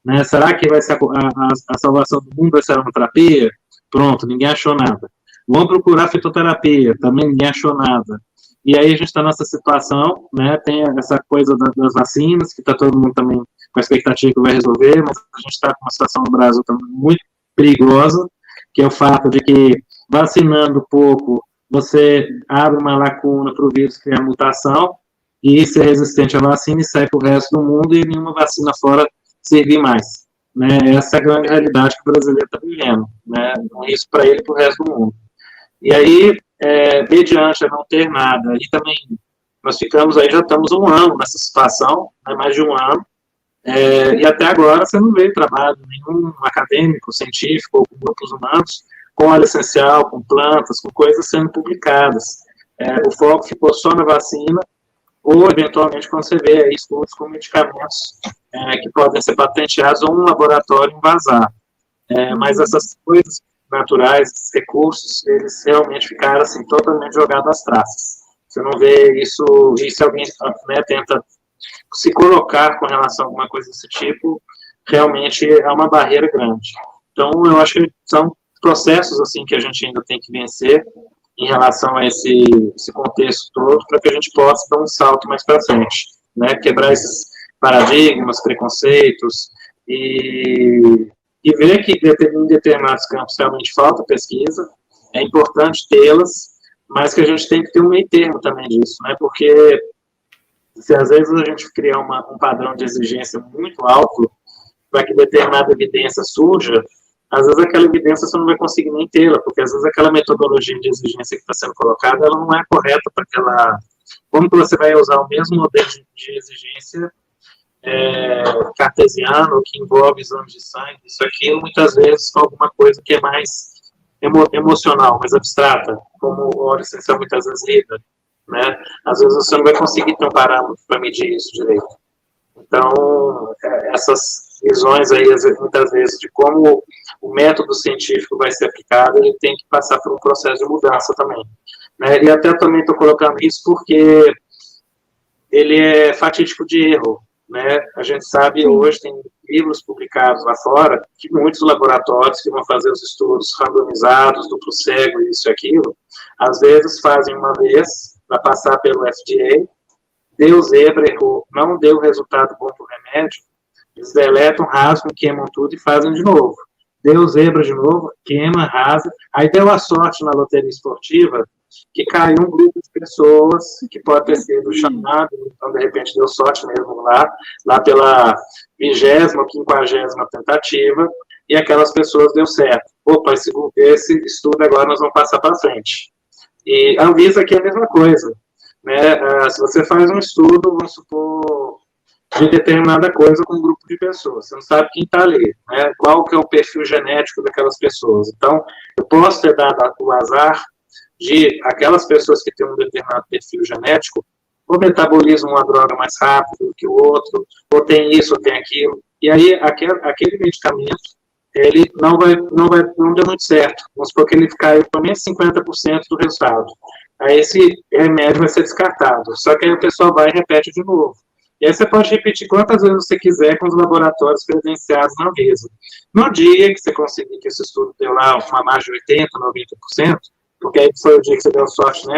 né? Será que vai ser a salvação do mundo vai ser a aromaterapia? Pronto, ninguém achou nada. Vamos procurar fitoterapia, também ninguém achou nada. E aí a gente está nessa situação, né? Tem essa coisa das vacinas, que está todo mundo também com a expectativa que vai resolver, mas a gente está com uma situação no Brasil também muito perigosa, que é o fato de que vacinando pouco você abre uma lacuna para o vírus criar mutação e ser resistente à vacina e sai para o resto do mundo e nenhuma vacina fora servir mais. Né? Essa é a grande realidade que o brasileiro está vivendo. Né? Um risco para ele e para o resto do mundo. E aí, mediante a não ter nada, e também nós ficamos aí, já estamos um ano nessa situação, né, mais de um ano, E até agora você não vê trabalho nenhum acadêmico, científico ou com grupos humanos com óleo essencial, com plantas, com coisas sendo publicadas. O foco ficou só na vacina, ou eventualmente quando você vê aí estudos com medicamentos que podem ser patenteados ou um laboratório vazar. Mas essas coisas naturais, esses recursos, eles realmente ficaram assim, totalmente jogados às traças. Você não vê isso, e se alguém tenta se colocar com relação a alguma coisa desse tipo, realmente é uma barreira grande. Então, eu acho que são processos assim que a gente ainda tem que vencer em relação a esse contexto todo, para que a gente possa dar um salto mais para frente, né? Quebrar esses paradigmas, preconceitos e ver que em determinados campos realmente falta pesquisa, é importante tê-las, mas que a gente tem que ter um meio termo também disso, né? Porque se às vezes a gente criar um padrão de exigência muito alto para que determinada evidência surja, às vezes aquela evidência você não vai conseguir nem tê-la, porque às vezes aquela metodologia de exigência que está sendo colocada, ela não é correta para aquela... Como que você vai usar o mesmo modelo de exigência cartesiano, que envolve exames de sangue, isso aqui, muitas vezes com alguma coisa que é mais emocional, mais abstrata, como o óleo essencial muitas vezes lida, né? Às vezes você não vai conseguir ter um parâmetro para medir isso direito. Então, essas visões aí, muitas vezes, de como o método científico vai ser aplicado, ele tem que passar por um processo de mudança também. Né? E até também estou colocando isso porque ele é fatídico de erro. Né? A gente sabe hoje, tem livros publicados lá fora, que muitos laboratórios que vão fazer os estudos randomizados, duplo cego, isso e aquilo, às vezes fazem uma vez, para passar pelo FDA, deu zebra, errou, não deu resultado bom para o remédio, eles deletam, rasgam, queimam tudo e fazem de novo. Deu zebra de novo, queima, rasga. Aí deu a sorte na loteria esportiva que caiu um grupo de pessoas que pode ter sido chamado, então de repente deu sorte mesmo lá pela 20ª, 50ª tentativa, e aquelas pessoas deu certo. Opa, esse estudo agora nós vamos passar para frente. E a Anvisa aqui é a mesma coisa. Né? Se você faz um estudo, vamos supor, de determinada coisa com um grupo de pessoas. Você não sabe quem está ali, né? Qual que é o perfil genético daquelas pessoas. Então, eu posso ter dado o azar de aquelas pessoas que têm um determinado perfil genético, ou metabolizam uma droga mais rápido que o outro, ou tem isso, ou tem aquilo. E aí, aquele medicamento, ele não deu muito certo. Vamos supor que ele caiu pelo menos 50% do resultado. Aí esse remédio vai ser descartado. Só que aí o pessoal vai e repete de novo. E aí você pode repetir quantas vezes você quiser com os laboratórios credenciados na Anvisa. No dia que você conseguir que esse estudo deu lá uma margem de 80%, 90%, porque aí foi o dia que você deu sorte, né,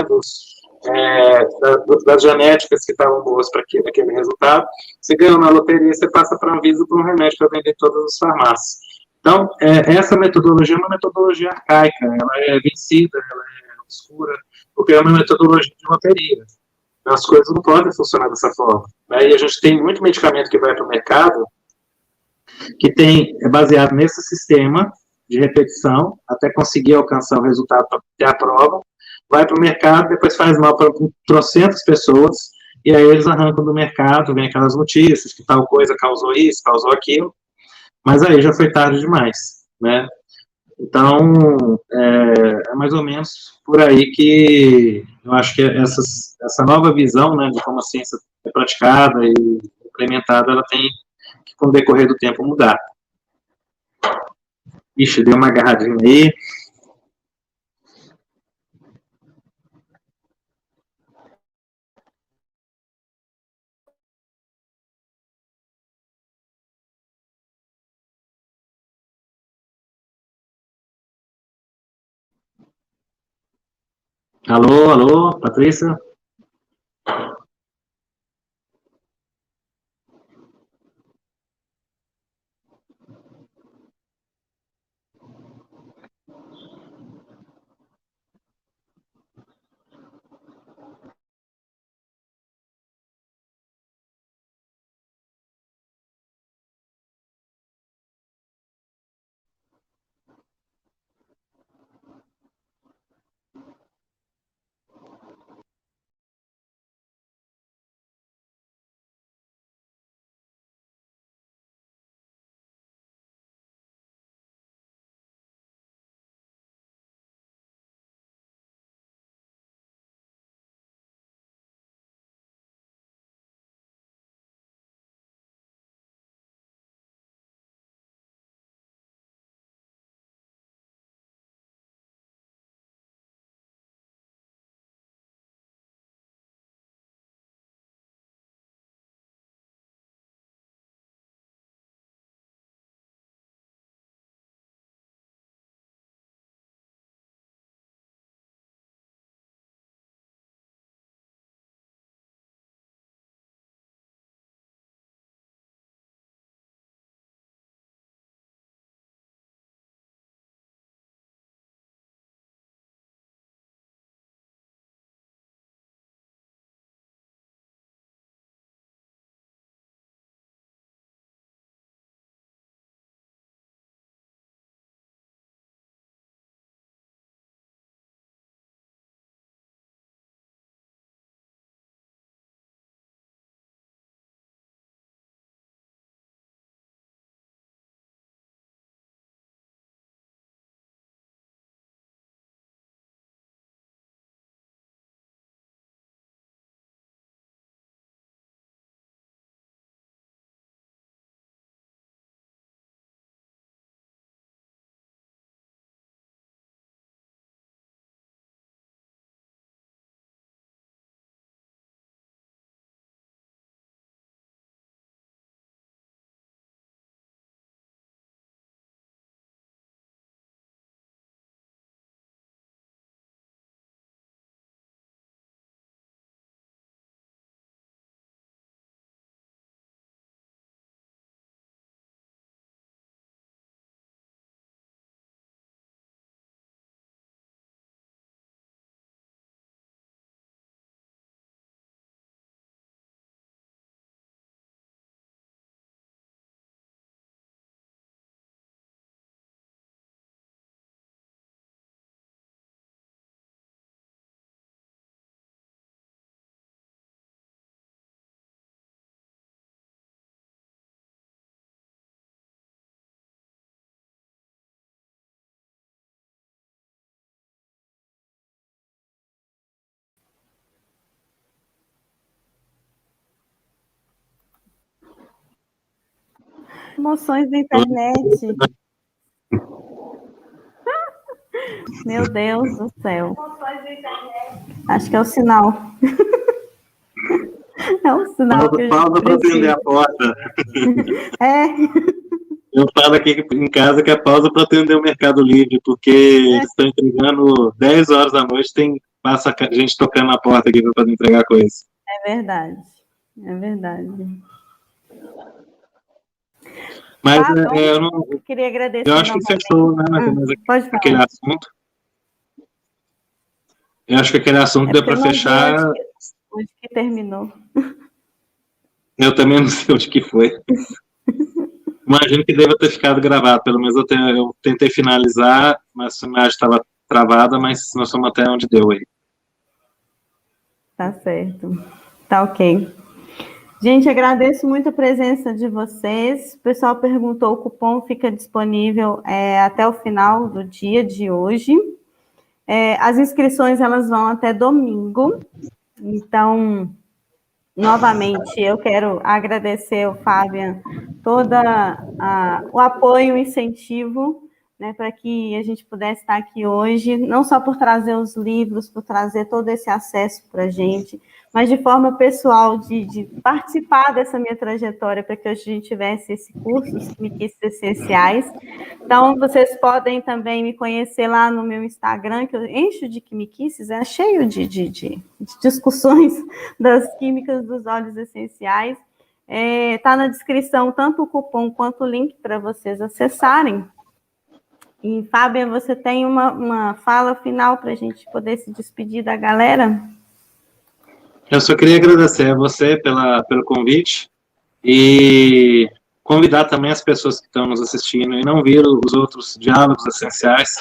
das genéticas que estavam boas para aquele resultado, você ganhou na loteria, você passa para a Anvisa para um remédio para vender em todas as farmácias. Então, essa metodologia é uma metodologia arcaica, ela é vencida, ela é obscura, porque é uma metodologia de loteria. As coisas não podem funcionar dessa forma. Né? E a gente tem muito medicamento que vai para o mercado que é baseado nesse sistema de repetição até conseguir alcançar o resultado para ter a prova, vai para o mercado, depois faz mal para trocentas pessoas, e aí eles arrancam do mercado, vem aquelas notícias que tal coisa causou isso, causou aquilo, mas aí já foi tarde demais, né? Então, é mais ou menos por aí que eu acho que essa nova visão, né, de como a ciência é praticada e implementada, ela tem que, com o decorrer do tempo, mudar. Ixi, deu uma agarradinha aí. Alô, alô, Patrícia? Emoções da internet. Meu Deus do céu. Acho que é o sinal. É o sinal que a gente pausa para atender a porta. É. Eu falo aqui em casa que é pausa para atender o Mercado Livre, porque eles estão entregando 10 horas da noite, passa gente tocando na porta aqui para poder entregar coisa. É verdade. É verdade. Mas eu não queria agradecer. Eu acho que fechou, né? Pode falar. Aquele assunto. Eu acho que aquele assunto deu para fechar. Onde que terminou? Eu também não sei onde que foi. Imagino que deva ter ficado gravado. Pelo menos eu tentei finalizar, mas a imagem estava travada, mas nós fomos até onde deu aí. Tá certo. Tá ok. Gente, agradeço muito a presença de vocês. O pessoal perguntou, o cupom fica disponível até o final do dia de hoje. As inscrições, elas vão até domingo. Então, novamente, eu quero agradecer ao Fábio todo o apoio, o incentivo, né, para que a gente pudesse estar aqui hoje, não só por trazer os livros, por trazer todo esse acesso para a gente, mas de forma pessoal, de participar dessa minha trajetória, para que hoje a gente tivesse esse curso, os Quimiquices Essenciais. Então, vocês podem também me conhecer lá no meu Instagram, que eu encho de quimiquices, é cheio de discussões das químicas dos óleos essenciais. Está na descrição tanto o cupom quanto o link para vocês acessarem. E, Fábia, você tem uma fala final para a gente poder se despedir da galera? Eu só queria agradecer a você pelo convite e convidar também as pessoas que estão nos assistindo e não viram os outros diálogos essenciais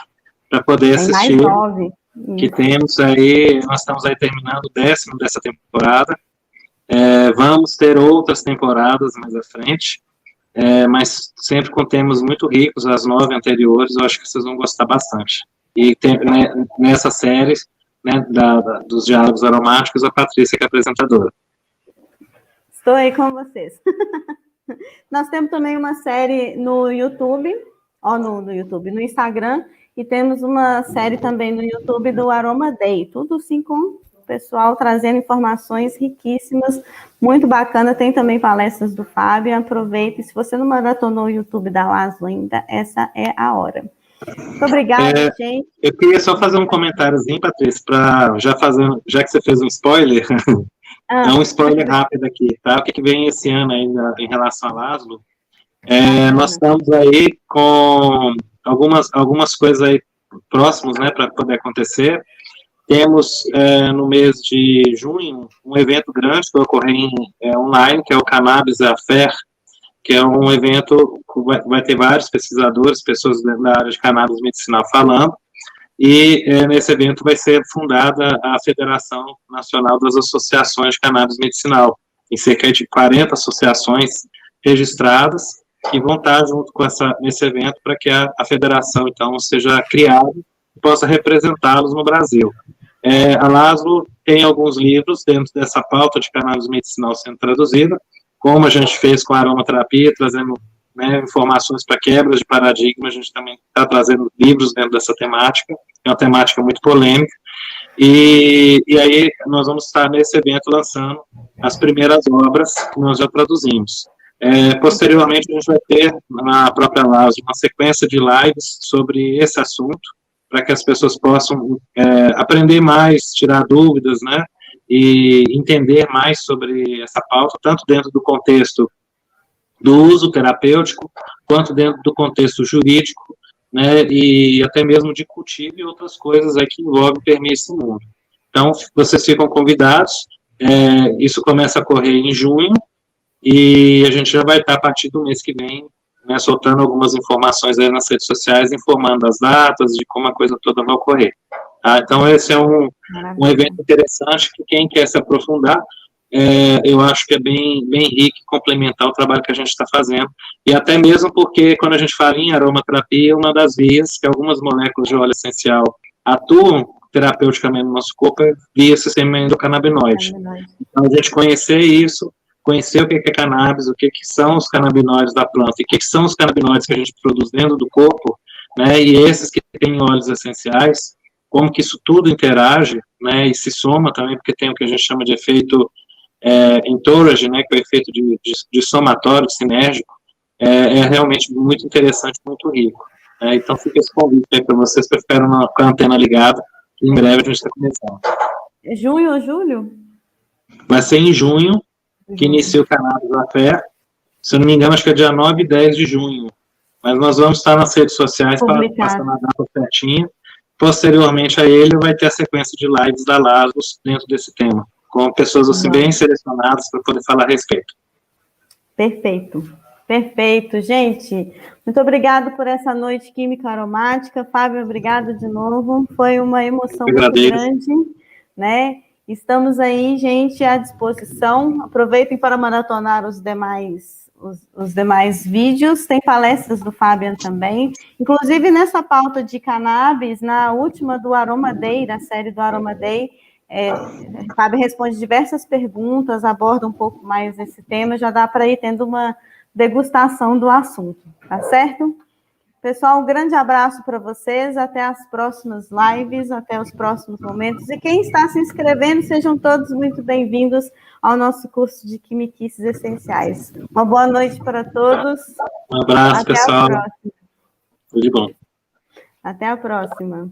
para poder assistir. Mais 9. Que temos aí, nós estamos aí terminando o 10º dessa temporada. Vamos ter outras temporadas mais à frente, mas sempre com temas muito ricos, as 9 anteriores, eu acho que vocês vão gostar bastante. E nessa série, né, dos diálogos aromáticos, a Patrícia que é a apresentadora. Estou aí com vocês. Nós temos também uma série no YouTube, no Instagram, e temos uma série também no YouTube do Aroma Day, tudo assim com o pessoal trazendo informações riquíssimas, muito bacana. Tem também palestras do Fábio, aproveita, e se você não maratonou o YouTube da Laszlo ainda, essa é a hora. Muito obrigada, gente. Eu queria só fazer um comentáriozinho, Patrícia, para já que você fez um spoiler, é um spoiler rápido aqui, tá? O que vem esse ano ainda em relação a Laszlo? Nós estamos aí com algumas coisas aí próximos, né, para poder acontecer. Temos no mês de junho um evento grande que vai ocorrer online, que é o Cannabis Affair, que é um evento que vai ter vários pesquisadores, pessoas da área de cannabis medicinal falando, e nesse evento vai ser fundada a Federação Nacional das Associações de Cannabis Medicinal, em cerca de 40 associações registradas, que vão estar junto com nesse evento para que a federação, então, seja criada e possa representá-los no Brasil. A Laszlo tem alguns livros dentro dessa pauta de cannabis medicinal sendo traduzida, como a gente fez com a aromaterapia, trazendo, né, informações para quebras de paradigma. A gente também está trazendo livros dentro dessa temática, é uma temática muito polêmica, e aí nós vamos estar nesse evento lançando as primeiras obras que nós já traduzimos. Posteriormente, a gente vai ter na própria Laszlo uma sequência de lives sobre esse assunto, para que as pessoas possam aprender mais, tirar dúvidas, né, e entender mais sobre essa pauta, tanto dentro do contexto do uso terapêutico, quanto dentro do contexto jurídico, né, e até mesmo de cultivo e outras coisas aí que envolvem e permeam esse mundo. Então, vocês ficam convidados, isso começa a correr em junho, e a gente já vai estar, a partir do mês que vem, né, soltando algumas informações aí nas redes sociais, informando as datas, de como a coisa toda vai ocorrer. Então, esse é um evento interessante, que quem quer se aprofundar, eu acho que é bem rico e complementar o trabalho que a gente está fazendo, e até mesmo porque, quando a gente fala em aromaterapia, uma das vias que algumas moléculas de óleo essencial atuam terapeuticamente no nosso corpo é via sistema endocannabinoide. Então, a gente conhecer isso conhecer o que é cannabis, o que são os canabinoides da planta e o que são os canabinoides que a gente produz dentro do corpo, né, e esses que têm óleos essenciais, como que isso tudo interage, né, e se soma também, porque tem o que a gente chama de efeito entourage, né, que é o efeito de somatório, de sinérgico, é realmente muito interessante, muito rico. Né, então fica esse convite aí para vocês, que ficaram com a antena ligada, que em breve a gente está começando. É junho ou julho? Vai ser em junho, que inicia o Cannabis da Fé, se eu não me engano, acho que é dia 9 e 10 de junho, mas nós vamos estar nas redes sociais para passar na data certinha. Posteriormente a ele, vai ter a sequência de lives da Laslos dentro desse tema, com pessoas assim, bem selecionadas para poder falar a respeito. Perfeito, perfeito. Gente, muito obrigado por essa noite química aromática. Fábio, obrigado de novo. Foi uma emoção muito grande, né? Estamos aí, gente, à disposição. Aproveitem para maratonar os demais vídeos. Tem palestras do Fabian também. Inclusive, nessa pauta de cannabis, na última do Aroma Day, da série do Aroma Day, Fábio responde diversas perguntas, aborda um pouco mais esse tema, já dá para ir tendo uma degustação do assunto, tá certo? Pessoal, um grande abraço para vocês, até as próximas lives, até os próximos momentos. E quem está se inscrevendo, sejam todos muito bem-vindos ao nosso curso de Quimiquices Essenciais. Uma boa noite para todos. Um abraço, até pessoal. A próxima. Tudo de bom. Até a próxima.